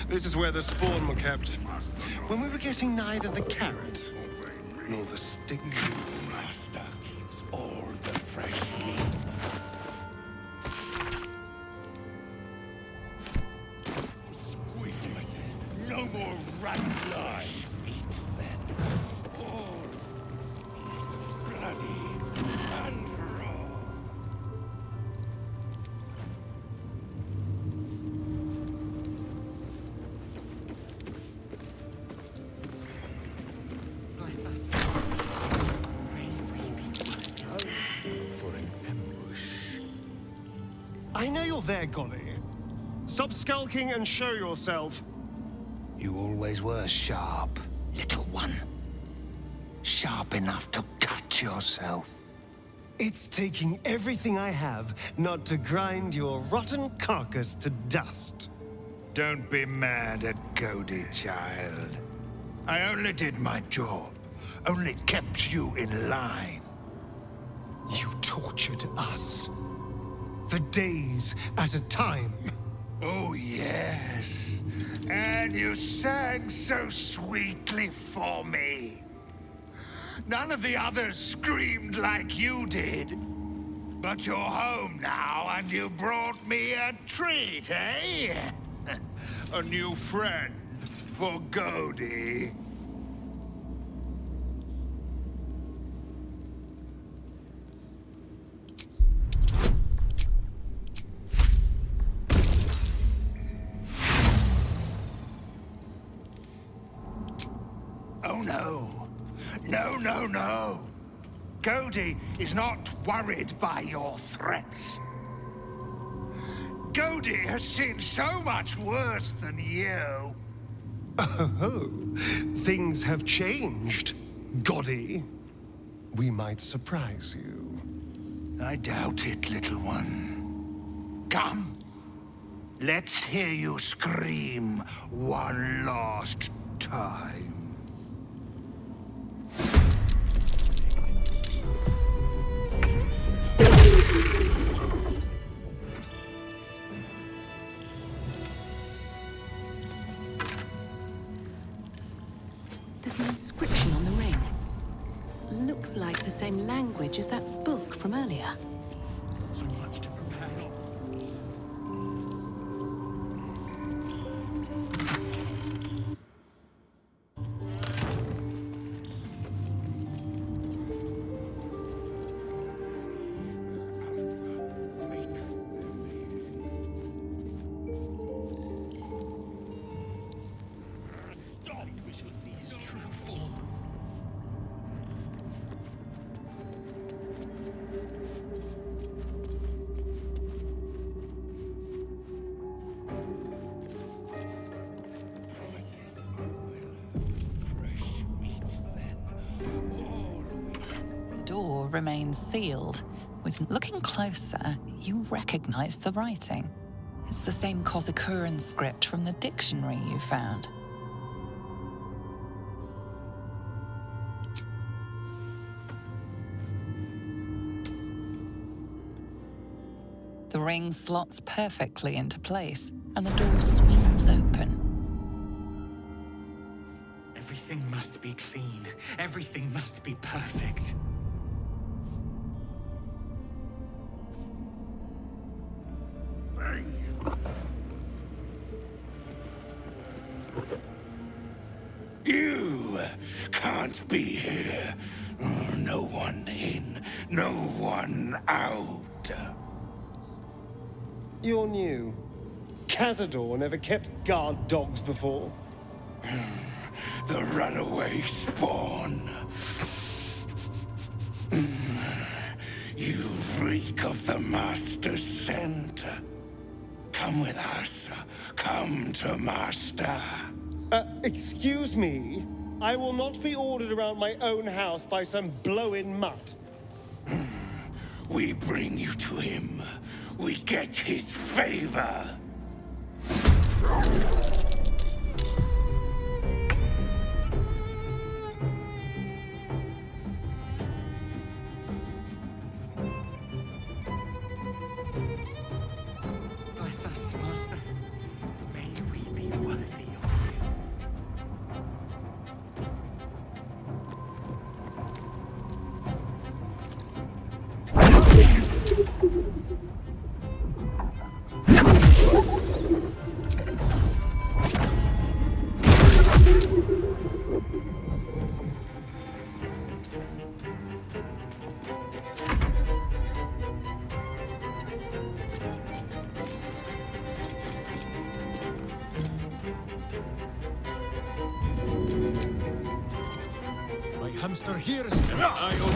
This is where the spawn were kept. When we were getting neither the carrot nor the stick. Master keeps all the fresh meat. No more rat life. Eat then. All bloody and raw. Bless us. For an ambush. I know you're there, Golly. Stop skulking and show yourself. You always were sharp, little one. Sharp enough to cut yourself. It's taking everything I have not to grind your rotten carcass to dust. Don't be mad at Cody, child. I only did my job. Only kept you in line. You tortured us. For days at a time. Oh, yes. And you sang so sweetly for me. None of the others screamed like you did. But you're home now, and you brought me a treat, eh? A new friend for Cody. Oh, no. No. Cody is not worried by your threats. Cody has seen so much worse than you. Oh, things have changed, Goddy. We might surprise you. I doubt it, little one. Come. Let's hear you scream one last time. There's an inscription on the ring. Looks like the same language as that book from earlier. So much to prepare. We shall see his true form. The door remains sealed. With looking closer, you recognize the writing. It's the same Kozakuran script from the dictionary you found. The ring slots perfectly into place, and the door swings open. Everything must be clean. Everything must be perfect. You can't be here. No one in, no one out. You're new. Cazador never kept guard dogs before. The runaway spawn. You reek of the Master's scent. Come with us. Come to Master. Excuse me? I will not be ordered around my own house by some blow-in mutt. We bring you to him. We get his favor. Bless us, Master. May we be worthy of you. My hamster hears and I open.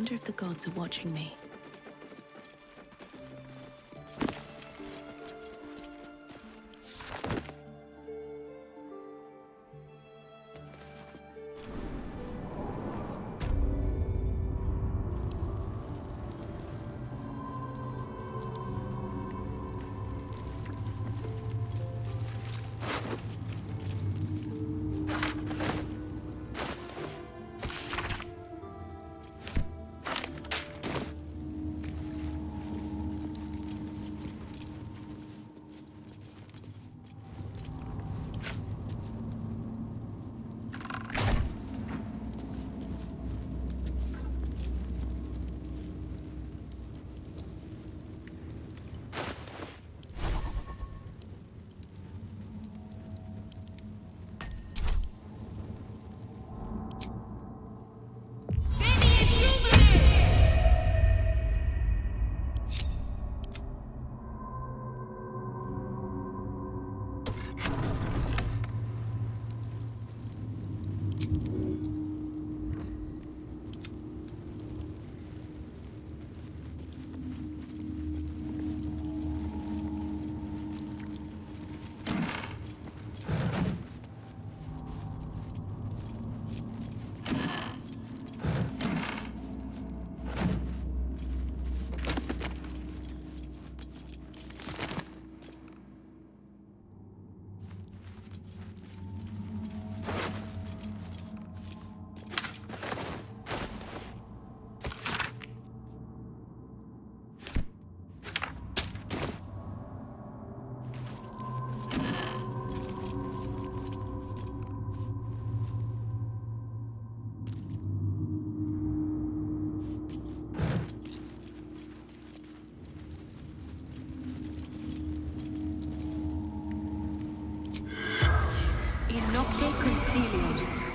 wonder if the gods are watching me.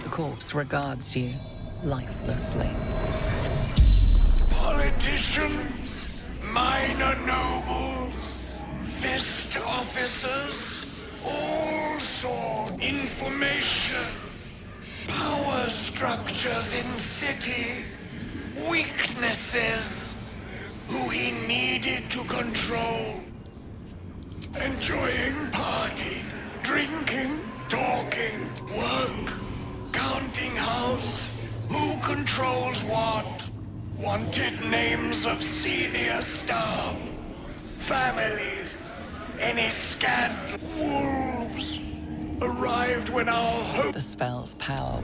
The corpse regards you lifelessly. Politicians, minor nobles, fist officers, all saw information. Power structures in city, weaknesses, who he needed to control. Enjoying party, drinking, talking, work, counting house, who controls what, wanted names of senior staff, families, any scant wolves, arrived when our hope... The spell's power.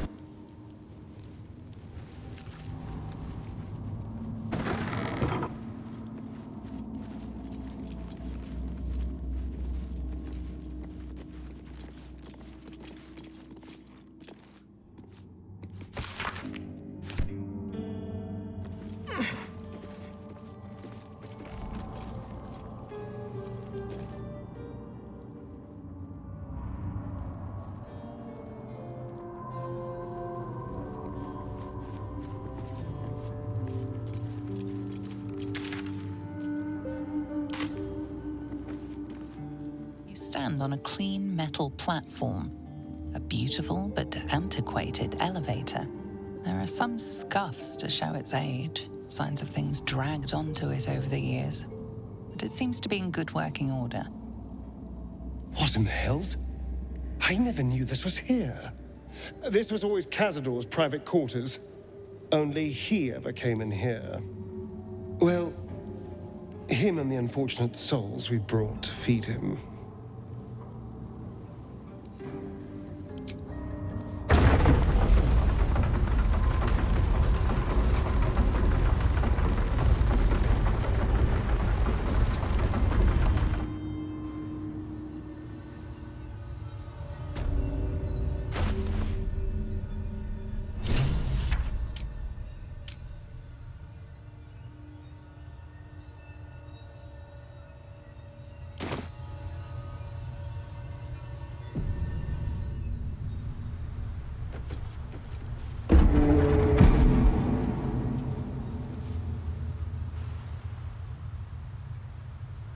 Stand on a clean metal platform, a beautiful but antiquated elevator. There are some scuffs to show its age, signs of things dragged onto it over the years, but it seems to be in good working order. What in the hells? I never knew this was here. This was always Cazador's private quarters. Only he ever came in here. Well, him and the unfortunate souls we brought to feed him.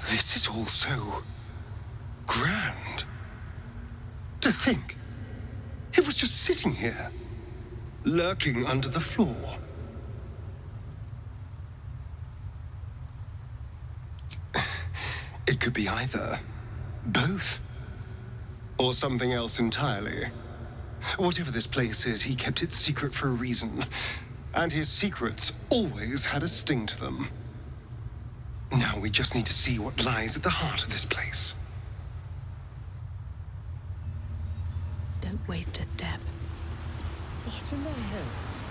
This is all so grand. To think, it was just sitting here, lurking under the floor. It could be either. Both. Or something else entirely. Whatever this place is, he kept it secret for a reason. And his secrets always had a sting to them. Now we just need to see what lies at the heart of this place. Don't waste a step. What in the hells?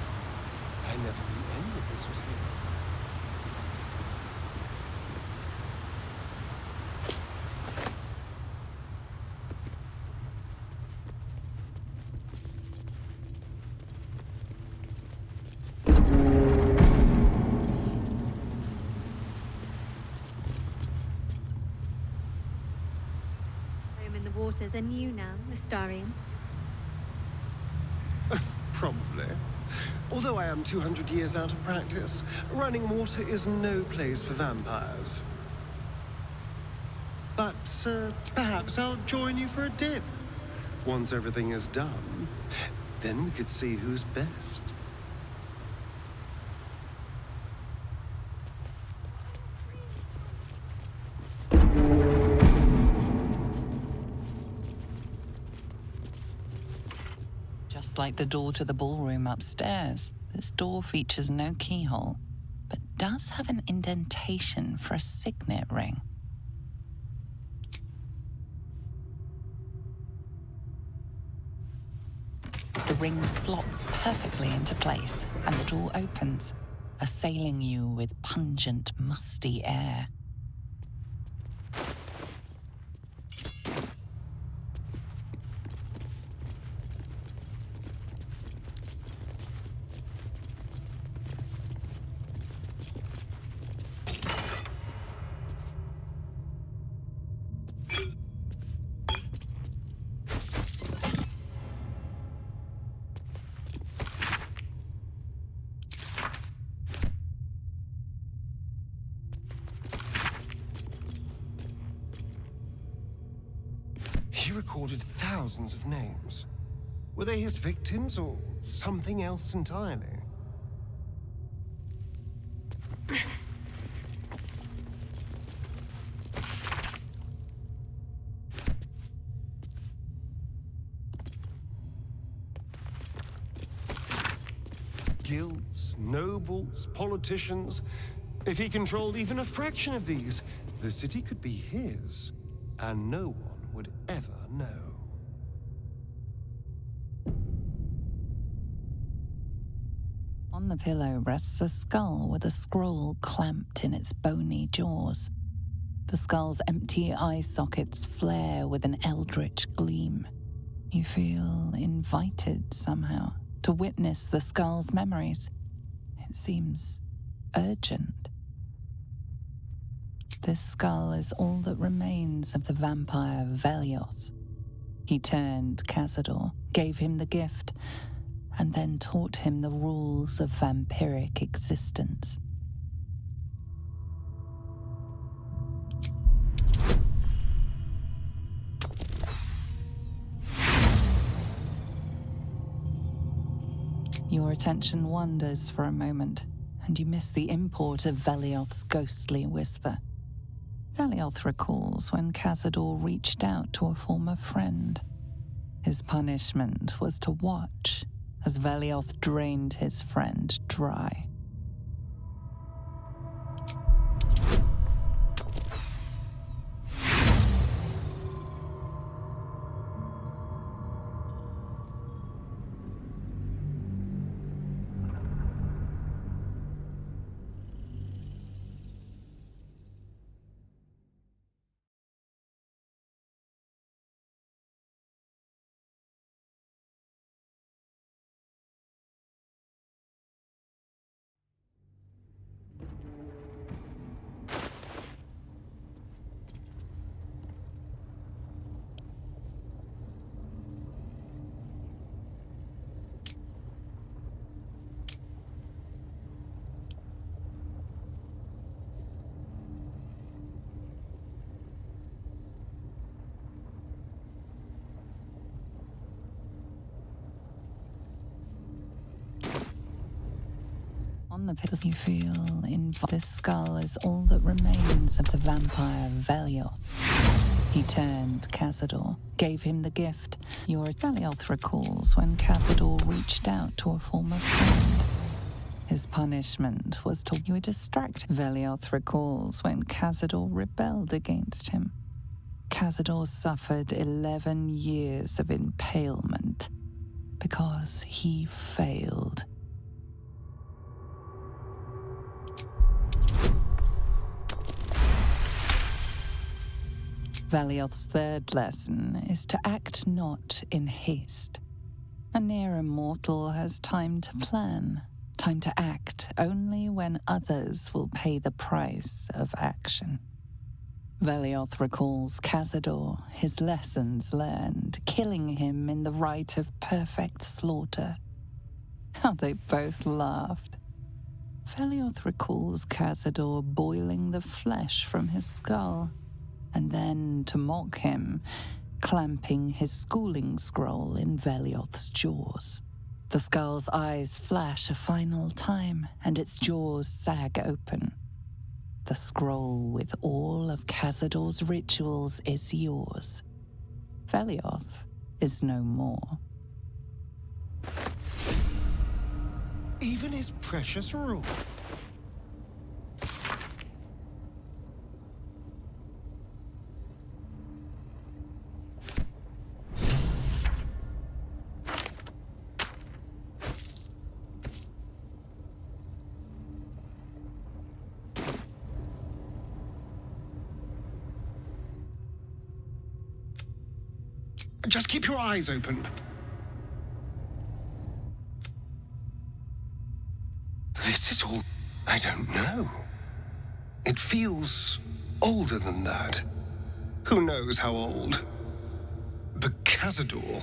I never knew any of this was here. I'm in the water than you now, Astarion. Probably. Although I am 200 years out of practice, running water is no place for vampires. But perhaps I'll join you for a dip. Once everything is done, then we could see who's best. Just like the door to the ballroom upstairs, this door features no keyhole, but does have an indentation for a signet ring. The ring slots perfectly into place, and the door opens, assailing you with pungent, musty air. He recorded thousands of names. Were they his victims or something else entirely? Guilds, nobles, politicians. If he controlled even a fraction of these, the city could be his, and no one would ever know. On the pillow rests a skull with a scroll clamped in its bony jaws. The skull's empty eye sockets flare with an eldritch gleam. You feel invited somehow to witness the skull's memories. It seems urgent. This skull is all that remains of the vampire Velioth. He turned Cazador, gave him the gift, and then taught him the rules of vampiric existence. Your attention wanders for a moment, and you miss the import of Velioth's ghostly whisper. Velioth recalls when Cazador reached out to a former friend. His punishment was to watch as Velioth drained his friend dry. the pit you feel this skull is all that remains of the vampire Velioth. He turned Cazador, gave him the gift. Your Velioth recalls when Cazador reached out to a former friend. His punishment was to you distract. Velioth recalls when Cazador rebelled against him. Cazador suffered 11 years of impalement because he failed. Velioth's third lesson is to act not in haste. A near immortal has time to plan, time to act only when others will pay the price of action. Velioth recalls Cazador, his lessons learned, killing him in the rite of perfect slaughter. How they both laughed. Velioth recalls Cazador boiling the flesh from his skull, and then, to mock him, clamping his schooling scroll in Velioth's jaws. The skull's eyes flash a final time, and its jaws sag open. The scroll with all of Cazador's rituals is yours. Velioth is no more. Even his precious rule. Just keep your eyes open. This is all... I don't know. It feels older than that. Who knows how old? But Cazador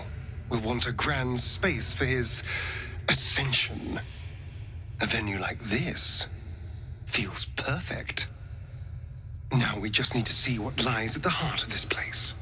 will want a grand space for his ascension. A venue like this feels perfect. Now we just need to see what lies at the heart of this place.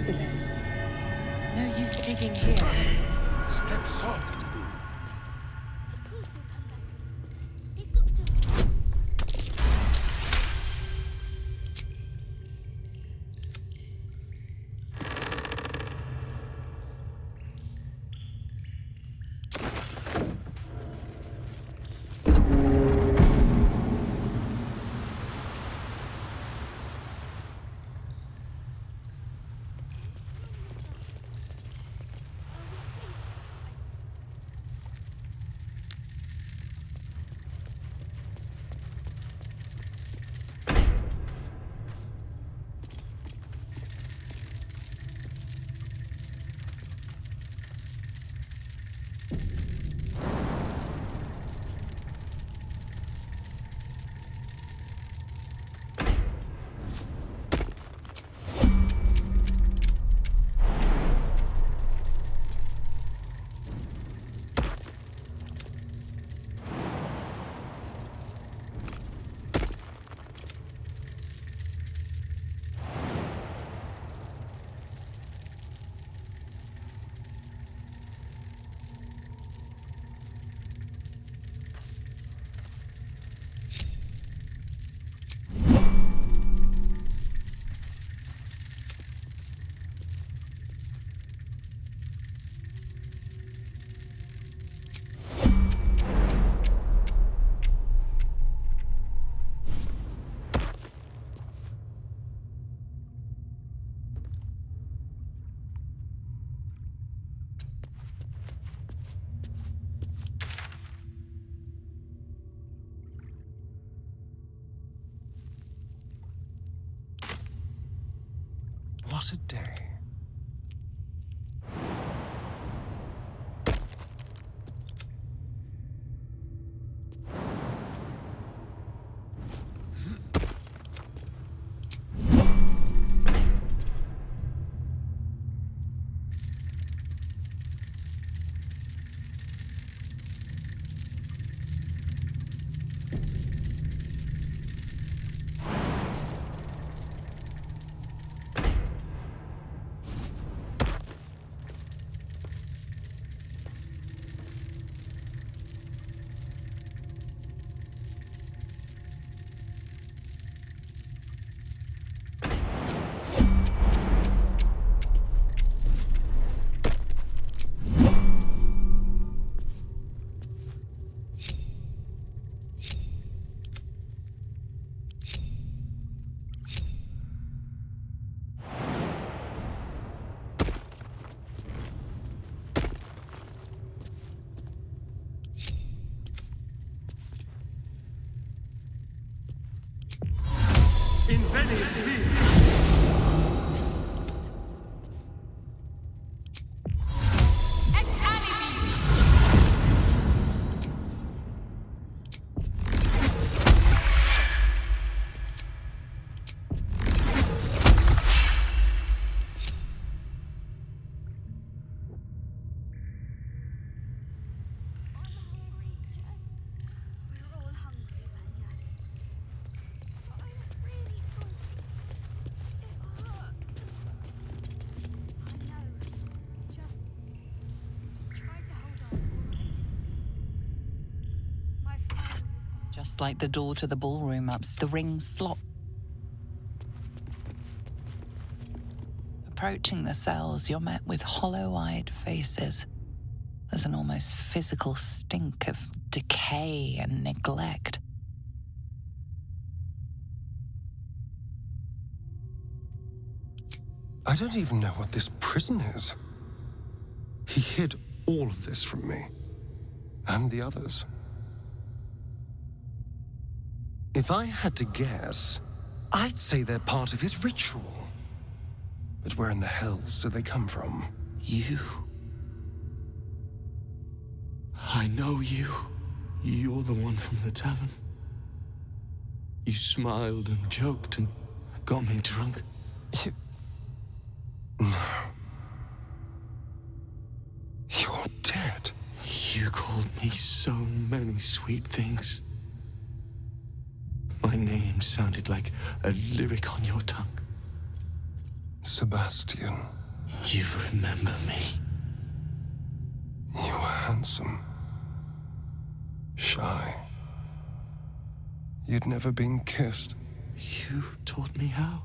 over there. No use digging here. Step soft. Of course he'll come back. He's got to. What a day. In Venice, Just like the door to the ballroom ups, the ring slot. Approaching the cells, you're met with hollow-eyed faces. There's an almost physical stink of decay and neglect. I don't even know what this prison is. He hid all of this from me. And the others. If I had to guess, I'd say they're part of his ritual. But where in the hell do they come from? You. I know you. You're the one from the tavern. You smiled and joked and got me drunk. No. You're dead. You called me so many sweet things. My name sounded like a lyric on your tongue. Sebastian. You remember me? You were handsome. Shy. You'd never been kissed. You taught me how.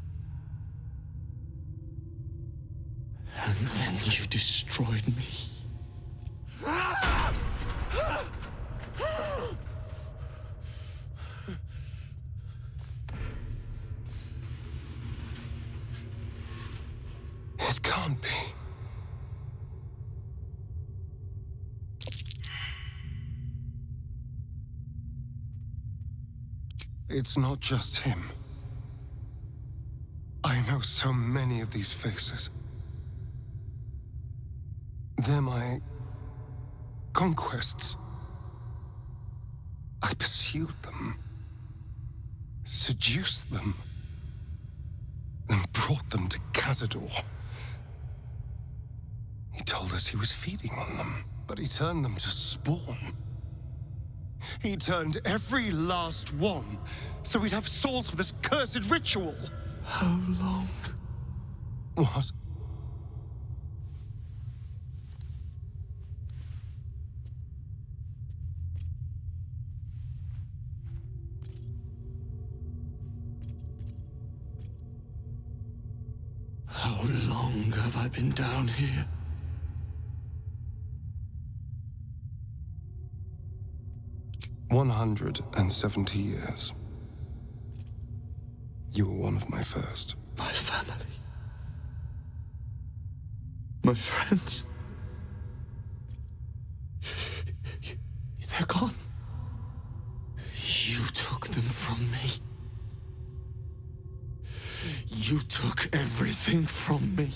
And then you destroyed me. It can't be. It's not just him. I know so many of these faces. They're my conquests. I pursued them, seduced them, and brought them to Cazador. He told us he was feeding on them, but he turned them to spawn. He turned every last one, so we'd have souls for this cursed ritual. How long? What? How long have I been down here? "170 years. You were one of my first. My family. My friends. They're gone. You took them from me. You took everything from me.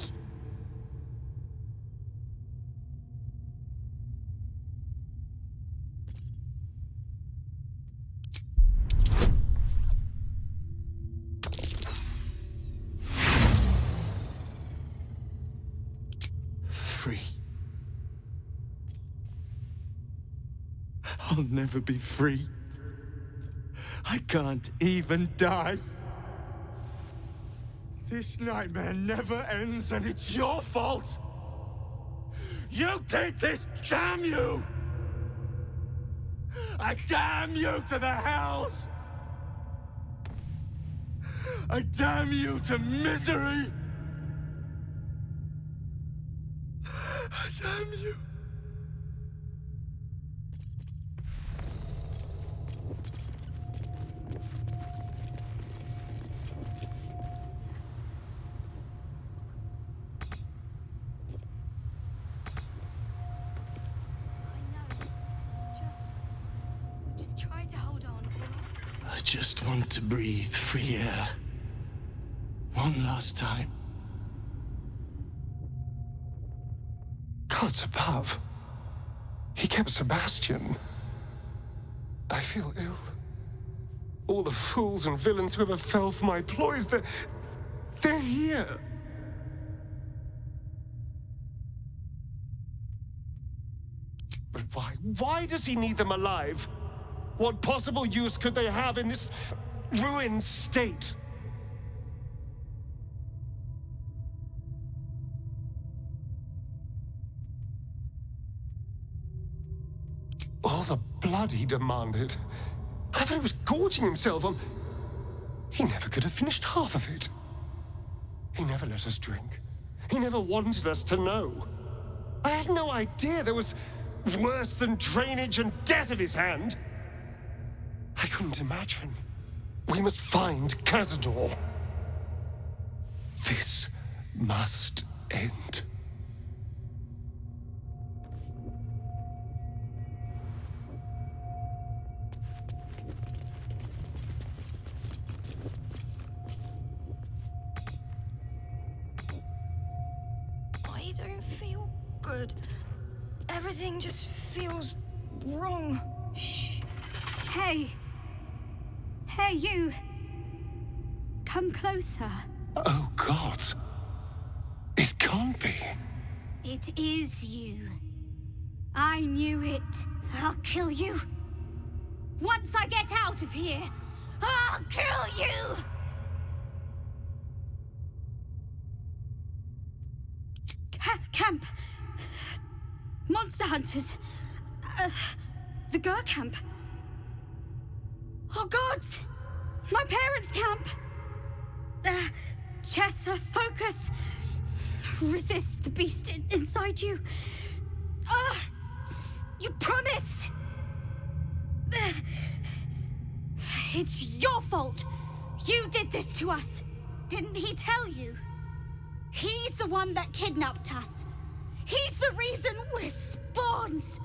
Free. I'll never be free. I can't even die. This nightmare never ends, and it's your fault! You did this, damn you! I damn you to the hells! I damn you to misery! I damn you! I just want to breathe free air. One last time. Gods above. He kept Sebastian. I feel ill. All the fools and villains who ever fell for my ploys, they're here. But why? Why does he need them alive? What possible use could they have in this ruined state? All the blood he demanded. I thought he was gorging himself on... He never could have finished half of it. He never let us drink. He never wanted us to know. I had no idea there was worse than drainage and death in his hand. I couldn't imagine. We must find Cazador. This must end. I don't feel good. Everything just feels wrong. Shh. Hey. Hey, you. Come closer. Oh, God. It can't be. It is you. I knew it. I'll kill you. Once I get out of here, I'll kill you! Camp. Monster hunters. The Gur camp. Oh gods! My parents' camp! Chessa, focus! Resist the beast inside you. You promised! It's your fault! You did this to us! Didn't he tell you? He's the one that kidnapped us! He's the reason we're spawns!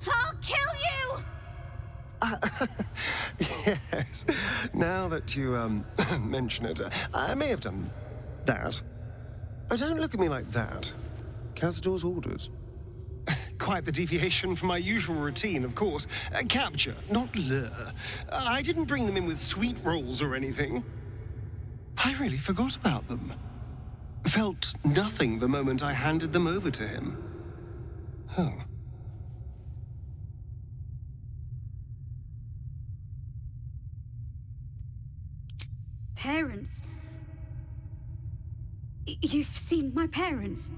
I'll kill you! Yes. Now that you, mention it, I may have done that. Don't look at me like that. Cazador's orders. Quite the deviation from my usual routine, of course. Capture, not lure. I didn't bring them in with sweet rolls or anything. I really forgot about them. Felt nothing the moment I handed them over to him. Oh. Parents? You've seen my parents?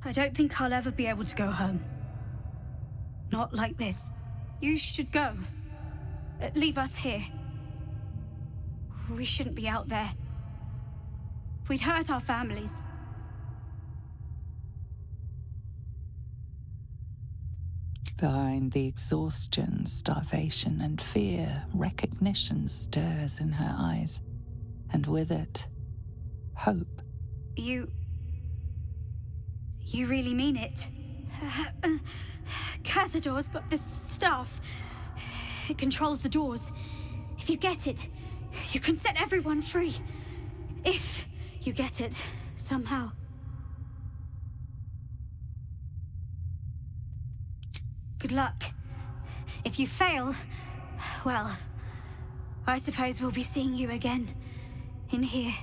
I don't think I'll ever be able to go home. Not like this. You should go. Leave us here. We shouldn't be out there. We'd hurt our families. Behind the exhaustion, starvation, and fear, recognition stirs in her eyes. And with it, hope. You really mean it? Cazador's got this staff. It controls the doors. If you get it, you can set everyone free. If you get it, somehow. Good luck. If you fail, well, I suppose we'll be seeing you again in here.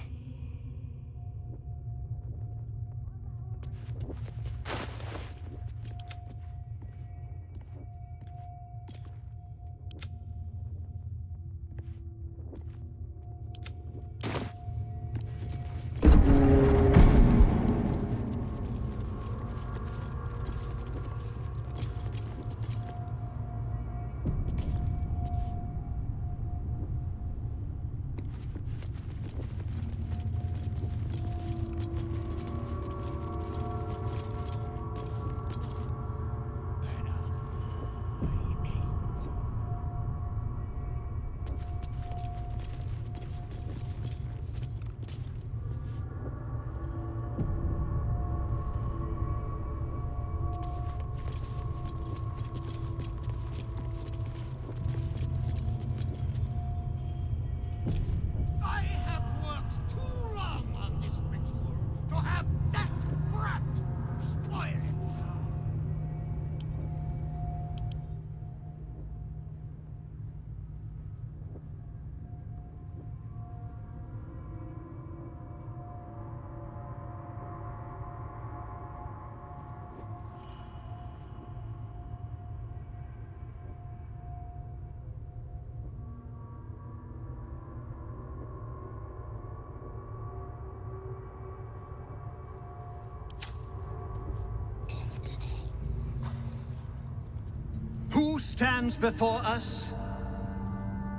Who stands before us?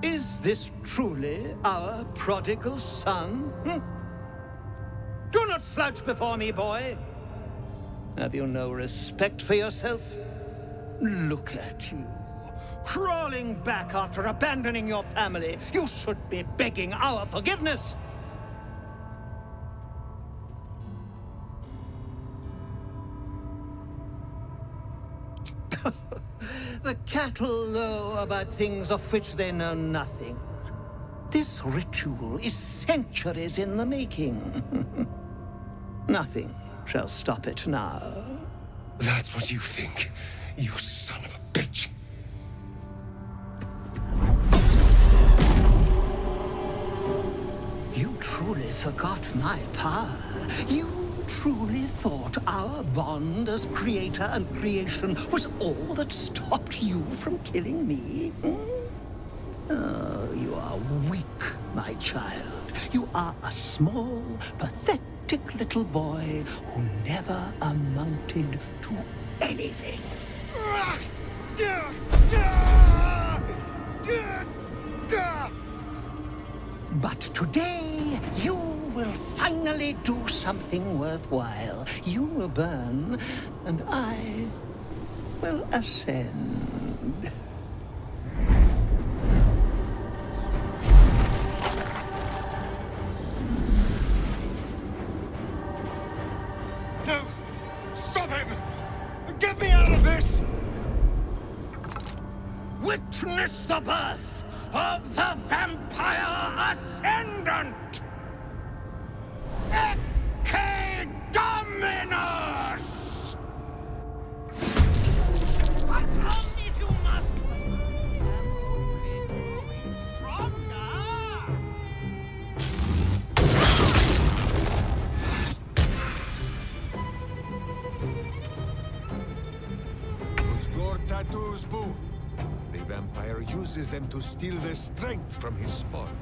Is this truly our prodigal son? Do not slouch before me, boy. Have you no respect for yourself? Look at you, crawling back after abandoning your family. You should be begging our forgiveness. The cattle know about things of which they know nothing. This ritual is centuries in the making. Nothing shall stop it now. That's what you think, you son of a bitch. You truly forgot my power. You truly thought our bond as creator and creation was all that stopped you from killing me? Oh, you are weak, my child. You are a small, pathetic little boy who never amounted to anything. But today, you will finally do something worthwhile. You will burn, and I will ascend. No! Stop him! Get me out of this! Witness the birth of the Vampire Ascendant! Ecce Dominus! Fight on if you must! I'm only growing stronger! Those floor tattoos, Boo. The vampire uses them to steal the strength from his spawn.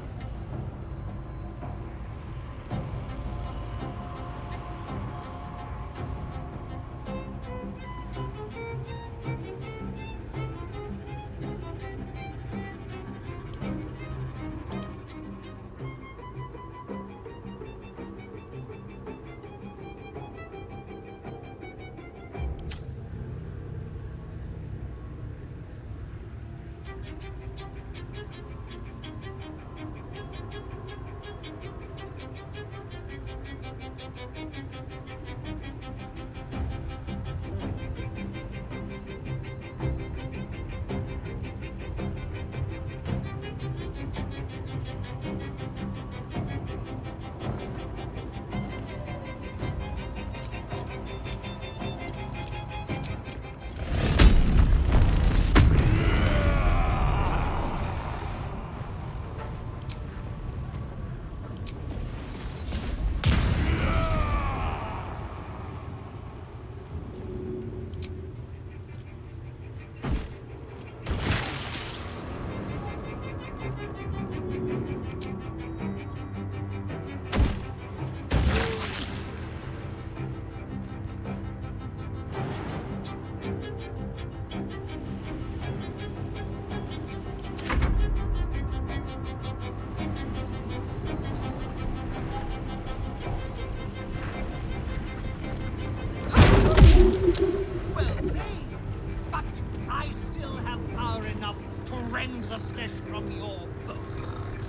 Well played, but I still have power enough to rend the flesh from your bones.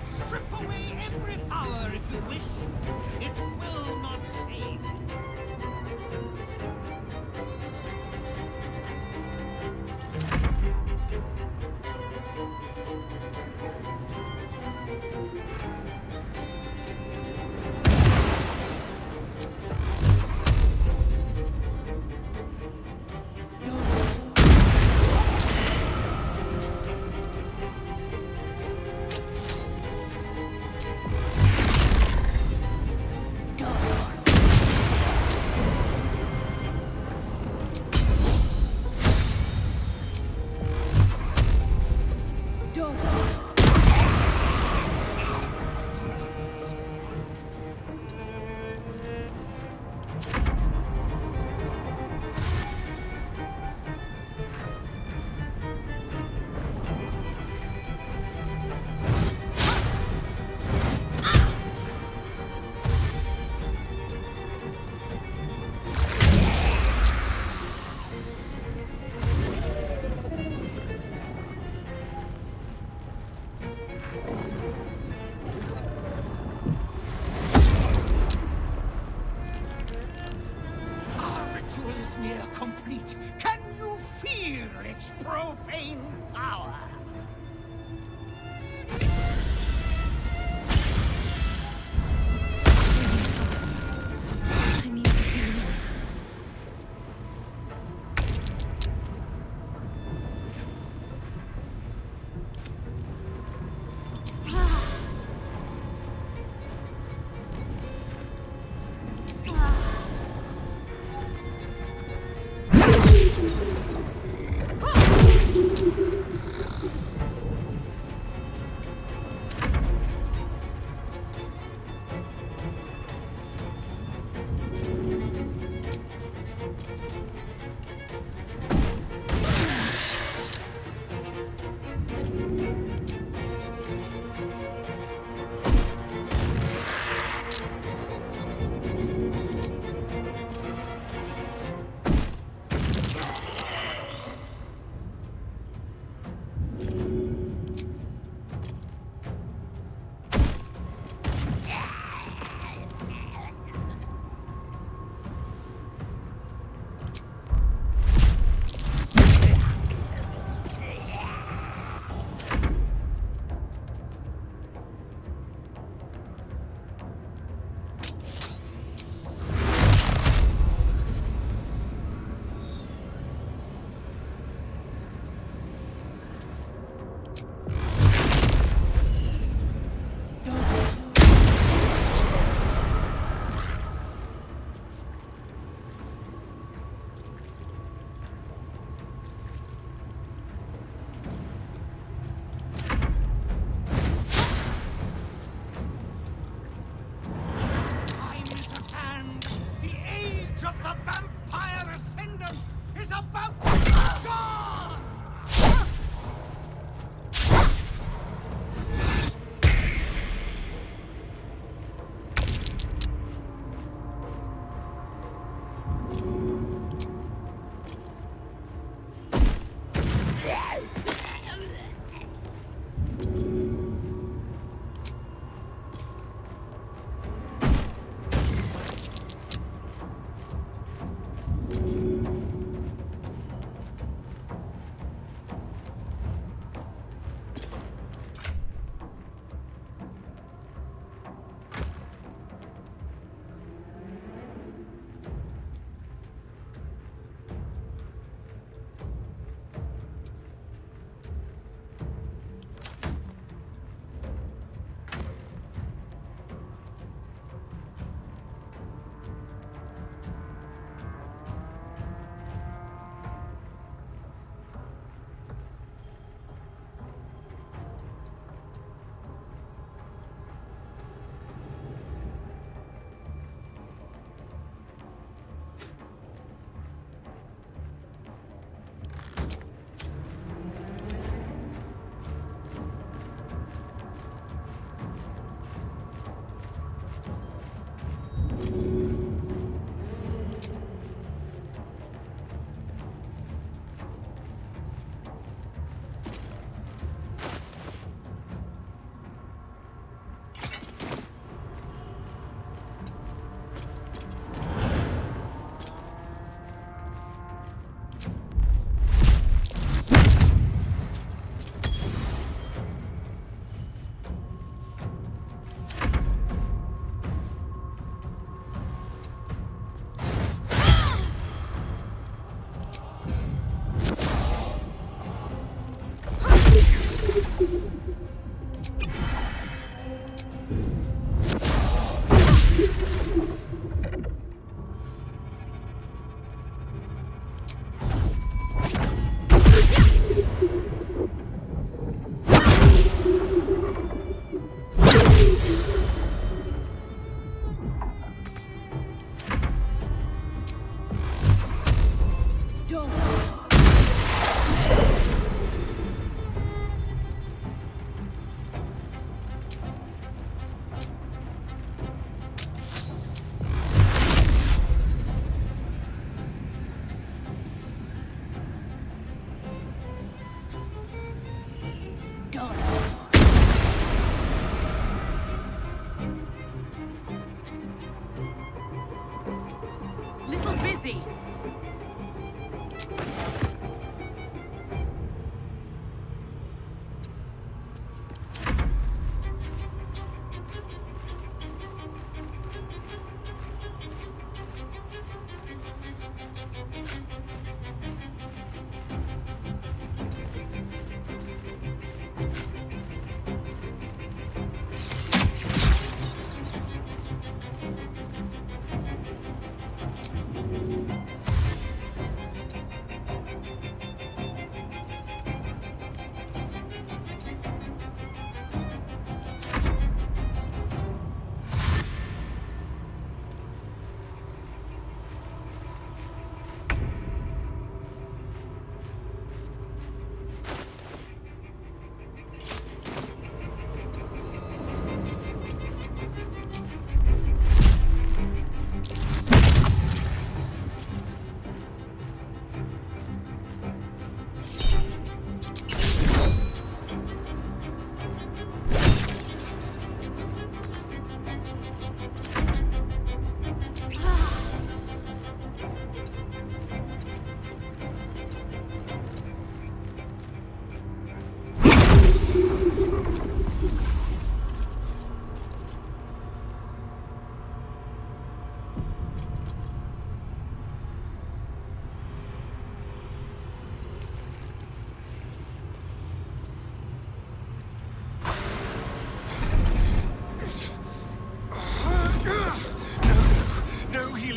Strip away every power if you wish. It will not save. Is near complete. Can you feel its profane power? I need to heal.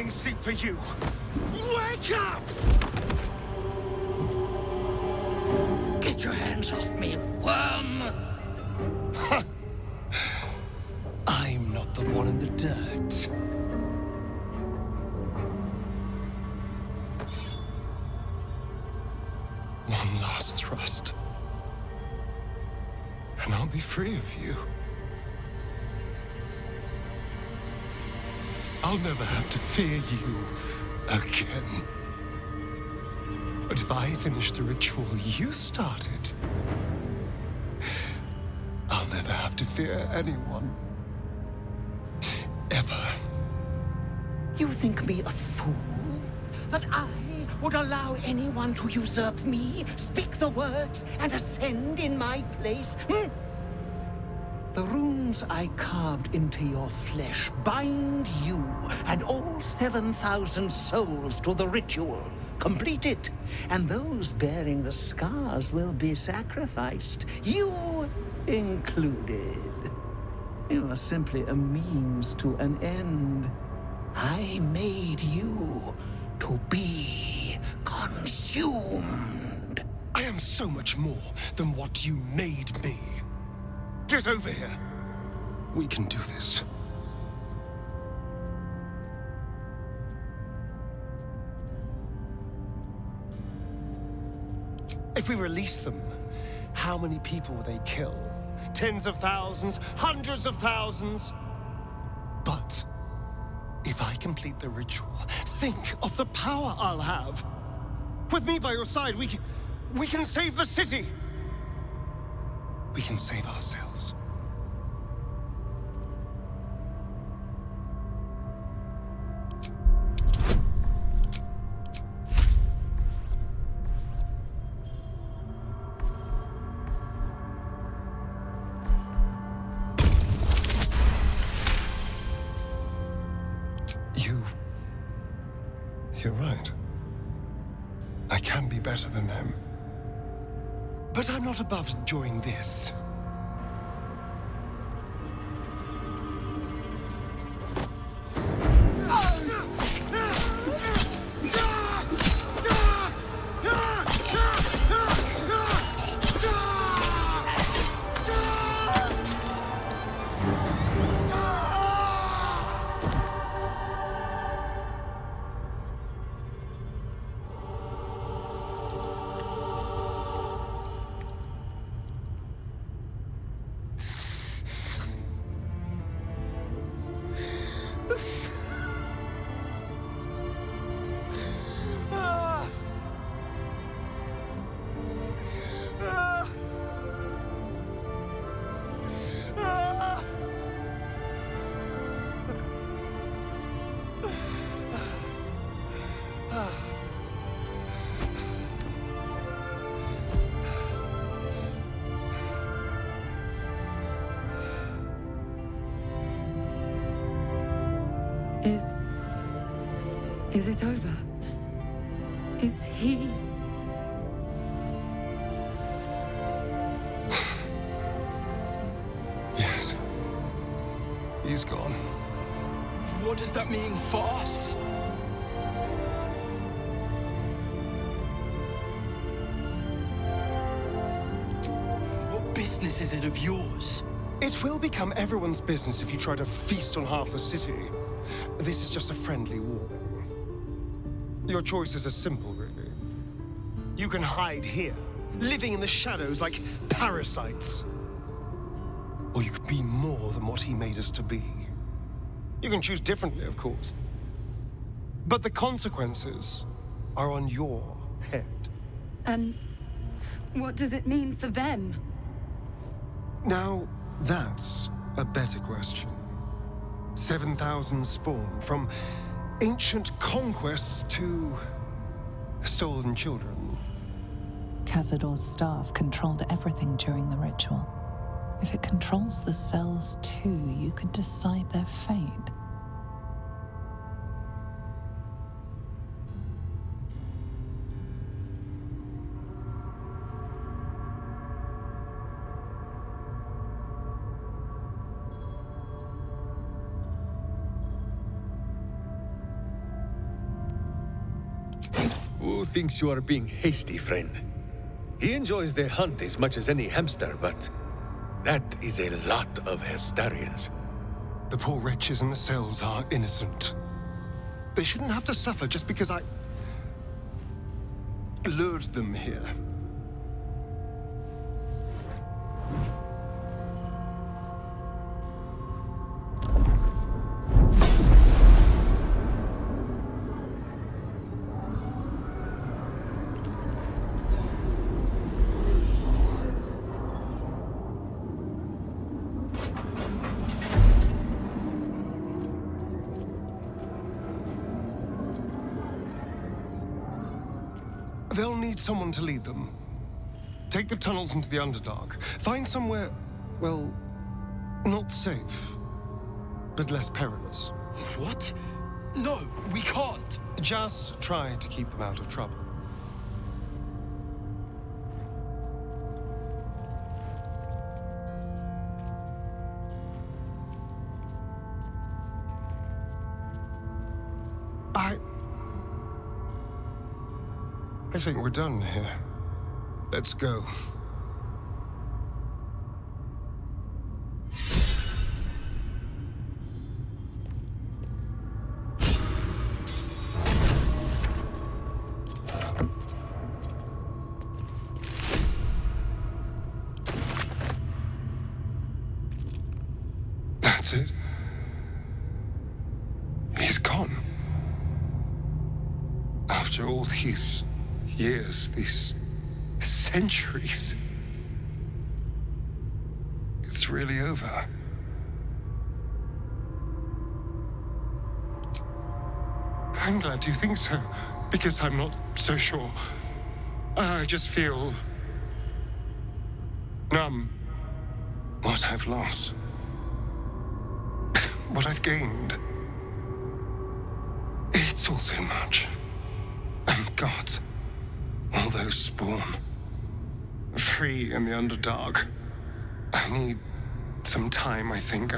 morning sleep for you! Wake up! Get your hands off me, worm! I'm not the one in the dirt. One last thrust. And I'll be free of you. I'll never have to fear you again. But if I finish the ritual you started, I'll never have to fear anyone. Ever. You think me a fool? That I would allow anyone to usurp me, speak the words, and ascend in my place? The runes I carved into your flesh bind you and all 7,000 souls to the ritual. Complete it, and those bearing the scars will be sacrificed, you included. You are simply a means to an end. I made you to be consumed. I am so much more than what you made me. Get over here. We can do this. If we release them, how many people will they kill? Tens of thousands, hundreds of thousands? But if I complete the ritual, think of the power I'll have. With me by your side, we can save the city. We can save ourselves. You're right. I can be better than them. But I'm not above enjoying this. Is it over? Is he... Yes. He's gone. What does that mean for us? What business is it of yours? It will become everyone's business if you try to feast on half the city. This is just a friendly warning. Your choices are simple, really. You can hide here, living in the shadows like parasites. Or you could be more than what he made us to be. You can choose differently, of course. But the consequences are on your head. And what does it mean for them? Now, that's a better question. 7,000 spawn, from ancient conquests to stolen children. Cazador's staff controlled everything during the ritual. If it controls the cells too, you could decide their fate. Who thinks you are being hasty, friend? He enjoys the hunt as much as any hamster, but that is a lot of Astarions. The poor wretches in the cells are innocent. They shouldn't have to suffer just because I lured them here. They'll need someone to lead them. Take the tunnels into the Underdark. Find somewhere, well, not safe, but less perilous. What? No, we can't. Just try to keep them out of trouble. I think we're done here. Let's go. That's it. He's gone. After all these years, these centuries. It's really over. I'm glad you think so, because I'm not so sure. I just feel numb. What I've lost. What I've gained. It's all so much. And God. All those spawn. Free in the Underdark. I need some time, I think.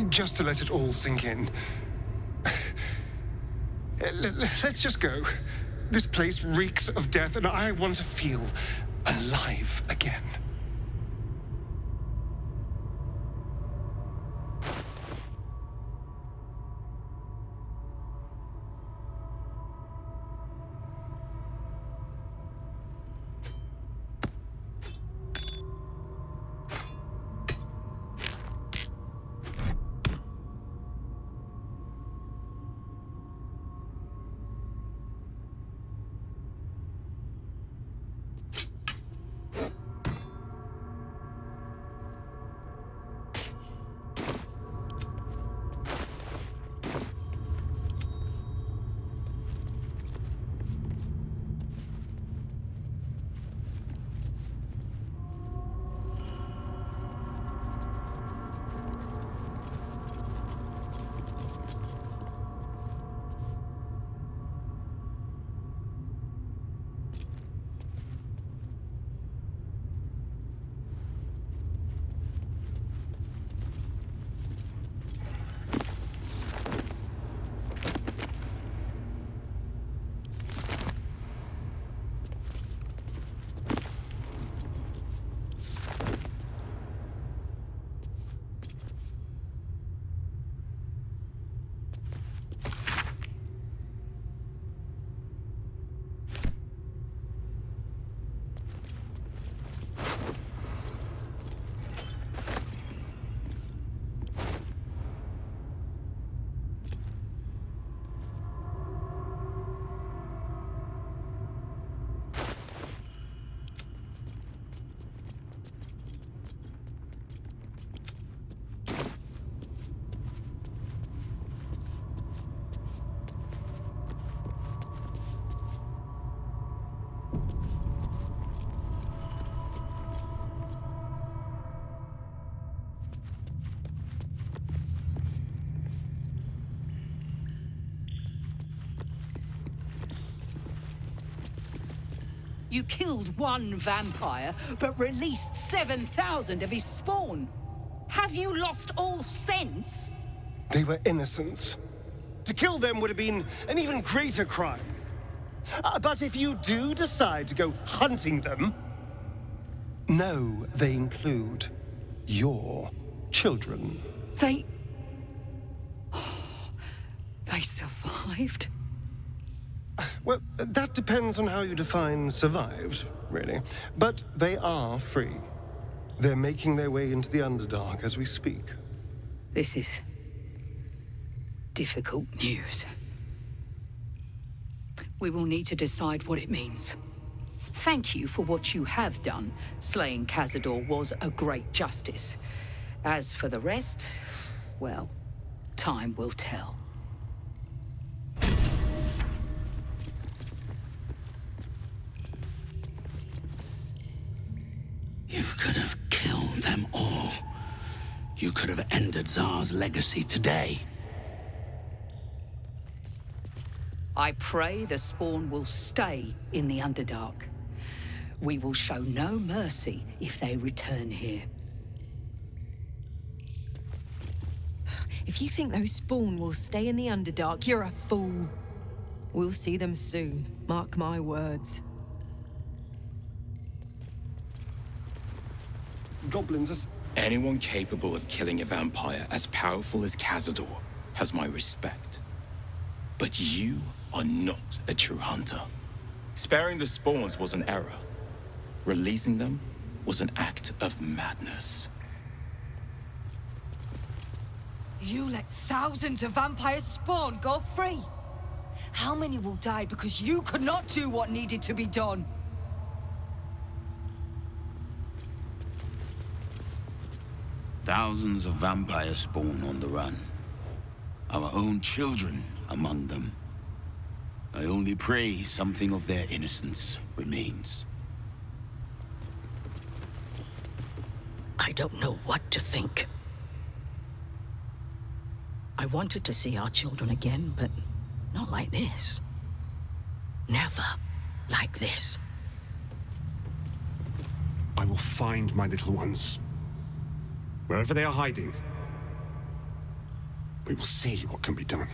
Just to let it all sink in. Let's just go. This place reeks of death, and I want to feel alive again. You killed one vampire, but released 7,000 of his spawn. Have you lost all sense? They were innocents. To kill them would have been an even greater crime. But if you do decide to go hunting them, know they include your children. They survived? Well, that depends on how you define survived, really. But they are free. They're making their way into the Underdark as we speak. This is difficult news. We will need to decide what it means. Thank you for what you have done. Slaying Cazador was a great justice. As for the rest, well, time will tell. You could have killed them all. You could have ended Tsar's legacy today. I pray the spawn will stay in the Underdark. We will show no mercy if they return here. If you think those spawn will stay in the Underdark, you're a fool. We'll see them soon, mark my words. Goblins are... Anyone capable of killing a vampire as powerful as Cazador has my respect. But you are not a true hunter. Sparing the spawns was an error. Releasing them was an act of madness. You let thousands of vampires spawn go free. How many will die because you could not do what needed to be done? Thousands of vampires spawn on the run. Our own children among them. I only pray something of their innocence remains. I don't know what to think. I wanted to see our children again, but not like this. Never like this. I will find my little ones. Wherever they are hiding, we will see what can be done.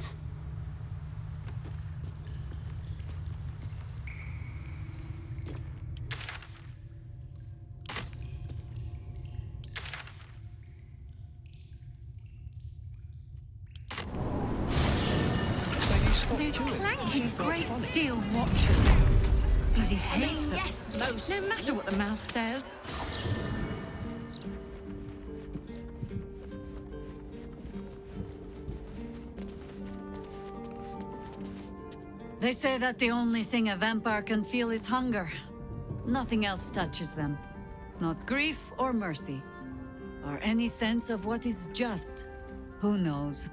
Those clanking great steel watchers. Bloody hate them. Yes, most. No matter what the mouth says. They say that the only thing a vampire can feel is hunger. Nothing else touches them. Not grief or mercy. Or any sense of what is just. Who knows?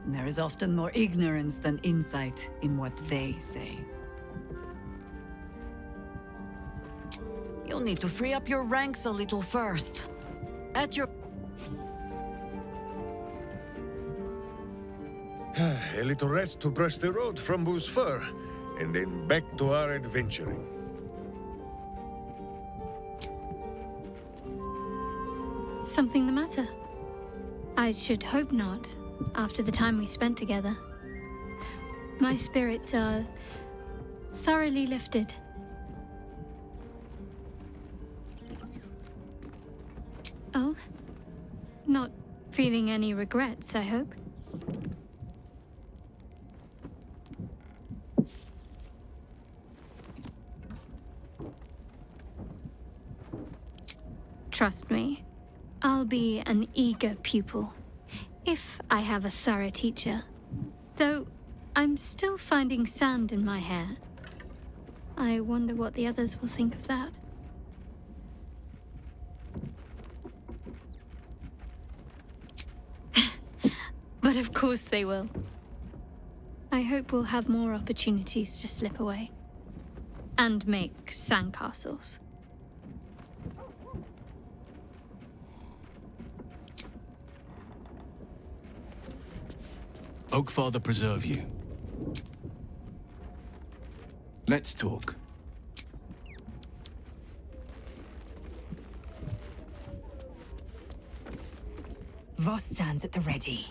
There is often more ignorance than insight in what they say. You'll need to free up your ranks a little first. At your... A little rest to brush the road from Boo's fur, and then back to our adventuring. Something the matter? I should hope not, after the time we spent together. My spirits are thoroughly lifted. Oh? Not feeling any regrets, I hope? Trust me, I'll be an eager pupil, if I have a thorough teacher. Though, I'm still finding sand in my hair. I wonder what the others will think of that. But of course they will. I hope we'll have more opportunities to slip away. And make sandcastles. Oakfather preserve you. Let's talk. Voss stands at the ready.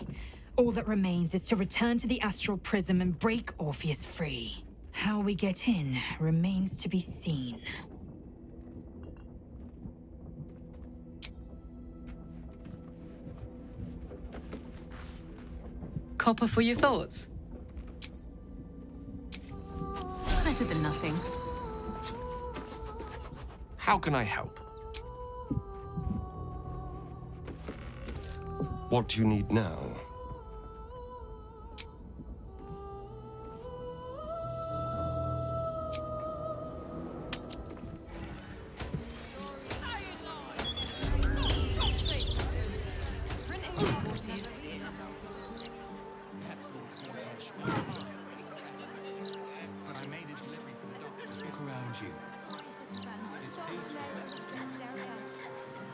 All that remains is to return to the astral prism and break Orpheus free. How we get in remains to be seen. Copper for your thoughts. Better than nothing. How can I help? What do you need now?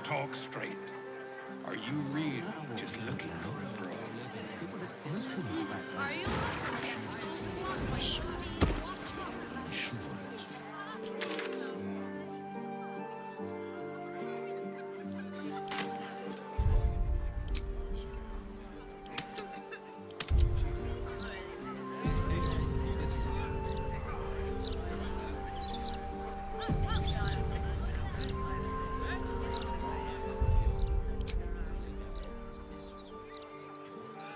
Talk straight. Are you really just looking for a